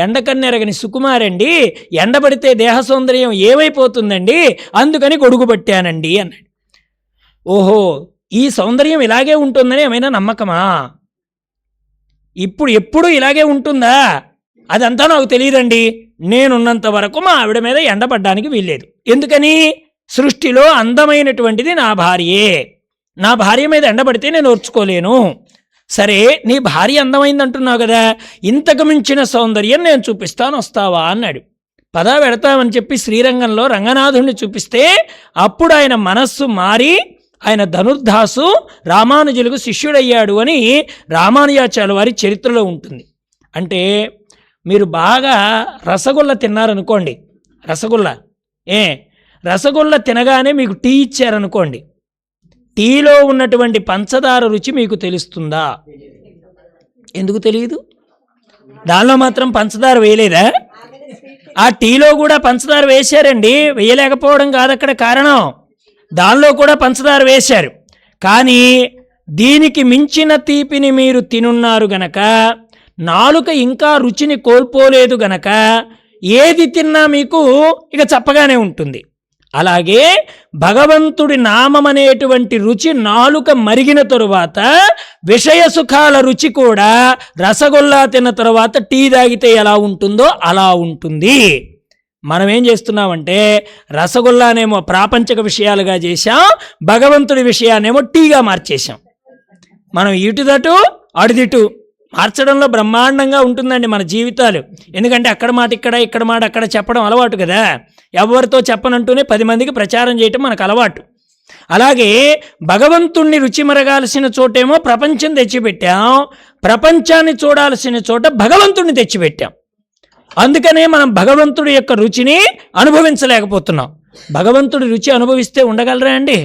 ఎండకన్నెరగని సుకుమారండి, ఎండబడితే దేహ సౌందర్యం ఏమైపోతుందండి, అందుకని గొడుగు పట్టానండి అన్నాడు. ఓహో, ఈ సౌందర్యం ఇలాగే ఉంటుందని ఏమైనా నమ్మకమా? ఎప్పుడు ఇలాగే ఉంటుందా? అదంతా నాకు తెలియదండి. నేనున్నంత వరకు మా ఆవిడ మీద ఎండపడ్డానికి వీల్లేదు. ఎందుకని? సృష్టిలో అందమైనటువంటిది నా భార్యే. నా భార్య మీద ఎండపడితే నేను ఓర్చుకోలేను. సరే, నీ భార్య అందమైంది అంటున్నావు కదా, ఇంతకు మించిన సౌందర్యం నేను చూపిస్తాను, వస్తావా అన్నాడు. పదా వెడతామని చెప్పి శ్రీరంగంలో రంగనాథుడిని చూపిస్తే అప్పుడు ఆయన మనస్సు మారి ఆయన ధనుర్దాసు రామానుజులకు శిష్యుడయ్యాడు అని రామానుజాచార్యుల వారి చరిత్రలో ఉంటుంది. అంటే మీరు బాగా రసగుల్లా తిన్నారనుకోండి, రసగుల్లా తినగానే మీకు టీ ఇచ్చారనుకోండి, టీలో ఉన్నటువంటి పంచదార రుచి మీకు తెలుస్తుందా? ఎందుకు తెలియదు? దానిలో మాత్రం పంచదార వేయలేదా? ఆ టీలో కూడా పంచదార వేశారండి, వేయలేకపోవడం కాదు అక్కడ కారణం, దానిలో కూడా పంచదార వేశారు. కానీ దీనికి మించిన తీపిని మీరు తినున్నారు గనక, నాలుక ఇంకా రుచిని కోల్పోలేదు గనక ఏది తిన్నా మీకు ఇక చప్పగానే ఉంటుంది. అలాగే భగవంతుడి నామం అనేటువంటి రుచి నాలుక మరిగిన తరువాత విషయ సుఖాల రుచి కూడా రసగుల్లా తిన్న తరువాత టీ తాగితే ఎలా ఉంటుందో అలా ఉంటుంది. మనం ఏం చేస్తున్నామంటే రసగుల్లానేమో ప్రాపంచిక విషయాలుగా చేశాం, భగవంతుడి విషయాన్నేమో టీగా మార్చేశాం. మనం ఇటుదటు అడిదిటు మార్చడంలో బ్రహ్మాండంగా ఉంటుందండి మన జీవితాలు. ఎందుకంటే అక్కడ మాట ఇక్కడ, ఇక్కడ మాట అక్కడ చెప్పడం అలవాటు కదా. ఎవరితో చెప్పనంటూనే 10 మందికి ప్రచారం చేయటం మనకు అలవాటు. అలాగే భగవంతుణ్ణి రుచి మరగాల్సిన చోటేమో ప్రపంచం తెచ్చిపెట్టాం, ప్రపంచాన్ని చూడాల్సిన చోట భగవంతుణ్ణి తెచ్చిపెట్టాం. అందుకనే మనం భగవంతుడి యొక్క రుచిని అనుభవించలేకపోతున్నాం. భగవంతుడి రుచి అనుభవిస్తే ఉండగలరా అండి?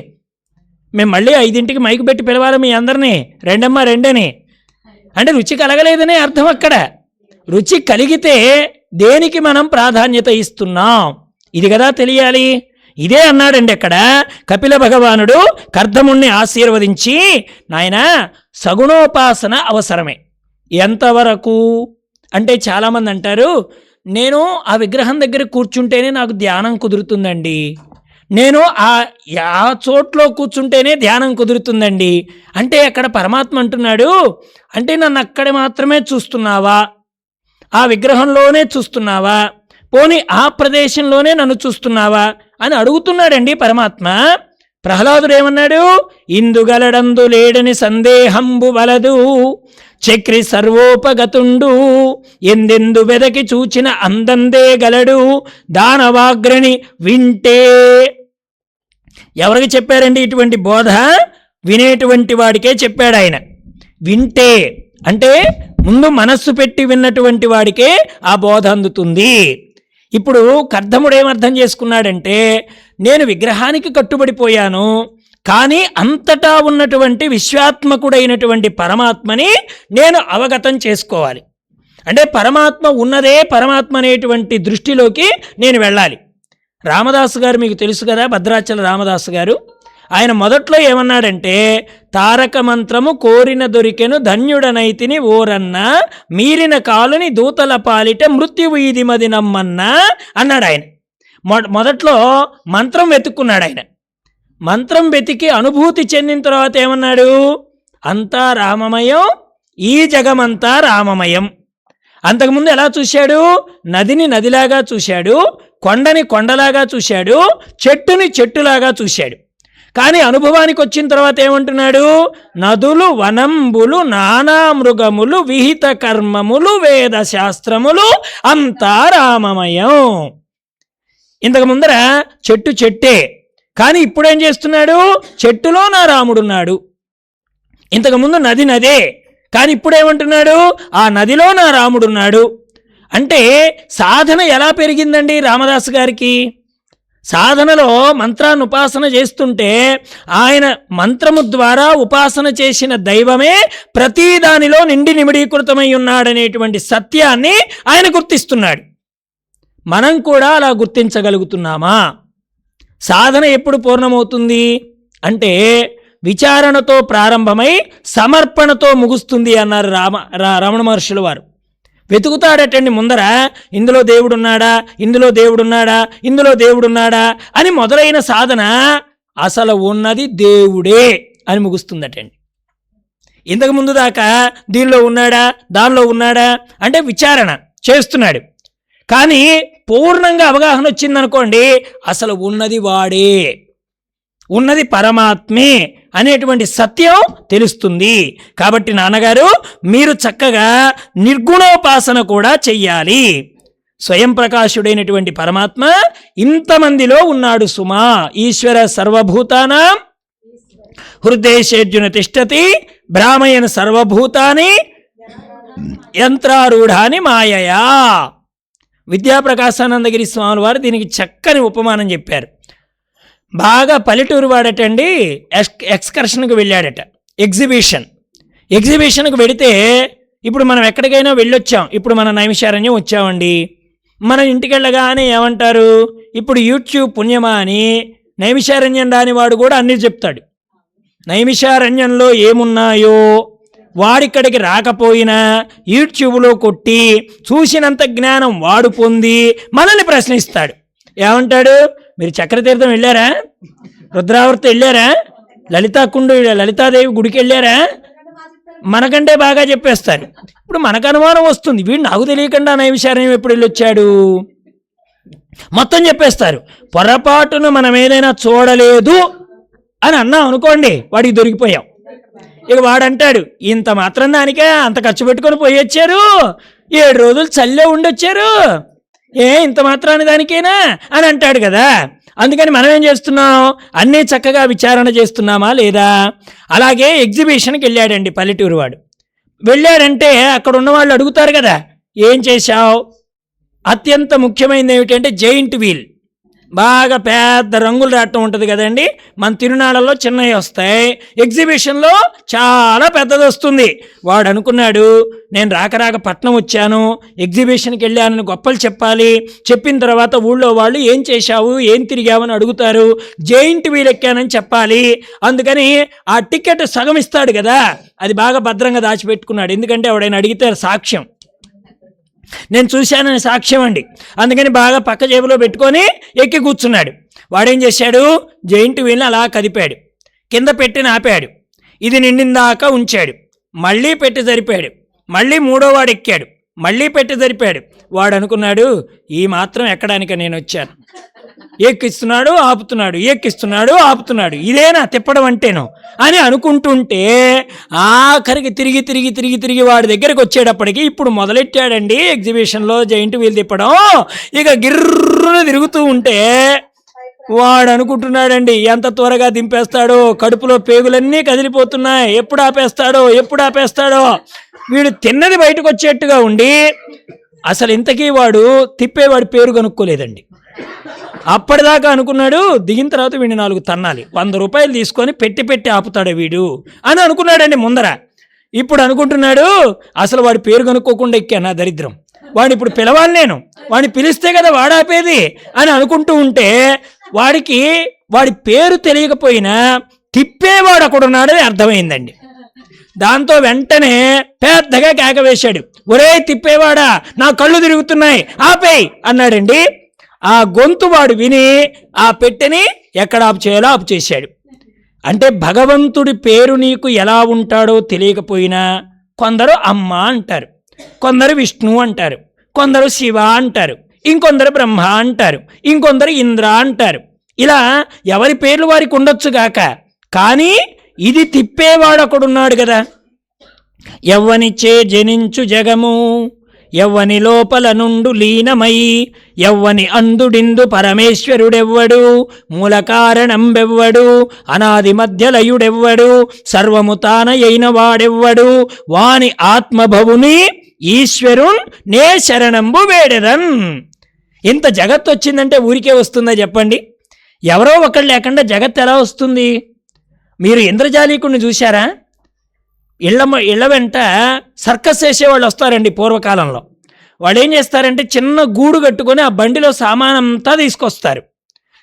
మేము మళ్ళీ 5ంటికి మైకు పెట్టి పిలవాలి మీ అందరినీ, రెండమ్మా రెండని అంటే రుచి కలగలేదనే అర్థం. అక్కడ రుచి కలిగితే దేనికి మనం ప్రాధాన్యత ఇస్తున్నాం, ఇది కదా తెలియాలి. ఇదే అన్నాడండి అక్కడ కపిల భగవానుడు కర్దముణ్ణి ఆశీర్వదించి, నాయనా సగుణోపాసన అవసరమే. ఎంతవరకు అంటే చాలామంది అంటారు, నేను ఆ విగ్రహం దగ్గర కూర్చుంటేనే నాకు ధ్యానం కుదురుతుందండి, నేను ఆ చోట్లో కూర్చుంటేనే ధ్యానం కుదురుతుందండి. అంటే అక్కడ పరమాత్మ అంటున్నాడు, అంటే నన్ను అక్కడ మాత్రమే చూస్తున్నావా, ఆ విగ్రహంలోనే చూస్తున్నావా, పోనీ ఆ ప్రదేశంలోనే నన్ను చూస్తున్నావా అని అడుగుతున్నాడండి పరమాత్మ. ప్రహ్లాదుడు ఏమన్నాడు? ఇందుగలడందు లేడని సందేహంబు వలదు, చక్రి సర్వోపగతుండు, ఎందెందు వెదకి చూచిన అందందే గలడు, దానవాగ్రని వింటే. ఎవరికి చెప్పారండి ఇటువంటి బోధ? వినేటువంటి వాడికే చెప్పాడు ఆయన. వింటే అంటే ముందు మనస్సు పెట్టి విన్నటువంటి వాడికే ఆ బోధ అందుతుంది. ఇప్పుడు కర్దముడు ఏమర్థం చేసుకున్నాడంటే, నేను విగ్రహానికి కట్టుబడిపోయాను, కానీ అంతటా ఉన్నటువంటి విశ్వాత్మకుడైనటువంటి పరమాత్మని నేను అవగతం చేసుకోవాలి. అంటే పరమాత్మ ఉన్నదే పరమాత్మ అనేటువంటి దృష్టిలోకి నేను వెళ్ళాలి. రామదాసు గారు మీకు తెలుసు కదా, భద్రాచల రామదాసు గారు. ఆయన మొదట్లో ఏమన్నాడంటే, తారక మంత్రము కోరిన దొరికెను ధన్యుడనైతిని ఓరన్నా, మీరిన కాలుని దూతల పాలిట మృత్యువు ఇది మది నమ్మన్నా అన్నాడు ఆయన. మొదట్లో మంత్రం వెతుక్కున్నాడు ఆయన. మంత్రం వెతికి అనుభూతి చెందిన తర్వాత ఏమన్నాడు? అంతా రామమయం, ఈ జగమంతా రామమయం. అంతకుముందు ఎలా చూశాడు? నదిని నదిలాగా చూశాడు, కొండని కొండలాగా చూశాడు, చెట్టుని చెట్టులాగా చూశాడు. కానీ అనుభవానికి వచ్చిన తర్వాత ఏమంటున్నాడు? నదులు వనంబులు నానా మృగములు విహిత కర్మములు వేద శాస్త్రములు అంతా రామమయం. ఇంతకు ముందర చెట్టు చెట్టే, కానీ ఇప్పుడేం చేస్తున్నాడు? చెట్టులో నా రాముడున్నాడు. ఇంతకుముందు నది నదే, కానీ ఇప్పుడేమంటున్నాడు? ఆ నదిలో నా రాముడున్నాడు. అంటే సాధన ఎలా పెరిగిందండి రామదాసు గారికి? సాధనలో మంత్రాన్ని ఉపాసన చేస్తుంటే ఆయన మంత్రము ద్వారా ఉపాసన చేసిన దైవమే ప్రతి దానిలో నిండి నిమిడీకృతమై ఉన్నాడనేటువంటి సత్యాన్ని ఆయన గుర్తిస్తున్నాడు. మనం కూడా అలా గుర్తించగలుగుతున్నామా? సాధన ఎప్పుడు పూర్ణమవుతుంది అంటే విచారణతో ప్రారంభమై సమర్పణతో ముగుస్తుంది అన్నారు రమణ మహర్షుల వారు. వెతుకుతాడటండి ముందర, ఇందులో దేవుడున్నాడా, ఇందులో దేవుడున్నాడా, ఇందులో దేవుడున్నాడా అని మొదలైన సాధన అసలు ఉన్నది దేవుడే అని ముగుస్తుందటండి. ఇంతకు ముందు దాకా దీనిలో ఉన్నాడా, దానిలో ఉన్నాడా అంటే విచారణ చేస్తున్నాడు. కానీ పూర్ణంగా అవగాహన వచ్చిందనుకోండి, అసలు ఉన్నది వాడే, ఉన్నది పరమాత్మే అనేటువంటి సత్యం తెలుస్తుంది. కాబట్టి నాన్నగారు మీరు చక్కగా నిర్గుణోపాసన కూడా చెయ్యాలి. స్వయం ప్రకాశుడైనటువంటి పరమాత్మ ఇంతమందిలో ఉన్నాడు సుమా. ఈశ్వర సర్వభూతానాం హృదయేషర్జున తిష్టతి భ్రామయన సర్వభూతాని యంత్రారూఢాని మాయయా. విద్యాప్రకాశానందగిరి స్వామి వారు దీనికి చక్కని ఉపమానం చెప్పారు. బాగా పల్లెటూరు వాడటండి ఎక్స్కర్షన్కి వెళ్ళాడట, ఎగ్జిబిషన్కి వెడితే ఇప్పుడు మనం ఎక్కడికైనా వెళ్ళొచ్చాం. ఇప్పుడు మన నైమిషారణ్యం వచ్చామండి. మన ఇంటికి వెళ్ళగానే ఏమంటారు, ఇప్పుడు యూట్యూబ్ పుణ్యమా అని నైమిషారణ్యం రాని వాడు కూడా అన్నీ చెప్తాడు. నైమిషారణ్యంలో ఏమున్నాయో వాడిక్కడికి రాకపోయినా యూట్యూబ్లో కొట్టి చూసినంత జ్ఞానం వాడు పొంది మనల్ని ప్రశ్నిస్తాడు. ఏమంటాడు, మీరు చక్రతీర్థం వెళ్ళారా, రుద్రావర్తి వెళ్ళారా, లలితాదేవి గుడికి వెళ్ళారా, మనకంటే బాగా చెప్పేస్తారు. ఇప్పుడు మనకు అనుమానం వస్తుంది, వీడు నాకు తెలియకుండా నైమిషారణ్యం ఎప్పుడు వెళ్ళొచ్చాడు, మొత్తం చెప్పేస్తారు. పొరపాటును మనం ఏదైనా చూడలేదు అని అన్నాం అనుకోండి, వాడికి దొరికిపోయాం. ఇక వాడంటాడు, ఇంత మాత్రం దానికే అంత ఖర్చు పెట్టుకొని పోయి వచ్చారు, 7 రోజులు చల్లే ఉండొచ్చారు, ఇంత మాత్రాన్ని దానికేనా అని అంటాడు కదా. అందుకని మనం ఏం చేస్తున్నాం, అన్నీ చక్కగా విచారణ చేస్తున్నామా లేదా? అలాగే ఎగ్జిబిషన్కి వెళ్ళాడండి పల్లెటూరు వాడు. వెళ్ళాడంటే అక్కడ ఉన్న వాళ్ళు అడుగుతారు కదా, ఏం చేశావు? అత్యంత ముఖ్యమైనది ఏమిటంటే జైంట్ వీల్, బాగా పెద్ద రంగులు రావటం ఉంటుంది కదండి. మన తిరునాళ్ళలో చిన్నవి వస్తాయి, ఎగ్జిబిషన్లో చాలా పెద్దది వస్తుంది. వాడు అనుకున్నాడు, నేను రాక పట్నం వచ్చాను, ఎగ్జిబిషన్కి వెళ్ళానని గొప్పలు చెప్పాలి. చెప్పిన తర్వాత ఊళ్ళో వాళ్ళు ఏం చేశావు, ఏం తిరిగావని అడుగుతారు, జైంట్ వీల్ ఎక్కానని చెప్పాలి. అందుకని ఆ టికెట్ సగం ఇస్తాడు కదా, అది బాగా భద్రంగా దాచిపెట్టుకున్నాడు. ఎందుకంటే ఎవడైనా అడిగితే సాక్ష్యం, నేను చూశానని సాక్ష్యం అండి. అందుకని బాగా పక్క జేబులో పెట్టుకొని ఎక్కి కూర్చున్నాడు. వాడేం చేశాడు, జైంట్ వీల్ని అలా కదిపాడు, కింద పెట్టి ఆపాడు, ఇది నిండిందాకా ఉంచాడు, మళ్ళీ పెట్టి జరిపాడు, మళ్ళీ 3వ వాడు ఎక్కాడు, మళ్ళీ పెట్టి జరిపాడు. వాడు అనుకున్నాడు, ఈ మాత్రం ఎక్కడానికి నేను వచ్చాను, ఎక్కిస్తున్నాడు ఆపుతున్నాడు, ఎక్కిస్తున్నాడు ఆపుతున్నాడు, ఇదేనా తిప్పడం అంటేను అని అనుకుంటుంటే ఆఖరికి తిరిగి వాడి దగ్గరికి వచ్చేటప్పటికి ఇప్పుడు మొదలెట్టాడండి ఎగ్జిబిషన్లో జైంట్ వీల్ తిప్పడం. ఇక గిర్రున తిరుగుతూ ఉంటే వాడు అనుకుంటున్నాడండి, ఎంత త్వరగా దింపేస్తాడో, కడుపులో పేగులన్నీ కదిలిపోతున్నాయి, ఎప్పుడు ఆపేస్తాడో. వీడు తిన్నది బయటకు వచ్చేట్టుగా ఉండి అసలు ఇంతకీ వాడు తిప్పేవాడి పేరు కనుక్కోలేదండి. అప్పటిదాకా అనుకున్నాడు, దిగిన తర్వాత వీడిని 4 తన్నాలి, 100 రూపాయలు తీసుకొని పెట్టి ఆపుతాడు వీడు అని అనుకున్నాడండి ముందర. ఇప్పుడు అనుకుంటున్నాడు, అసలు వాడి పేరు కనుక్కోకుండా ఎక్కా నా దరిద్రం, వాడిని ఇప్పుడు పిలవాలి, నేను వాడిని పిలిస్తే కదా వాడాపేది అని అనుకుంటూ ఉంటే వాడికి వాడి పేరు తెలియకపోయినా తిప్పేవాడు అక్కడున్నాడని అర్థమైందండి. దాంతో వెంటనే పెద్దగా కేక వేశాడు, ఒరే తిప్పేవాడా, నా కళ్ళు తిరుగుతున్నాయి, ఆపేయ్ అన్నాడండి. ఆ గొంతు వాడు విని ఆ పెట్టెని ఎక్కడ ఆపు చేయాలో ఆపు చేశాడు. అంటే భగవంతుడి పేరు నీకు ఎలా ఉంటాడో తెలియకపోయినా కొందరు అమ్మ అంటారు, కొందరు విష్ణు అంటారు, కొందరు శివ అంటారు, ఇంకొందరు బ్రహ్మ అంటారు, ఇంకొందరు ఇంద్ర అంటారు. ఇలా ఎవరి పేర్లు వారికి ఉండొచ్చుగాక, కానీ ఇది తిప్పేవాడు ఒకడున్నాడు కదా. ఎవ్వనిచే జనించు జగము, ఎవ్వని లోపల నుండు లీనమై, ఎవ్వని అందుడిందు పరమేశ్వరుడెవ్వడు, మూల కారణంబెవ్వడు, అనాది మధ్యలయుడెవ్వడు, సర్వము తానయైన వాడెవ్వడు, వాని ఆత్మభవుని ఈశ్వరున్ నే శరణంబు వేడెదన్. ఇంత జగత్తు వచ్చిందంటే ఊరికే వస్తుందా చెప్పండి? ఎవరో ఒకళ్ళు లేకుండా జగత్ ఎలా వస్తుంది? మీరు ఇంద్రజాలీకుడిని చూశారా? ఇళ్ళ వెంట సర్కస్ వేసేవాళ్ళు వస్తారండి పూర్వకాలంలో. వాళ్ళు ఏం చేస్తారంటే చిన్న గూడు కట్టుకొని ఆ బండిలో సామానంతా తీసుకొస్తారు.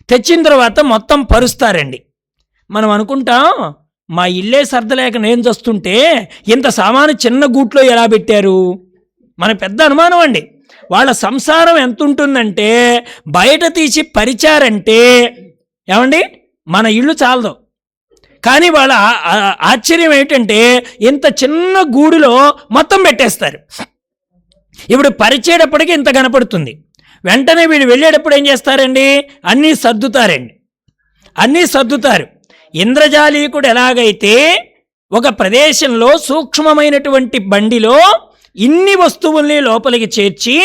తెచ్చిన తర్వాత మొత్తం పరుస్తారండి. మనం అనుకుంటాం మా ఇల్లే సర్దలేక నేను చస్తుంటే ఇంత సామాను చిన్న గూట్లో ఎలా పెట్టారు? మన పెద్ద అనుమానం అండి. వాళ్ళ సంసారం ఎంత ఉంటుందంటే బయట తీసి పరిచారంటే ఏమండి మన ఇల్లు చాలదు. కానీ వాళ్ళ ఆశ్చర్యం ఏంటంటే ఇంత చిన్న గూడులో మొత్తం పెట్టేస్తారు. ఇప్పుడు పరిచేటప్పటికి ఇంత కనపడుతుంది. వెంటనే వీడు వెళ్ళేటప్పుడు ఏం చేస్తారండి? అన్నీ సర్దుతారు. ఇంద్రజాలీకుడు ఎలాగైతే ఒక ప్రదేశంలో సూక్ష్మమైనటువంటి బండిలో ఇన్ని వస్తువుల్ని లోపలికి చేర్చి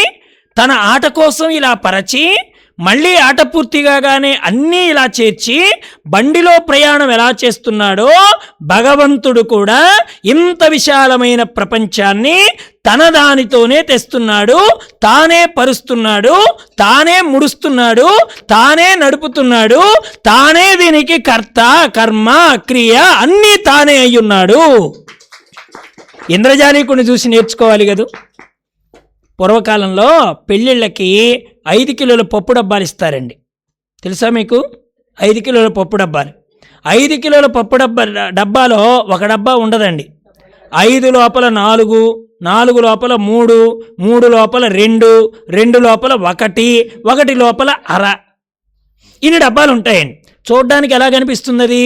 తన ఆట కోసం ఇలా పరచి మళ్ళీ ఆట పూర్తిగానే అన్నీ ఇలా చేర్చి బండిలో ప్రయాణం ఎలా చేస్తున్నాడో భగవంతుడు కూడా ఇంత విశాలమైన ప్రపంచాన్ని తన దానితోనే తెస్తున్నాడు. తానే పరుస్తున్నాడు, తానే ముడుస్తున్నాడు, తానే నడుపుతున్నాడు, తానే దీనికి కర్త కర్మ క్రియ అన్నీ తానే అయ్యున్నాడు. ఇంద్రజాలీకుడిని చూసి నేర్చుకోవాలి కదా. పూర్వకాలంలో పెళ్ళిళ్ళకి 5 కిలోల పప్పు డబ్బాలు ఇస్తారండి. తెలుసా మీకు? 5 కిలోల పప్పు డబ్బాలు. 5 కిలోల పప్పు డబ్బాలో ఒక డబ్బా ఉండదండి. 5 లోపల 4, 4 లోపల 3, 3 లోపల 2, 2 లోపల 1, 1 లోపల అర. ఇన్ని డబ్బాలు ఉంటాయండి. చూడ్డానికి ఎలా కనిపిస్తుంది? అది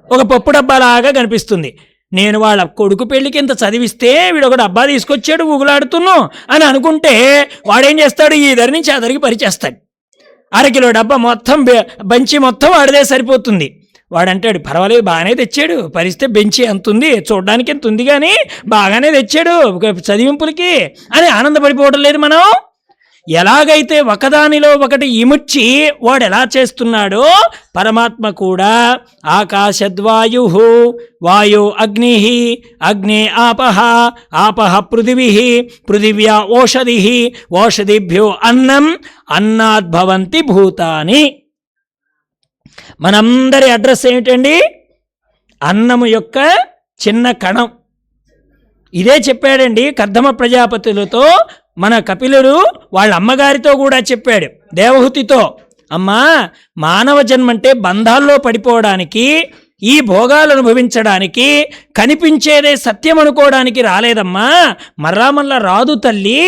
ఒక పప్పు డబ్బాలాగా కనిపిస్తుంది. నేను వాళ్ళ కొడుకు పెళ్ళికి ఇంత చదివిస్తే వీడు ఒక డబ్బా తీసుకొచ్చాడు ఊగులాడుతున్నాం అని అనుకుంటే వాడేం చేస్తాడు? ఈ ధర నుంచి ఆ ధరికి పరిచేస్తాడు. 1/2 కిలో డబ్బా మొత్తం బంచి మొత్తం వాడిదే సరిపోతుంది. వాడంటాడు పర్వాలేదు బాగానే తెచ్చాడు, పరిస్తే బెంచి ఎంత ఉంది, చూడడానికి ఎంత ఉంది, కానీ బాగానే తెచ్చాడు చదివింపులకి అని ఆనందపడిపోవడం లేదు మనం. ఎలాగైతే ఒకదానిలో ఒకటి ఇముడ్చి వాడు ఎలా చేస్తున్నాడో పరమాత్మ కూడా ఆకాశద్వాయు వాయు అగ్ని అగ్నే ఆపహ ఆపహ పృథివీ పృథివ్యా ఓషధి ఓషధిభ్యో అన్నం అన్నాద్భవంతి భూతాని. మనందరి అడ్రస్ ఏమిటండి? అన్నము యొక్క చిన్న కణం. ఇదే చెప్పాడండి కర్దమ ప్రజాపతులతో మన కపిలుడు వాళ్ళ అమ్మగారితో కూడా చెప్పాడు, దేవహూతితో. అమ్మా, మానవ జన్మంటే బంధాల్లో పడిపోవడానికి, ఈ భోగాలు అనుభవించడానికి, కనిపించేదే సత్యం అనుకోవడానికి రాలేదమ్మా. మర్రా రాదు తల్లి.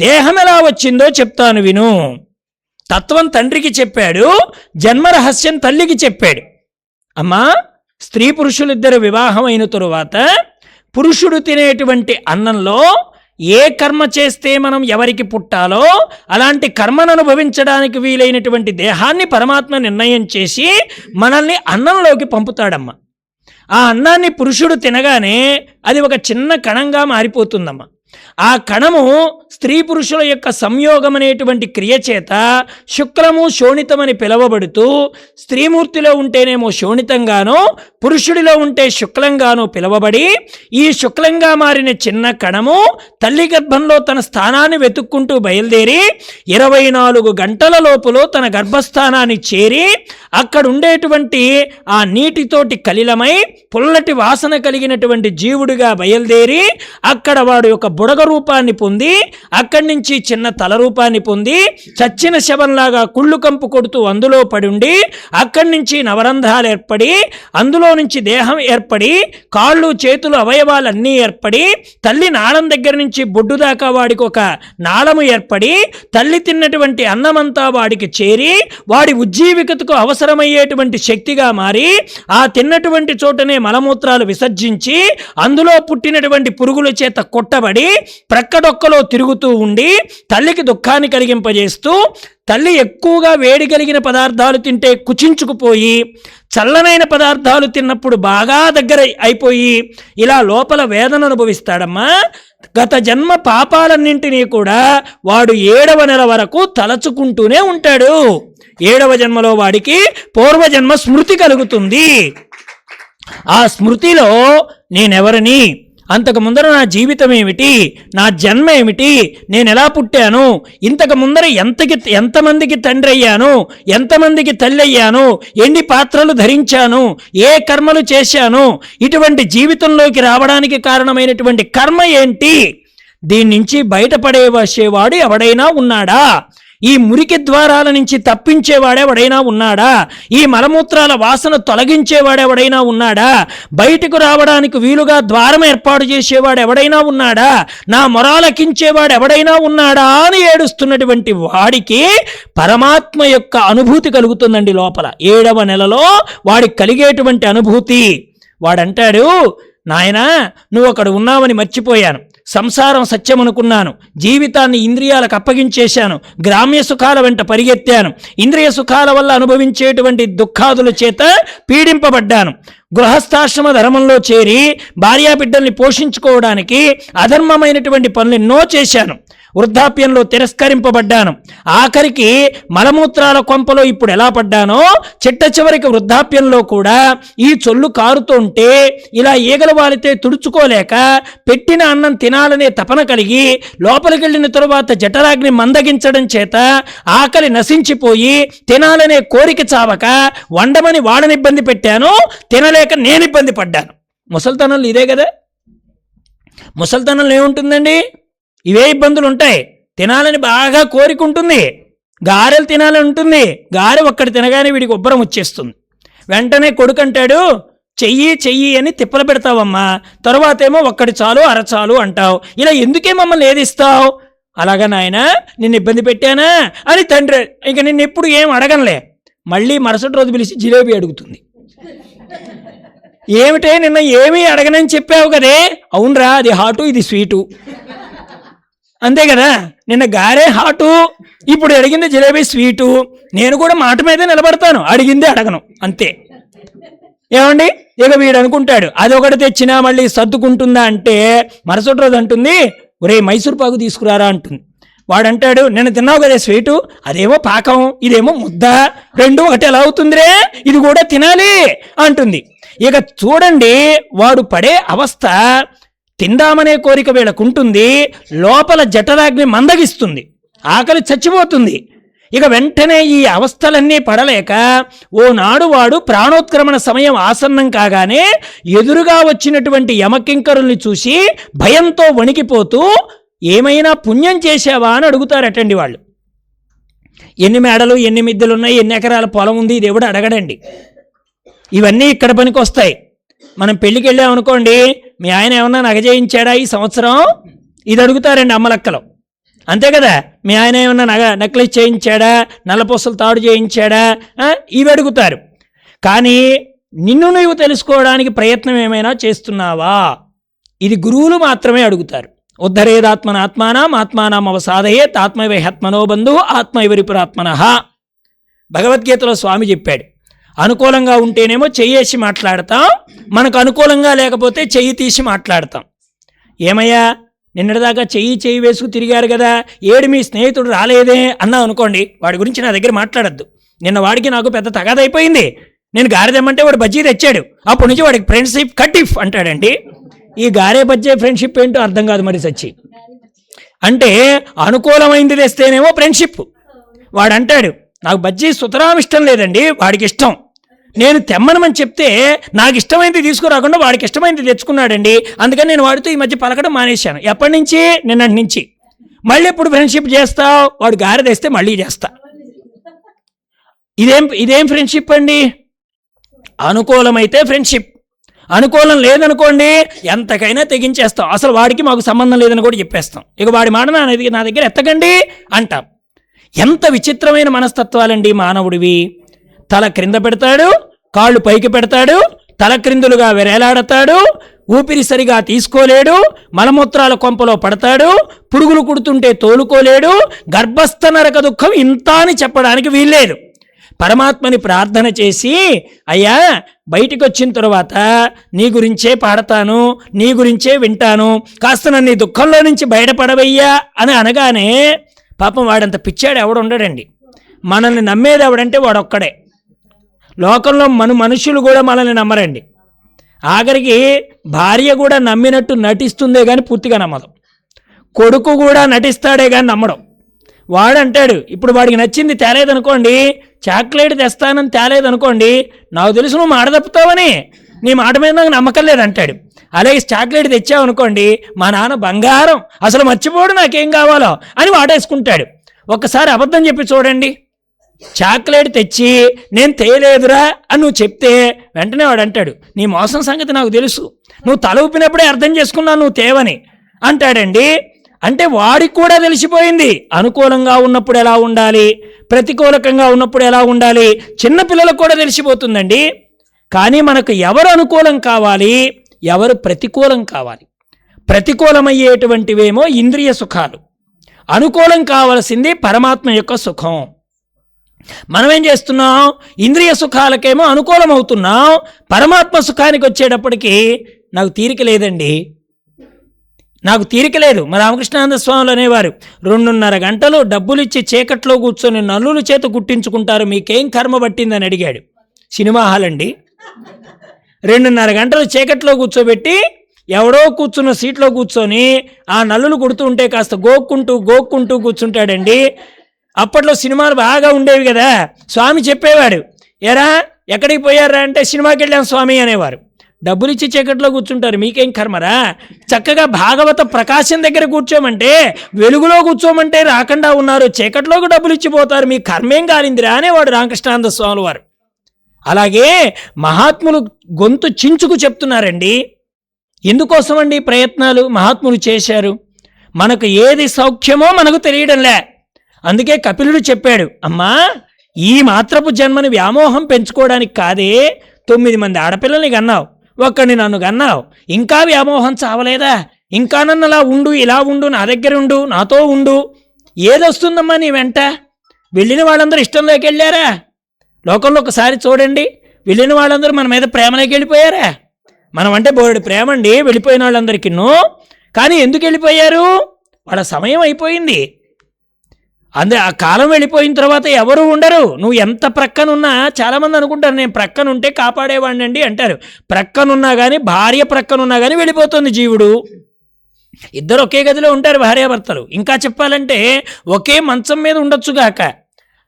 దేహం ఎలా వచ్చిందో చెప్తాను విను. తత్వం తండ్రికి చెప్పాడు, జన్మరహస్యం తల్లికి చెప్పాడు. అమ్మా, స్త్రీ పురుషులిద్దరు వివాహం అయిన తరువాత పురుషుడు తినేటువంటి అన్నంలో ఏ కర్మ చేస్తే మనం ఎవరికి పుట్టాలో అలాంటి కర్మను అనుభవించడానికి వీలైనటువంటి దేహాన్ని పరమాత్మ నిర్ణయం చేసి మనల్ని అన్నంలోకి పంపుతాడమ్మ. ఆ అన్నాన్ని పురుషుడు తినగానే అది ఒక చిన్న కణంగా మారిపోతుందమ్మా. ఆ కణము స్త్రీ పురుషుల యొక్క సంయోగం అనేటువంటి క్రియ చేత శుక్లము శోణితమని పిలవబడుతూ, స్త్రీమూర్తిలో ఉంటేనేమో శోణితంగానో పురుషుడిలో ఉంటే శుక్లంగానో పిలవబడి, ఈ శుక్లంగా మారిన చిన్న కణము తల్లి గర్భంలో తన స్థానాన్ని వెతుక్కుంటూ బయలుదేరి 24 గంటల లోపులో తన గర్భస్థానాన్ని చేరి అక్కడ ఉండేటువంటి ఆ నీటితోటి కలిలమై పుల్లటి వాసన కలిగినటువంటి జీవుడిగా బయలుదేరి అక్కడ వాడు యొక్క బుడగ రూపాన్ని పొంది, అక్కడి నుంచి చిన్న తల రూపాన్ని పొంది చచ్చిన శవంలాగా కుళ్ళు కంపు కొడుతూ అందులో పడుండి, అక్కడి నుంచి నవరంధ్రాలు ఏర్పడి అందులో నుంచి దేహం ఏర్పడి కాళ్ళు చేతులు అవయవాలన్నీ ఏర్పడి తల్లి నాళం దగ్గర నుంచి బొడ్డు దాకా వాడికి ఒక నాళము ఏర్పడి తల్లి తిన్నటువంటి అన్నమంతా వాడికి చేరి వాడి ఉజ్జీవికతకు అవసరమయ్యేటువంటి శక్తిగా మారి ఆ తిన్నటువంటి చోటనే మలమూత్రాలు విసర్జించి అందులో పుట్టినటువంటి పురుగుల చేత కొట్టబడి ప్రక్కడొక్కలో తిరుగుతూ ఉండి తల్లికి దుఃఖాన్ని కలిగింపజేస్తూ, తల్లి ఎక్కువగా వేడి కలిగిన పదార్థాలు తింటే కుచించుకుపోయి చల్లనైన పదార్థాలు తిన్నప్పుడు బాగా దగ్గర అయిపోయి ఇలా లోపల వేదన అనుభవిస్తాడమ్మా. గత జన్మ పాపాలన్నింటినీ కూడా వాడు 7వ నెల వరకు తలచుకుంటూనే ఉంటాడు. 7వ జన్మలో వాడికి పూర్వజన్మ స్మృతి కలుగుతుంది. ఆ స్మృతిలో నేనెవరిని, అంతకు ముందర నా జీవితం ఏమిటి, నా జన్మ ఏమిటి, నేను ఎలా పుట్టాను, ఇంతకు ముందర ఎంతమందికి తండ్రి అయ్యాను, ఎంతమందికి తల్లి అయ్యాను, ఎన్ని పాత్రలు ధరించాను, ఏ కర్మలు చేశాను, ఇటువంటి జీవితంలోకి రావడానికి కారణమైనటువంటి కర్మ ఏంటి, దీని నుంచి బయటపడే వచ్చేవాడు ఎవడైనా ఉన్నాడా, ఈ మురికి ద్వారాల నుంచి తప్పించేవాడెవడైనా ఉన్నాడా, ఈ మలమూత్రాల వాసన తొలగించేవాడెవడైనా ఉన్నాడా, బయటకు రావడానికి వీలుగా ద్వారం ఏర్పాటు చేసేవాడు ఎవడైనా ఉన్నాడా, నా మొరాలకించేవాడు ఎవడైనా ఉన్నాడా అని ఏడుస్తున్నటువంటి వాడికి పరమాత్మ యొక్క అనుభూతి కలుగుతుందండి. లోపల 7వ నెలలో వాడికి కలిగేటువంటి అనుభూతి. వాడంటాడు, నాయనా నువ్వు అక్కడ ఉన్నావని మర్చిపోయాను, సంసారం సత్యం అనుకున్నాను, జీవితాన్ని ఇంద్రియాలకు అప్పగించేశాను, గ్రామ్య సుఖాల వెంట పరిగెత్తాను, ఇంద్రియ సుఖాల వల్ల అనుభవించేటువంటి దుఃఖాదుల చేత పీడింపబడ్డాను, గృహస్థాశ్రమ ధర్మంలో చేరి భార్యాబిడ్డల్ని పోషించుకోవడానికి అధర్మమైనటువంటి పనులు ఎన్నో చేశాను, వృద్ధాప్యంలో తిరస్కరింపబడ్డాను, ఆఖరికి మలమూత్రాల కొంపలో ఇప్పుడు ఎలా పడ్డానో చిట్ట చివరికి వృద్ధాప్యంలో కూడా ఈ చొల్లు కారుతుంటే ఇలా ఈగల వాలితే తుడుచుకోలేక పెట్టిన అన్నం తినాలనే తపన కలిగి లోపలికి వెళ్ళిన తరువాత జఠరాగ్ని మందగించడం చేత ఆకలి నశించిపోయి తినాలనే కోరిక చావక వండమని వాడని ఇబ్బంది పెట్టాను, తినలేక నేను ఇబ్బంది పడ్డాను. ముసల్తనంలో ఇదే కదా. ముసల్తనంలో ఏముంటుందండి, ఇవే ఇబ్బందులు ఉంటాయి. తినాలని బాగా కోరిక ఉంటుంది, గారెలు తినాలని ఉంటుంది, గారె ఒక్కటి తినగానే వీడికి ఉబ్బరం వచ్చేస్తుంది. వెంటనే కొడుకు అంటాడు, చెయ్యి చెయ్యి అని తిప్పలు పెడతావమ్మా, తరువాత ఏమో ఒక్కటి చాలు అరచాలు అంటావు, ఇలా ఎందుకే మమ్మల్ని ఏదిస్తావు, అలాగా నాయన నిన్ను ఇబ్బంది పెట్టానా అని తండ్రి ఇక నిన్ను ఎప్పుడు ఏం అడగనులే. మళ్ళీ మరుసటి రోజు పిలిచి జిలేబీ అడుగుతుంది. ఏమిటే నిన్న ఏమీ అడగనని చెప్పావు కదే, అవునరా అది హాటు ఇది స్వీటు, అంతే కదా, నిన్న గారే హాటు ఇప్పుడు అడిగింది జిలేబీ స్వీటు, నేను కూడా మాట మీదే నిలబడతాను, అడిగిందే అడగను అంతే. ఏమండి ఇక వీడు అనుకుంటాడు అదొకటి తెచ్చినా మళ్ళీ సర్దుకుంటుందా అంటే మరుసటి రోజు అంటుంది, ఒరే మైసూర్ పాకు తీసుకురారా అంటుంది. వాడంటాడు, నేను తిన్నావు కదా స్వీటు, అదేమో పాకం ఇదేమో ముద్ద, రెండు ఒకటి ఎలా అవుతుందిరే, ఇది కూడా తినాలి అంటుంది. ఇక చూడండి వాడు పడే అవస్థ. తిందామనే కోరిక వీళ్ళకుంటుంది, లోపల జఠరాగ్ని మందగిస్తుంది, ఆకలి చచ్చిపోతుంది. ఇక వెంటనే ఈ అవస్థలన్నీ పడలేక ఓనాడు వాడు ప్రాణోత్క్రమణ సమయం ఆసన్నం కాగానే ఎదురుగా వచ్చినటువంటి యమకింకరుల్ని చూసి భయంతో వణికిపోతూ ఏమైనా పుణ్యం చేశావా అని అడుగుతారటండి వాళ్ళు. ఎన్ని మేడలు ఎన్ని మిద్దెలు ఉన్నాయి, ఎన్ని ఎకరాల పొలం ఉంది, ఇది ఎవడు అడగడండి. ఇవన్నీ ఇక్కడ పనికి వస్తాయి. మనం పెళ్ళికి వెళ్ళామనుకోండి, మీ ఆయన ఏమన్నా నగ చేయించాడా ఈ సంవత్సరం, ఇది అడుగుతారండి అమ్మలక్కలు, అంతే కదా. మీ ఆయన ఏమన్నా నెక్లెస్ చేయించాడా, నల్లపూసలు తాడు చేయించాడా, ఇవి అడుగుతారు. కానీ నిన్ను నువ్వు తెలుసుకోవడానికి ప్రయత్నం ఏమైనా చేస్తున్నావా, ఇది గురువులు మాత్రమే అడుగుతారు. ఉద్ధరేదాత్మనాత్మానం ఆత్మానం అవసాదయేత్ ఆత్మైవహ్యాత్మనో బంధు ఆత్మైవరిపురాత్మనః. భగవద్గీతలో స్వామి చెప్పాడు, అనుకూలంగా ఉంటేనేమో చెయ్యేసి మాట్లాడతాం, మనకు అనుకూలంగా లేకపోతే చెయ్యి తీసి మాట్లాడతాం. ఏమయ్యా నిన్నటిదాకా చెయ్యి వేసుకు తిరిగారు కదా, ఏడు మీ స్నేహితుడు రాలేదే అన్నా అనుకోండి, వాడి గురించి నా దగ్గర మాట్లాడద్దు, నిన్న వాడికి నాకు పెద్ద తగాదైపోయింది, నేను గారెదమ్మంటే వాడు బజ్జీ తెచ్చాడు, అప్పటి నుంచి వాడికి ఫ్రెండ్షిప్ కట్ ఇఫ్ అంటాడండి. ఈ గారే బజ్జే ఫ్రెండ్షిప్ ఏంటో అర్థం కాదు మరి సచ్చి. అంటే అనుకూలమైంది తెస్తేనేమో ఫ్రెండ్షిప్. వాడు అంటాడు, నాకు బజ్జీ సుతరాం ఇష్టం లేదండి, వాడికి ఇష్టం, నేను తెమ్మనమని చెప్తే నాకు ఇష్టమైంది తీసుకురాకుండా వాడికి ఇష్టమైంది తెచ్చుకున్నాడండి, అందుకని నేను వాడితో ఈ మధ్య పలకడం మానేశాను. ఎప్పటి నుంచి, నిన్నటి నుంచి. మళ్ళీ ఎప్పుడు ఫ్రెండ్షిప్ చేస్తావు, వాడు గారె తెస్తే మళ్ళీ చేస్తా. ఇదేం ఫ్రెండ్షిప్ అండి. అనుకూలమైతే ఫ్రెండ్షిప్, అనుకూలం లేదనుకోండి ఎంతకైనా తెగించేస్తాం, అసలు వాడికి మాకు సంబంధం లేదని కూడా చెప్పేస్తాం. ఇక వాడి మాట నా దగ్గర ఎత్తకండి అంటాం. ఎంత విచిత్రమైన మనస్తత్వాలండి మానవుడివి. తల క్రింద పెడతాడు, కాళ్ళు పైకి పెడతాడు, తల క్రిందులుగా వేలాడతాడు, ఊపిరి సరిగా తీసుకోలేడు, మలమూత్రాల కొంపలో పడతాడు, పురుగులు కుడుతుంటే తోలుకోలేడు, గర్భస్థ నరక దుఃఖం ఇంత అని చెప్పడానికి వీల్లేదు. పరమాత్మని ప్రార్థన చేసి, అయ్యా బయటికి వచ్చిన తరువాత నీ గురించే పాడతాను, నీ గురించే వింటాను, కాస్త నన్ను ఈ దుఃఖంలో నుంచి బయటపడవయ్యా అని అనగానే, పాపం వాడంత పిచ్చాడు ఎవడు ఉండడండి. మనల్ని నమ్మేది ఎవడంటే వాడొక్కడే. లోకంలో మనుషులు కూడా మనల్ని నమ్మరండి. ఆఖరికి భార్య కూడా నమ్మినట్టు నటిస్తుందే కానీ పూర్తిగా నమ్మదు. కొడుకు కూడా నటిస్తాడే కానీ నమ్మడం. వాడంటాడు, ఇప్పుడు వాడికి నచ్చింది తేలేదనుకోండి, చాక్లెట్ తెస్తానని తేలేదనుకోండి, నాకు తెలుసు నువ్వు మాట తప్పుతావని, నీ మాట మీద నాకు నమ్మకం లేదంటాడు. అలాగే చాక్లెట్ తెచ్చావనుకోండి, మా నాన్న బంగారం, అసలు మర్చిపోడు నాకేం కావాలో అని వాటేసుకుంటాడు. ఒక్కసారి అబద్ధం చెప్పి చూడండి, చాక్లెట్ తెచ్చి నేను తేలేదురా అని నువ్వు చెప్తే వెంటనే వాడు అంటాడు, నీ మోసం సంగతి నాకు తెలుసు, నువ్వు తల ఊపినప్పుడే అర్థం చేసుకున్నావు నువ్వు తేవని అంటాడండి. అంటే వాడికి కూడా తెలిసిపోయింది అనుకూలంగా ఉన్నప్పుడు ఎలా ఉండాలి, ప్రతికూలకంగా ఉన్నప్పుడు ఎలా ఉండాలి, చిన్నపిల్లలకు కూడా తెలిసిపోతుందండి. కానీ మనకు ఎవరు అనుకూలం కావాలి, ఎవరు ప్రతికూలం కావాలి. ప్రతికూలమయ్యేటువంటివేమో ఇంద్రియ సుఖాలు, అనుకూలం కావలసింది పరమాత్మ యొక్క సుఖం. మనం ఏం చేస్తున్నాం, ఇంద్రియ సుఖాలకేమో అనుకూలం అవుతున్నాం, పరమాత్మ సుఖానికి వచ్చేటప్పటికి నాకు తీరిక లేదండి, నాకు తీరిక లేదు. మా రామకృష్ణానంద స్వాములు అనేవారు, 2.5 గంటలు డబ్బులు ఇచ్చి చీకట్లో కూర్చొని నల్లుల చేత గుట్టించుకుంటారు, మీకేం కర్మ పట్టిందని అడిగాడు. సినిమా హాల్ అండి. 2.5 గంటలు చీకట్లో కూర్చోబెట్టి ఎవడో కూర్చున్న సీట్లో కూర్చొని ఆ నల్లులు కుడుతూ ఉంటే కాస్త గోక్కుంటూ కూర్చుంటాడండి. అప్పట్లో సినిమాలు బాగా ఉండేవి కదా. స్వామి చెప్పేవాడు, ఎరా ఎక్కడికి పోయారా అంటే సినిమాకి వెళ్ళాం స్వామి అనేవారు. డబ్బులు ఇచ్చి చీకట్లో కూర్చుంటారు, మీకేం కర్మరా, చక్కగా భాగవత ప్రకాశం దగ్గర కూర్చోమంటే, వెలుగులో కూర్చోమంటే రాకుండా ఉన్నారు, చీకట్లోకి డబ్బులు ఇచ్చిపోతారు, మీ కర్మేం కాలిందిరా అనేవాడు రామకృష్ణానంద స్వాముల వారు. అలాగే మహాత్ములు గొంతు చించుకు చెప్తున్నారండి. ఎందుకోసం అండి ప్రయత్నాలు మహాత్ములు చేశారు, మనకు ఏది సౌఖ్యమో మనకు తెలియడంలే. అందుకే కపిలుడు చెప్పాడు, అమ్మా ఈ మాత్రపు జన్మని వ్యామోహం పెంచుకోవడానికి కాదే, 9 మంది ఆడపిల్లల్ని కన్నావు, ఒక్కడిని నన్ను కన్నావు, ఇంకా వ్యామోహం చావలేదా, ఇంకా నన్ను అలా ఉండు, ఇలా ఉండు, నా దగ్గర ఉండు, నాతో ఉండు, ఏదొస్తుందమ్మా నీ వెంట. వెళ్ళిన వాళ్ళందరూ ఇష్టంలోకి వెళ్ళారా? లోకంలో ఒకసారి చూడండి, వెళ్ళిన వాళ్ళందరూ మన మీద ప్రేమలోకి వెళ్ళిపోయారా? మనం అంటే బోరుడు ప్రేమ అండి వెళ్ళిపోయిన వాళ్ళందరికీను. కానీ ఎందుకు వెళ్ళిపోయారు? వాళ్ళ సమయం అయిపోయింది. ఆ కాలం వెళ్ళిపోయిన తర్వాత ఎవరు ఉండరు. నువ్వు ఎంత ప్రక్కనున్నా, చాలామంది అనుకుంటారు నేను ప్రక్కనుంటే కాపాడేవాడిని అండి అంటారు. ప్రక్కనున్నా కానీ, భార్య ప్రక్కనున్నా కానీ వెళ్ళిపోతుంది జీవుడు. ఇద్దరు ఒకే గదిలో ఉంటారు భార్యాభర్తలు. ఇంకా చెప్పాలంటే ఒకే మంచం మీద ఉండొచ్చుగాక.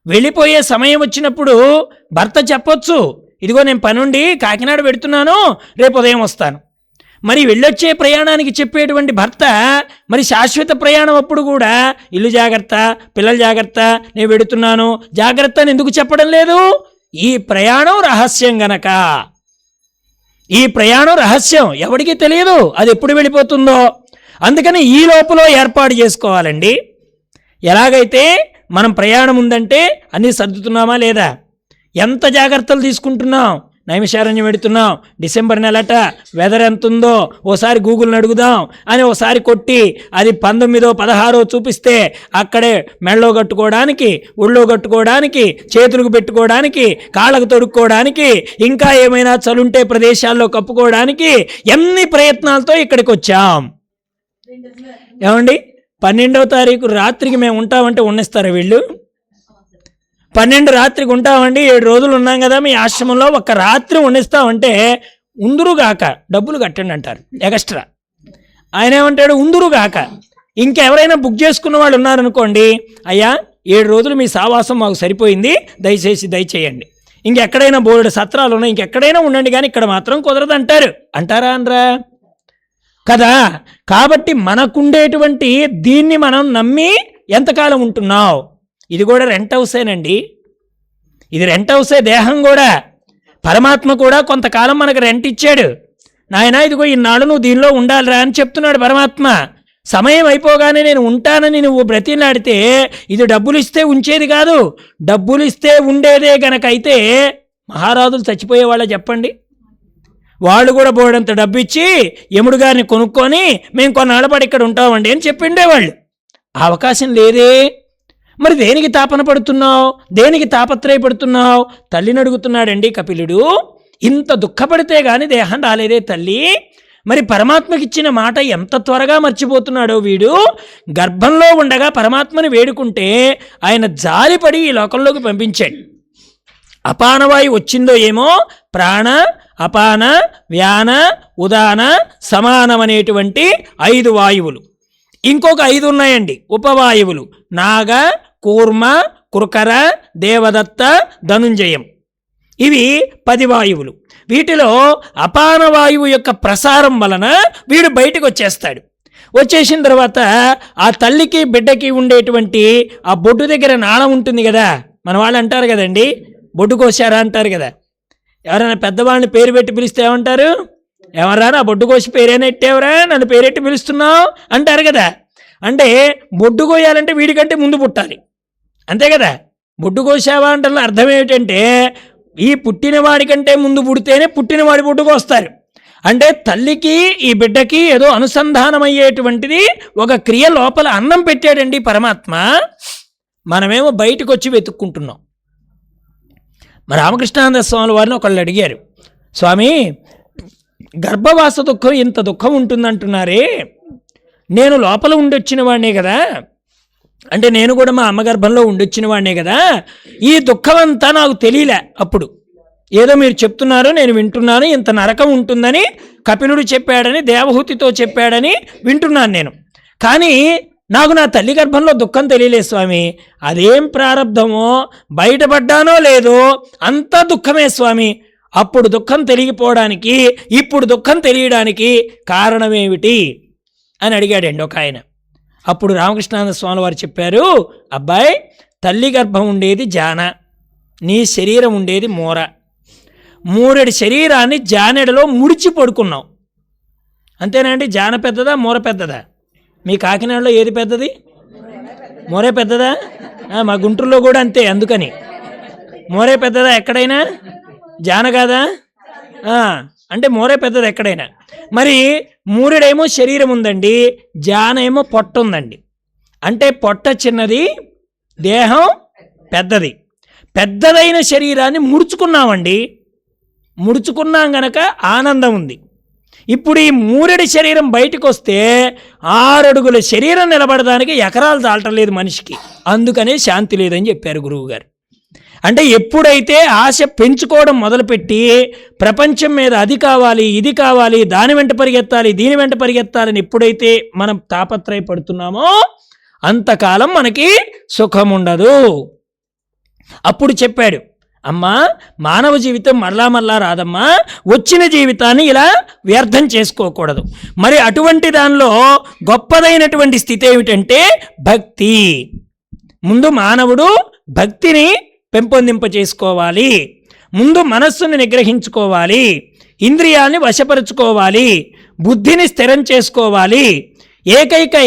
వెళ్ళిపోయే సమయం వచ్చినప్పుడు భర్త చెప్పొచ్చు, ఇదిగో నేను పనుండి కాకినాడ పెడుతున్నాను, రేపు ఉదయం వస్తాను. మరి వెళ్ళొచ్చే ప్రయాణానికి చెప్పేటువంటి భర్త మరి శాశ్వత ప్రయాణం అప్పుడు కూడా ఇల్లు జాగ్రత్త, పిల్లలు జాగ్రత్త, నేను పెడుతున్నాను జాగ్రత్త అని ఎందుకు చెప్పడం లేదు? ఈ ప్రయాణం రహస్యం గనక. ఈ ప్రయాణం రహస్యం, ఎవరికీ తెలియదు అది ఎప్పుడు వెళ్ళిపోతుందో. అందుకని ఈ లోపల ఏర్పాటు చేసుకోవాలండి. ఎలాగైతే మనం ప్రయాణం ఉందంటే అన్నీ సర్దుతున్నామా లేదా, ఎంత జాగ్రత్తలు తీసుకుంటున్నాం, నైమిషారణ్యం పెడుతున్నాం, డిసెంబర్ నెలట వెదర్ ఎంత ఉందో ఓసారి గూగుల్ని అడుగుదాం అని ఓసారి కొట్టి అది 19, 16 చూపిస్తే అక్కడే మెళ్ళో కట్టుకోవడానికి, ఒళ్ళో కట్టుకోవడానికి, చేతులకు పెట్టుకోవడానికి, కాళ్ళకు తొడుక్కోవడానికి, ఇంకా ఏమైనా చలుంటే ప్రదేశాల్లో కప్పుకోవడానికి ఎన్ని ప్రయత్నాలతో ఇక్కడికి వచ్చాం. ఏమండి 12వ తారీఖు రాత్రికి మేము ఉంటామంటే ఉన్నిస్తారా వీళ్ళు? 12 రాత్రికి ఉంటామండి, 7 రోజులు ఉన్నాం కదా మీ ఆశ్రమంలో, ఒక్క రాత్రి ఉండిస్తామంటే ఉందురుగాక డబ్బులు కట్టండి అంటారు ఎక్స్ట్రా. ఆయన ఏమంటాడు, ఉందురుగాక. ఇంకెవరైనా బుక్ చేసుకున్న వాళ్ళు ఉన్నారనుకోండి, అయ్యా 7 రోజులు మీ సావాసం మాకు సరిపోయింది, దయచేసి దయచేయండి, ఇంకెక్కడైనా బోర్డు సత్రాలు ఉన్నాయి, ఇంకెక్కడైనా ఉండండి, కానీ ఇక్కడ మాత్రం కుదరదు అంటారు. అంటారా అనరా కదా? కాబట్టి మనకుండేటువంటి దీన్ని మనం నమ్మి ఎంతకాలం ఉంటున్నావు? ఇది కూడా రెంట్ హౌసేనండి. ఇది రెంట్ హౌసే. దేహం కూడా, పరమాత్మ కూడా కొంతకాలం మనకు రెంట్ ఇచ్చాడు. నాయనా ఇదిగో ఇన్నాళ్ళు నువ్వు దీనిలో ఉండాలిరా అని చెప్తున్నాడు పరమాత్మ. సమయం అయిపోగానే నేను ఉంటానని నువ్వు బ్రతిలాడితే ఇది డబ్బులు ఇస్తే ఉంచేది కాదు, డబ్బులు ఇస్తే ఉండేదే గనక అయితే మహారాజులు చచ్చిపోయేవాళ్ళ చెప్పండి. వాళ్ళు కూడా బోర్డంత డబ్బు ఇచ్చి యముడు గారిని కొనుక్కొని మేము కొన్నాళ్ళ పాటు ఇక్కడ ఉంటామండి అని చెప్పిండేవాళ్ళు. ఆ అవకాశం లేదే. మరి దేనికి తాపన పడుతున్నావు, దేనికి తాపత్రయపడుతున్నావు? తల్లిని అడుగుతున్నాడండి కపిలుడు. ఇంత దుఃఖపడితే గాని దేహం రాలేదే తల్లి. మరి పరమాత్మకిచ్చిన మాట ఎంత త్వరగా మర్చిపోతున్నాడో వీడు. గర్భంలో ఉండగా పరమాత్మని వేడుకుంటే ఆయన జాలిపడి ఈ లోకంలోకి పంపించాడు. అపానవాయు వచ్చిందో ఏమో, ప్రాణ అపాన, వ్యాన, ఉదాన, సమానం అనేటువంటి 5 వాయువులు. ఇంకొక 5 ఉన్నాయండి ఉపవాయువులు. నాగ, కూర్మ, కృకర, దేవదత్త, ధనుంజయం. ఇవి 10 వాయువులు. వీటిలో అపాన వాయువు యొక్క ప్రసారం వలన వీడు బయటకు వచ్చేస్తాడు. వచ్చేసిన తర్వాత ఆ తల్లికి బిడ్డకి ఉండేటువంటి ఆ బొడ్డు దగ్గర నాళం ఉంటుంది కదా, మన వాళ్ళు అంటారు కదండి, బొడ్డు కోసారా అంటారు కదా. ఎవరైనా పెద్దవాళ్ళని పేరు పెట్టి పిలిస్తే ఏమంటారు? ఎవరా నా బొడ్డు కోసి పేరేనా ఎట్టేవరా, నన్ను పేరెట్టి పిలుస్తున్నావు అంటారు కదా. అంటే బొడ్డు కోయాలంటే వీడికంటే ముందు పుట్టాలి, అంతే కదా. బొడ్డు కోసావా అంటే అర్థం ఏమిటంటే ఈ పుట్టినవాడి కంటే ముందు పుడితేనే పుట్టినవాడి బొడ్డుకు వస్తారు. అంటే తల్లికి ఈ బిడ్డకి ఏదో అనుసంధానమయ్యేటువంటిది ఒక క్రియ లోపల అన్నం పెట్టాడండి పరమాత్మ. మనమేమో బయటకు వచ్చి వెతుక్కుంటున్నాం. మరి రామకృష్ణానంద స్వామి వారిని ఒకళ్ళు అడిగారు, స్వామి గర్భవాస దుఃఖం ఇంత దుఃఖం ఉంటుందంటున్నారే, నేను లోపల ఉండొచ్చిన వాడినే కదా, అంటే నేను కూడా మా అమ్మ గర్భంలో ఉండొచ్చిన వాడినే కదా, ఈ దుఃఖం అంతా నాకు తెలియలే. అప్పుడు ఏదో మీరు చెప్తున్నారు, నేను వింటున్నాను, ఇంత నరకం ఉంటుందని కపిలుడు చెప్పాడని, దేవహూతితో చెప్పాడని వింటున్నాను నేను. కానీ నాకు నా తల్లి గర్భంలో దుఃఖం తెలియలేదు స్వామి. అదేం ప్రారంధమో, బయటపడ్డానో లేదో అంతా దుఃఖమే స్వామి. అప్పుడు దుఃఖం తెలియపోవడానికి ఇప్పుడు దుఃఖం తెలియడానికి కారణమేమిటి అని అడిగాడండి ఒక ఆయన. అప్పుడు రామకృష్ణానంద స్వామి వారు చెప్పారు, అబ్బాయి తల్లి గర్భం ఉండేది జాన, నీ శరీరం ఉండేది మూర. 3 శరీరాన్ని జానెడలో ముడిచి పడుకున్నావు, అంతేనండి. జాన పెద్దదా మూర పెద్దదా? మీ కాకినాడలో ఏది పెద్దది? మూరే పెద్దదా? మా గుంటూరులో కూడా అంతే. అందుకని మూరే పెద్దదా ఎక్కడైనా, జాన కాదా? అంటే మూరే పెద్దది ఎక్కడైనా. మరి మూరెడేమో శరీరం ఉందండి, జాన ఏమో పొట్ట ఉందండి. అంటే పొట్ట చిన్నది, దేహం పెద్దది. పెద్దదైన శరీరాన్ని ముడుచుకున్నామండి. ముడుచుకున్నాం గనక ఆనందం ఉంది. ఇప్పుడు ఈ మూరెడి శరీరం బయటకు వస్తే 6 అడుగుల శరీరం నిలబడడానికి ఎకరాలు చాలటలేదు మనిషికి. అందుకనే శాంతి లేదని చెప్పారు గురువుగారు. అంటే ఎప్పుడైతే ఆశ పెంచుకోవడం మొదలుపెట్టి ప్రపంచం మీద అది కావాలి, ఇది కావాలి, దాని వెంట పరిగెత్తాలి, దీని వెంట పరిగెత్తాలని ఎప్పుడైతే మనం తాపత్రయపడుతున్నామో అంతకాలం మనకి సుఖం ఉండదు. అప్పుడు చెప్పాడు, అమ్మా మానవ జీవితం మరలా రాదమ్మా, వచ్చిన జీవితాన్ని ఇలా వ్యర్థం చేసుకోకూడదు. మరి అటువంటి దానిలో గొప్పదైనటువంటి స్థితి ఏమిటంటే భక్తి. ముందు మానవుడు భక్తిని పెంపొందింప చేసుకోవాలి, ముందు మనస్సుని నిగ్రహించుకోవాలి, ఇంద్రియాల్ని వశపరుచుకోవాలి, బుద్ధిని స్థిరం చేసుకోవాలి,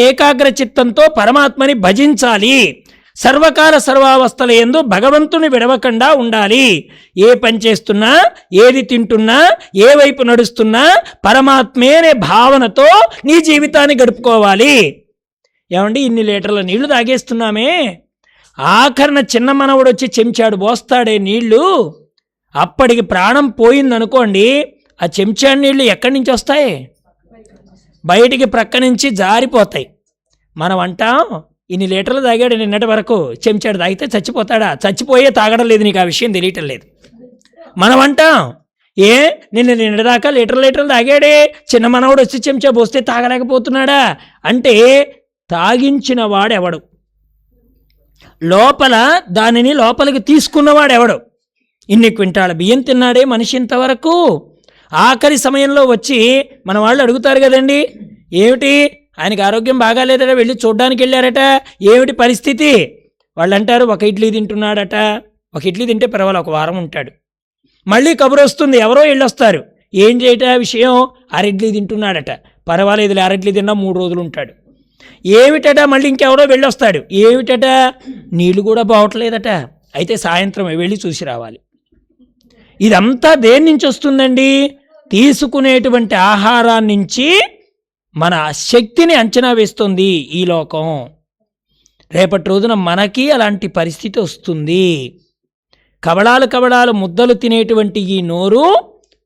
ఏకాగ్ర చిత్తంతో పరమాత్మని భజించాలి, సర్వకాల సర్వావస్థల యందు భగవంతుని విడవకుండా ఉండాలి. ఏ పని చేస్తున్నా, ఏది తింటున్నా, ఏ వైపు నడుస్తున్నా పరమాత్మే అనే భావనతో నీ జీవితాన్ని గడుపుకోవాలి. ఏమండి, ఇన్ని లీటర్ల నీళ్లు తాగేస్తున్నామే, ఆఖరణ చిన్న మనవడు వచ్చి చెంచాడు పోస్తాడే నీళ్లు, అప్పటికి ప్రాణం పోయిందనుకోండి, ఆ చెంచాడు నీళ్లు ఎక్కడి నుంచి వస్తాయి? బయటికి ప్రక్క నుంచి జారిపోతాయి. మనం అంటాం, ఇన్ని లీటర్లు తాగాడు నిన్నటి వరకు, చెంచాడు తాగితే చచ్చిపోతాడా? చచ్చిపోయే తాగడం లేదు, నీకు ఆ విషయం తెలియటం లేదు. మనం అంటాం, నిన్నటిదాకా లీటర్లు తాగాడే, చిన్న మనవడు వచ్చి చెంచా పోస్తే తాగలేకపోతున్నాడా అంటే తాగించిన వాడెవడు, లోపల దానిని లోపలికి తీసుకున్నవాడెవడు? ఇన్ని క్వింటాల బియ్యం తిన్నాడే మనిషి ఇంతవరకు. ఆఖరి సమయంలో వచ్చి మన వాళ్ళు అడుగుతారు కదండి, ఏమిటి ఆయనకి ఆరోగ్యం బాగాలేదట, వెళ్ళి చూడ్డానికి వెళ్ళారట, ఏమిటి పరిస్థితి? వాళ్ళు అంటారు, ఒక ఇడ్లీ తింటున్నాడట. ఒక ఇడ్లీ తింటే పర్వాలేదు, ఒక వారం ఉంటాడు. మళ్ళీ కబురు వస్తుంది, ఎవరో వెళ్ళొస్తారు, ఏం చేయట విషయం? 6 ఇడ్లీ తింటున్నాడట. పర్వాలేదులే, 6 ఇడ్లీ తిన్నా 3 రోజులు ఉంటాడు. ఏమిటట? మళ్ళీ ఇంకెవరో వెళ్ళొస్తాడు, ఏమిటట? నీళ్ళు కూడా బావట్లేదట, అయితే సాయంత్రం వెళ్ళి చూసి రావాలి. ఇదంతా దేని నుంచి వస్తుందండి? తీసుకునేటువంటి ఆహారాన్నించి మన శక్తిని అంచనా వేస్తుంది ఈ లోకం. రేపటి రోజున మనకి అలాంటి పరిస్థితి వస్తుంది. కవళాలు ముద్దలు తినేటువంటి ఈ నోరు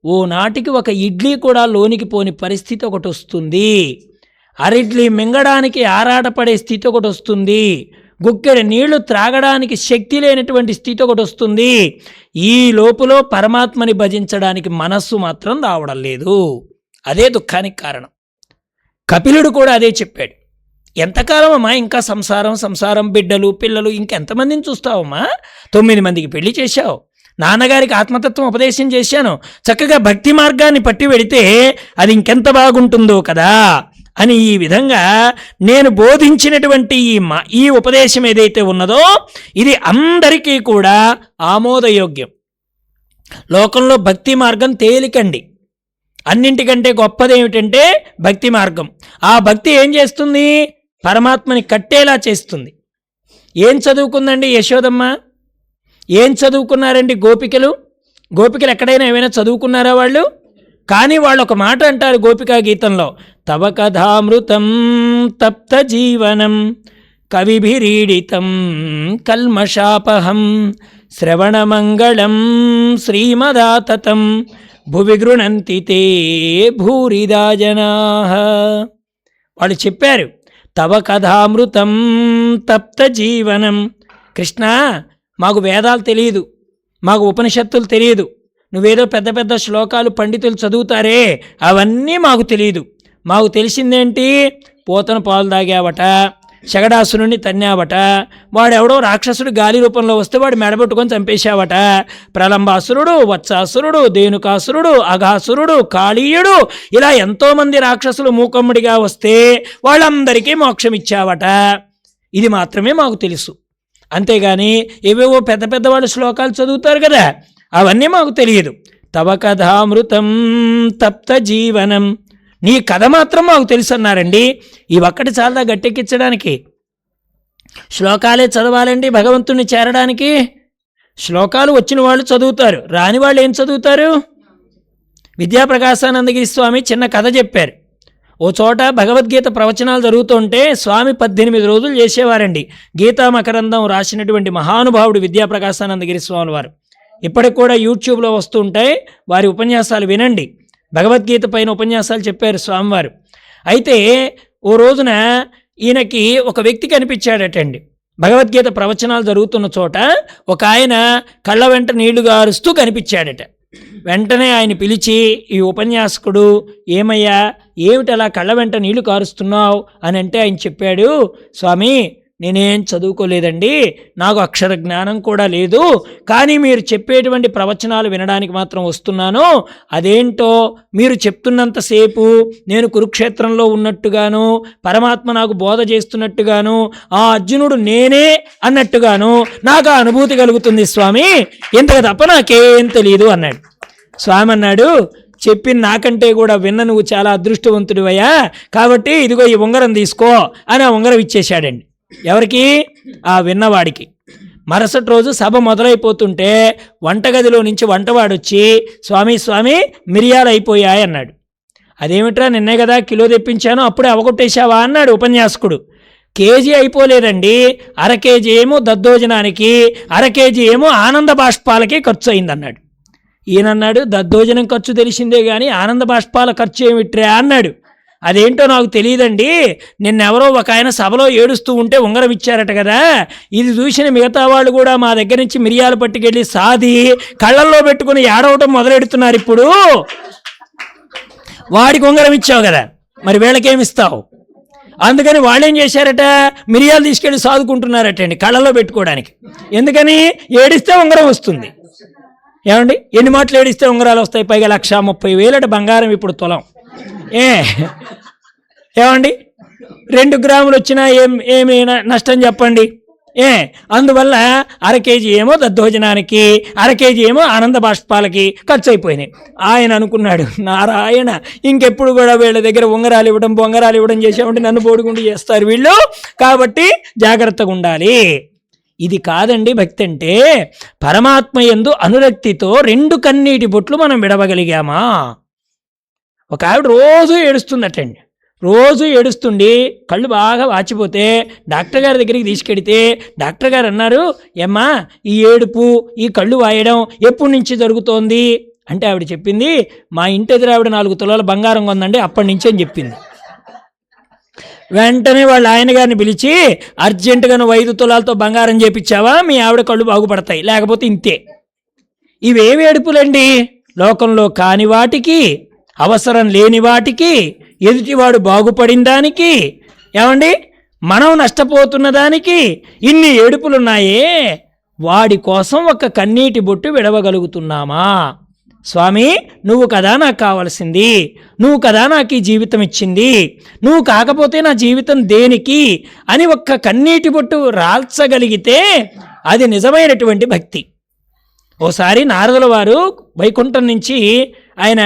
ఓ నాటికి ఒక ఇడ్లీ కూడా లోనికి పోని పరిస్థితి ఒకటి వస్తుంది. 6 ఇడ్లీ మింగడానికి ఆరాటపడే స్థితి ఒకటి వస్తుంది. గుక్కెడ నీళ్లు త్రాగడానికి శక్తి లేనటువంటి స్థితి ఒకటి వస్తుంది. ఈ లోపులో పరమాత్మని భజించడానికి మనస్సు మాత్రం రావడం లేదు. అదే దుఃఖానికి కారణం. కపిలుడు కూడా అదే చెప్పాడు. ఎంతకాలం అమ్మా ఇంకా సంసారం, బిడ్డలు, పిల్లలు, ఇంకెంతమందిని చూస్తావమ్మా? 9 మందికి పెళ్లి చేశావు, నాన్నగారికి ఆత్మతత్వం ఉపదేశం చేశాను, చక్కగా భక్తి మార్గాన్ని పట్టి వెడితే అది ఇంకెంత బాగుంటుందో కదా అని ఈ విధంగా నేను బోధించినటువంటి ఈ ఉపదేశం ఏదైతే ఉన్నదో ఇది అందరికీ కూడా ఆమోదయోగ్యం. లోకంలో భక్తి మార్గం తేలికండి. అన్నింటికంటే గొప్పది ఏమిటంటే భక్తి మార్గం. ఆ భక్తి ఏం చేస్తుంది? పరమాత్మని కట్టేలా చేస్తుంది. ఏం చదువుకుందండి యశోదమ్మ? ఏం చదువుకున్నారండి గోపికలు? ఎక్కడైనా ఏమైనా చదువుకున్నారా వాళ్ళు? కానీ వాళ్ళు ఒక మాట అంటారు గోపికా గీతంలో, తవ కథామృతం తప్త జీవనం కవిభిరీడితం కల్మషాపహం శ్రవణమంగళం శ్రీమదాతతం భువి గృణంతి తే భూరిదా జనాః. వాళ్ళు చెప్పారు, తవ కథామృతం తప్త జీవనం. కృష్ణ, మాకు వేదాలు తెలియదు, మాకు ఉపనిషత్తులు తెలియదు, నువ్వేదో పెద్ద పెద్ద శ్లోకాలు పండితులు చదువుతారే అవన్నీ మాకు తెలియదు. మాకు తెలిసిందేంటి? పోతన పాలు తాగావట, శగడాసురుణ్ణి తన్నావట, వాడెవడో రాక్షసుడు గాలి రూపంలో వస్తే వాడు మెడబెట్టుకొని చంపేశావట, ప్రలంబాసురుడు, వత్సాసురుడు, ధేనుకాసురుడు, అఘాసురుడు, కాళీయుడు, ఇలా ఎంతోమంది రాక్షసులు మూకమ్ముడిగా వస్తే వాళ్ళందరికీ మోక్షం ఇచ్చావట. ఇది మాత్రమే మాకు తెలుసు. అంతేగాని ఏవేవో పెద్ద పెద్దవాళ్ళు శ్లోకాలు చదువుతారు కదా, అవన్నీ మాకు తెలియదు. తవ కథామృతం తప్త జీవనం, నీ కథ మాత్రం మాకు తెలుసు అన్నారండి. ఈ ఒక్కటి చాలా గట్టెక్కించడానికి. శ్లోకాలే చదవాలండి భగవంతుణ్ణి చేరడానికి. శ్లోకాలు వచ్చిన వాళ్ళు చదువుతారు, రాని వాళ్ళు ఏం చదువుతారు? విద్యాప్రకాశానందగిరి స్వామి చిన్న కథ చెప్పారు. ఓ చోట భగవద్గీత ప్రవచనాలు జరుగుతుంటే స్వామి 18 రోజులు చేసేవారండి. గీతా మకరందం రాసినటువంటి మహానుభావుడు విద్యాప్రకాశానందగిరి స్వామి వారు. ఇప్పటికి కూడా యూట్యూబ్లో వస్తూ ఉంటాయి, వారి ఉపన్యాసాలు వినండి. భగవద్గీత పైన ఉపన్యాసాలు చెప్పారు స్వామివారు. అయితే ఓ రోజున ఈయనకి ఒక వ్యక్తి కనిపించాడటండి. భగవద్గీత ప్రవచనాలు జరుగుతున్న చోట ఒక ఆయన కళ్ళ వెంట నీళ్లు గారుస్తూ కనిపించాడట. వెంటనే ఆయన పిలిచి, ఈ ఉపన్యాసకుడు, ఏమయ్యా ఏమిటి అలా కళ్ళ వెంట నీళ్లు కారుస్తున్నావు అని అంటే ఆయన చెప్పాడు, స్వామి నేనేం చదువుకోలేదండి, నాకు అక్షర జ్ఞానం కూడా లేదు, కానీ మీరు చెప్పేటువంటి ప్రవచనాలు వినడానికి మాత్రం వస్తున్నాను. అదేంటో మీరు చెప్తున్నంతసేపు నేను కురుక్షేత్రంలో ఉన్నట్టుగాను, పరమాత్మ నాకు బోధ చేస్తున్నట్టుగాను, ఆ అర్జునుడు నేనే అన్నట్టుగాను నాకు ఆ అనుభూతి కలుగుతుంది స్వామి, ఇంతకు తప్ప నాకేం తెలియదు అన్నాడు. స్వామి అన్నాడు, చెప్పిన నాకంటే కూడా విన్న నువ్వు చాలా అదృష్టవంతుడివయ్యా, కాబట్టి ఇదిగో ఈ ఉంగరం తీసుకో అని ఆ ఉంగరం ఇచ్చేశాడండి. ఎవరికి? ఆ విన్నవాడికి. మరుసటి రోజు సభ మొదలైపోతుంటే వంటగదిలో నుంచి వంటవాడొచ్చి, స్వామి మిరియాలు అయిపోయాయి అన్నాడు. అదేమిట్రా, నిన్నే కదా కిలో తెప్పించాను, అప్పుడే అవగొట్టేశావా అన్నాడు ఉపన్యాసకుడు. కేజీ అయిపోలేదండి, 1/2 కేజీ ఏమో దద్దోజనానికి, 1/2 కేజీ ఏమో ఆనంద బాష్పాలకి ఖర్చు అయిందన్నాడు. ఈయనన్నాడు, దద్దోజనం ఖర్చు తెలిసిందే కానీ ఆనంద బాష్పాల ఖర్చు ఏమిట్రా అన్నాడు. అదేంటో నాకు తెలియదండి, నిన్నెవరో ఒక ఆయన సభలో ఏడుస్తూ ఉంటే ఉంగరం ఇచ్చారట కదా, ఇది చూసిన మిగతా వాళ్ళు కూడా మా దగ్గర నుంచి మిరియాలు పట్టుకెళ్ళి సాది కళ్ళల్లో పెట్టుకుని ఏడవటం మొదలెడుతున్నారు. ఇప్పుడు వాడికి ఉంగరం ఇచ్చావు కదా, మరి వీళ్ళకేమిస్తావు? అందుకని వాళ్ళేం చేశారట, మిరియాలు తీసుకెళ్ళి సాదుకుంటున్నారటండి కళ్ళల్లో పెట్టుకోవడానికి. ఎందుకని? ఏడిస్తే ఉంగరం వస్తుంది. ఏమండి, ఎన్ని మాటలు ఏడిస్తే ఉంగరాలు వస్తాయి? పైగా 1,30,000 బంగారం ఇప్పుడు తులం. ఏమండి, 2 గ్రాములు వచ్చినా ఏమి నష్టం చెప్పండి? అందువల్ల 1/2 కేజీ ఏమో దద్దోజనానికి, 1/2 కేజీ ఏమో ఆనంద బాష్పాలకి ఖర్చు అయిపోయినాయి. ఆయన అనుకున్నాడు, నారాయణ ఇంకెప్పుడు కూడా వీళ్ళ దగ్గర ఉంగరాలు ఇవ్వడం చేసామంటే నన్ను బోడిగుండి చేస్తారు వీళ్ళు, కాబట్టి జాగ్రత్తగా ఉండాలి. ఇది కాదండి భక్తి అంటే. పరమాత్మ యందు అనురక్తితో 2 కన్నీటి బొట్లు మనం విడవగలిగామా? ఒక ఆవిడ రోజు ఏడుస్తుందటండి. రోజు ఏడుస్తుండి కళ్ళు బాగా వాచిపోతే డాక్టర్ గారి దగ్గరికి తీసుకెడితే డాక్టర్ గారు అన్నారు, ఏమ్మా ఈ ఏడుపు, ఈ కళ్ళు వాయడం ఎప్పటి నుంచి జరుగుతోంది అంటే ఆవిడ చెప్పింది, మా ఇంటి ఎదురు ఆవిడ 4 తులాల బంగారం కొందండి అప్పటి నుంచి అని చెప్పింది. వెంటనే వాళ్ళ ఆయన గారిని పిలిచి, అర్జెంటుగా నువ్వు 5 తులాలతో బంగారం చేపించావా, మీ ఆవిడ కళ్ళు బాగుపడతాయి, లేకపోతే ఇంతే. ఇవేవి ఏడుపులండి? లోకంలో కాని వాటికి, అవసరం లేని వాటికి, ఎదుటివాడు బాగుపడిన దానికి, ఏమండి మనం నష్టపోతున్న దానికి ఇన్ని ఏడుపులున్నాయే, వాడి కోసం ఒక కన్నీటి బొట్టు విడవగలుగుతున్నామా? స్వామి, నువ్వు కదా నాకు కావలసింది, నువ్వు కదా నాకు ఈ జీవితం ఇచ్చింది, నువ్వు కాకపోతే నా జీవితం దేనికి అని ఒక్క కన్నీటి బొట్టు రాల్చగలిగితే అది నిజమైనటువంటి భక్తి. ఓసారి నారదుల వారు వైకుంఠం నుంచి ఆయన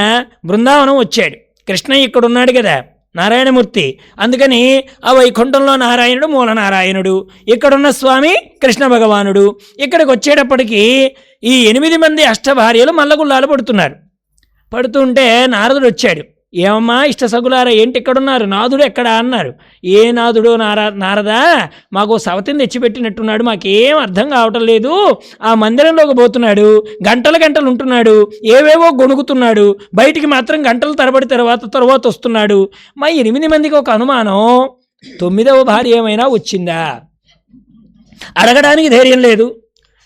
బృందావనం వచ్చాడు. కృష్ణయ్య ఇక్కడ ఉన్నాడు కదా, నారాయణమూర్తి. అందుకని ఆ వైకుంఠంలో నారాయణుడు మూల నారాయణుడు, ఇక్కడున్న స్వామి కృష్ణ భగవానుడు. ఇక్కడికి వచ్చేటప్పటికి ఈ 8 మంది అష్టభార్యలు మల్లగుల్లాలు పడుతుంటే నారదుడు వచ్చాడు. ఏమమ్మా ఇష్టసగులారా, ఏంటి ఇక్కడున్నారు, నాదుడు ఎక్కడా అన్నారు. ఏ నాదుడు నారదా, మాకు సవతిని తెచ్చిపెట్టినట్టున్నాడు, మాకేం అర్థం కావటం లేదు. ఆ మందిరంలోకి పోతున్నాడు, గంటలు గంటలు ఉంటున్నాడు, ఏవేవో గొణుగుతున్నాడు, బయటికి మాత్రం గంటల తరబడి తర్వాత వస్తున్నాడు. మా 8 మందికి ఒక అనుమానం, 9వ భార్య ఏమైనా వచ్చిందా అడగడానికి ధైర్యం లేదు.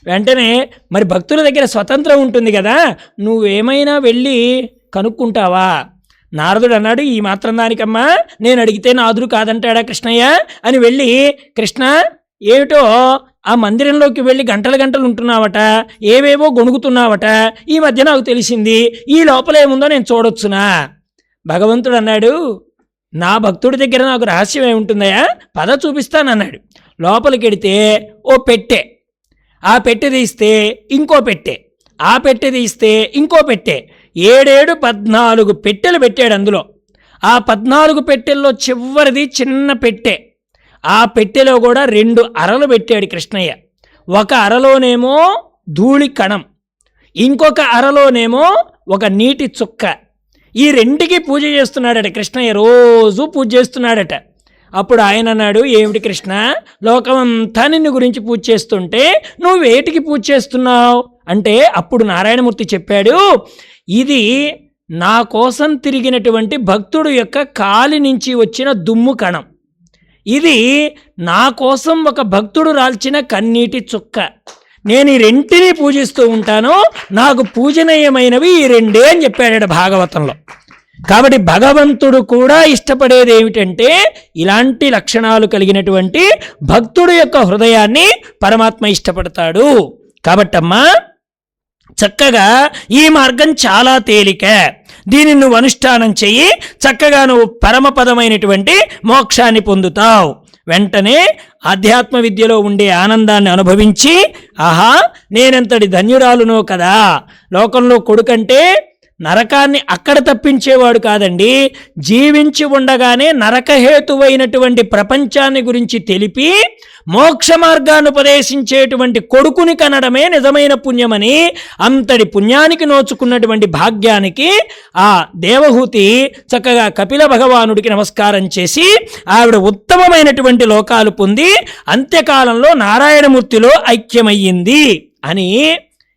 వెంటనే మరి భక్తుల దగ్గర స్వతంత్రం ఉంటుంది కదా, నువ్వేమైనా వెళ్ళి కనుక్కుంటావా? నారదుడు అన్నాడు, ఈ మాత్రం దానికమ్మా నేను అడిగితే నాదుడు కాదంటాడా కృష్ణయ్య అని వెళ్ళి, కృష్ణ ఏమిటో ఆ మందిరంలోకి వెళ్ళి గంటలు గంటలు ఉంటున్నావట, ఏవేవో గొణుగుతున్నావట, ఈ మధ్య నాకు తెలిసింది, ఈ లోపల ఏముందో నేను చూడొచ్చునా? భగవంతుడు అన్నాడు, నా భక్తుడి దగ్గర నాకు రహస్యం ఏముంటుందయా, పద చూపిస్తానన్నాడు. లోపలికి వెడితే ఓ పెట్టె, ఆ పెట్టె తీస్తే ఇంకో పెట్టె, ఆ పెట్టె తీస్తే ఇంకో పెట్టె, 14 పెట్టెలు పెట్టాడు. అందులో ఆ 14 పెట్టెల్లో చివరిది చిన్న పెట్టె. ఆ పెట్టెలో కూడా 2 అరలు పెట్టాడు కృష్ణయ్య. ఒక అరలోనేమో ధూళి కణం, ఇంకొక అరలోనేమో ఒక నీటి చుక్క. ఈ రెంటికి పూజ చేస్తున్నాడట కృష్ణయ్య, రోజు పూజ చేస్తున్నాడట. అప్పుడు ఆయన అన్నాడు, ఏమిటి కృష్ణ, లోకమంతా నిన్ను గురించి పూజ చేస్తుంటే నువ్వు వేటికి పూజ చేస్తున్నావు అంటే, అప్పుడు నారాయణమూర్తి చెప్పాడు, ఇది నా కోసం తిరిగినటువంటి భక్తుడు యొక్క కాలి నుంచి వచ్చిన దుమ్ము కణం, ఇది నా కోసం ఒక భక్తుడు రాల్చిన కన్నీటి చుక్క. నేను ఈ రెంటిని పూజిస్తూ ఉంటాను, నాకు పూజనీయమైనవి ఈ 2 అని చెప్పాడు భాగవతంలో. కాబట్టి భగవంతుడు కూడా ఇష్టపడేది ఏమిటంటే ఇలాంటి లక్షణాలు కలిగినటువంటి భక్తుడు యొక్క హృదయాన్ని పరమాత్మ ఇష్టపడతాడు. కాబట్టమ్మా చక్కగా ఈ మార్గం చాలా తేలిక, దీనిని నువ్వు అనుష్ఠానం చెయ్యి, చక్కగా నువ్వు పరమపదమైనటువంటి మోక్షాన్ని పొందుతావు. వెంటనే ఆధ్యాత్మ విద్యలో ఉండే ఆనందాన్ని అనుభవించి, ఆహా నేనెంతటి ధన్యురాలునో కదా, లోకంలో కొడుకంటే నరకాన్ని అక్కడ తప్పించేవాడు కాదండి, జీవించి ఉండగానే నరకహేతువైనటువంటి ప్రపంచాన్ని గురించి తెలిపి మోక్ష మార్గాన్ని ఉపదేశించేటువంటి కొడుకుని కనడమే నిజమైన పుణ్యమని, అంతటి పుణ్యానికి నోచుకున్నటువంటి భాగ్యానికి ఆ దేవహూతి చక్కగా కపిల భగవానుడికి నమస్కారం చేసి ఆవిడ ఉత్తమమైనటువంటి లోకాలు పొంది అంత్యకాలంలో నారాయణమూర్తిలో ఐక్యమయ్యింది అని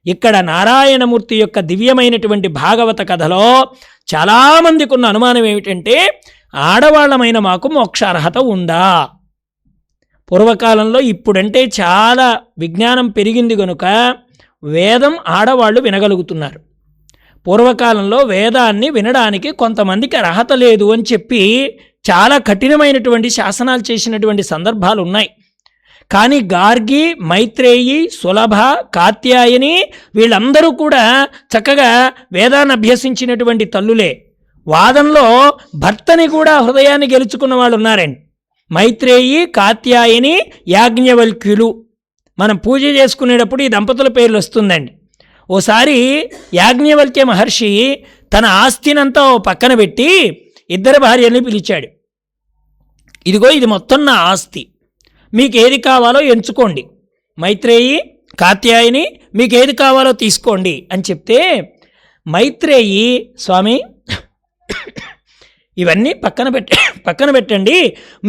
ఇక్కడ నారాయణమూర్తి యొక్క దివ్యమైనటువంటి భాగవత కథలో చాలామందికి ఉన్న అనుమానం ఏమిటంటే, ఆడవాళ్లమైన మాకు మోక్షార్హత ఉందా? పూర్వకాలంలో, ఇప్పుడంటే చాలా విజ్ఞానం పెరిగింది కనుక వేదం ఆడవాళ్ళు వినగలుగుతున్నారు. పూర్వకాలంలో వేదాన్ని వినడానికి కొంతమందికి అర్హత లేదు అని చెప్పి చాలా కఠినమైనటువంటి శాసనాలు చేసినటువంటి సందర్భాలు ఉన్నాయి. కానీ గార్గి, మైత్రేయి, సులభ, కాత్యాయని వీళ్ళందరూ కూడా చక్కగా వేదాన్ని అభ్యసించినటువంటి తల్లులే. వాదంలో భర్తని కూడా హృదయాన్ని గెలుచుకున్న వాళ్ళు ఉన్నారండి. మైత్రేయి, కాత్యాయని, యాజ్ఞవల్క్యులు. మనం పూజ చేసుకునేటప్పుడు ఈ దంపతుల పేర్లు వస్తుందండి. ఓసారి యాజ్ఞవల్క్య మహర్షి తన ఆస్తినంతా పక్కన పెట్టి 2 భార్యల్ని పిలిచాడు. ఇదిగో ఇది మొత్తం నా ఆస్తి, మీకు ఏది కావాలో ఎంచుకోండి, మైత్రేయి, కాత్యాయని మీకు ఏది కావాలో తీసుకోండి అని చెప్తే, మైత్రేయి స్వామి ఇవన్నీ పక్కన పెట్టండి,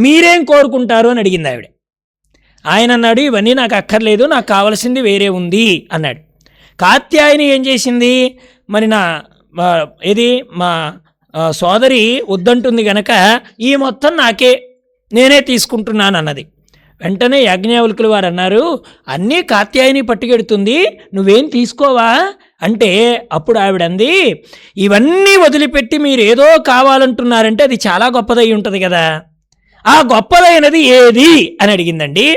మీరేం కోరుకుంటారు అని అడిగింది ఆవిడ. ఆయన అన్నాడు, ఇవన్నీ నాకు అక్కర్లేదు, నాకు కావలసింది వేరే ఉంది అన్నాడు. కాత్యాయని ఏం చేసింది, మరి మా సోదరి వద్దంటుంది గనక ఈ మొత్తం నాకే, నేనే తీసుకుంటున్నాను అన్నది. వెంటనే యాజ్ఞవల్కులు వారు అన్నారు, అన్నీ కాత్యాయని పట్టుకెడుతుంది, నువ్వేం తీసుకోవా అంటే అప్పుడు ఆవిడంది, ఇవన్నీ వదిలిపెట్టి మీరు ఏదో కావాలంటున్నారంటే అది చాలా గొప్పదై ఉంటుంది కదా, ఆ గొప్పదైనది ఏది అని అడిగిందండి.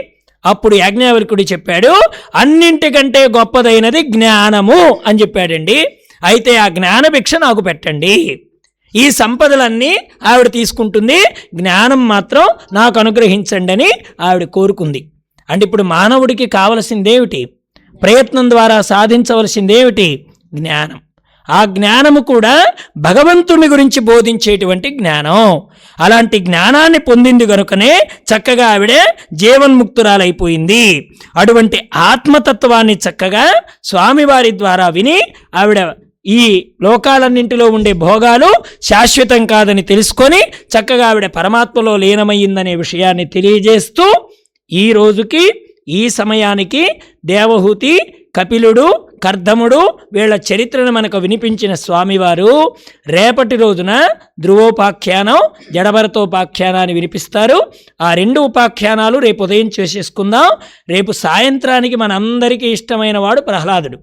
అప్పుడు యాజ్ఞవల్కుడు చెప్పాడు, అన్నింటికంటే గొప్పదైనది జ్ఞానము అని చెప్పాడండి. అయితే ఆ జ్ఞానభిక్ష నాకు పెట్టండి. ఈ సంపదలన్నీ ఆవిడ తీసుకుంటుంది, జ్ఞానం మాత్రం నాకు అనుగ్రహించండి అని ఆవిడ కోరుకుంది. అంటే ఇప్పుడు మానవుడికి కావలసిందేమిటి? ప్రయత్నం ద్వారా సాధించవలసిందేమిటి? జ్ఞానం. ఆ జ్ఞానము కూడా భగవంతుని గురించి బోధించేటువంటి జ్ఞానం. అలాంటి జ్ఞానాన్ని పొందింది కనుకనే చక్కగా ఆవిడ జీవన్ముక్తురాలైపోయింది. అటువంటి ఆత్మతత్వాన్ని చక్కగా స్వామివారి ద్వారా విని ఆవిడ ఈ లోకాలన్నింటిలో ఉండే భోగాలు శాశ్వతం కాదని తెలుసుకొని చక్కగా ఆవిడ పరమాత్మలో లీనమయ్యిందనే విషయాన్ని తెలియజేస్తూ ఈ రోజుకి ఈ సమయానికి దేవహూతి, కపిలుడు, కర్దముడు వీళ్ళ చరిత్రను మనకు వినిపించిన స్వామివారు రేపటి రోజున ధ్రువోపాఖ్యానం, జడభరతోపాఖ్యానాన్ని వినిపిస్తారు. ఆ 2 ఉపాఖ్యానాలు రేపు ఉదయం చేసేసుకుందాం. రేపు సాయంత్రానికి మనందరికీ ఇష్టమైన వాడు ప్రహ్లాదుడు,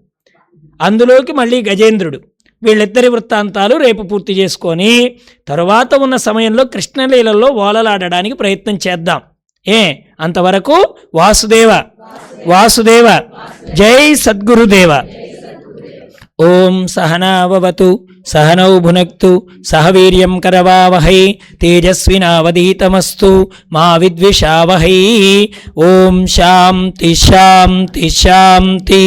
అందులోకి మళ్ళీ గజేంద్రుడు. వీళ్ళిద్దరి వృత్తాంతాలు రేపు పూర్తి చేసుకొని తరువాత ఉన్న సమయంలో కృష్ణలీలలో ఓలలాడడానికి ప్రయత్నం చేద్దాం. అంతవరకు వాసుదేవ వాసుదేవ, జై సద్గురుదేవ. ఓం సహనావవతు సహనౌ భునక్తు సహ వీర్యం కరవావహై తేజస్వినావధీతమస్తు మా విద్విషావహై. ఓం శాంతి శాంతి శాంతి.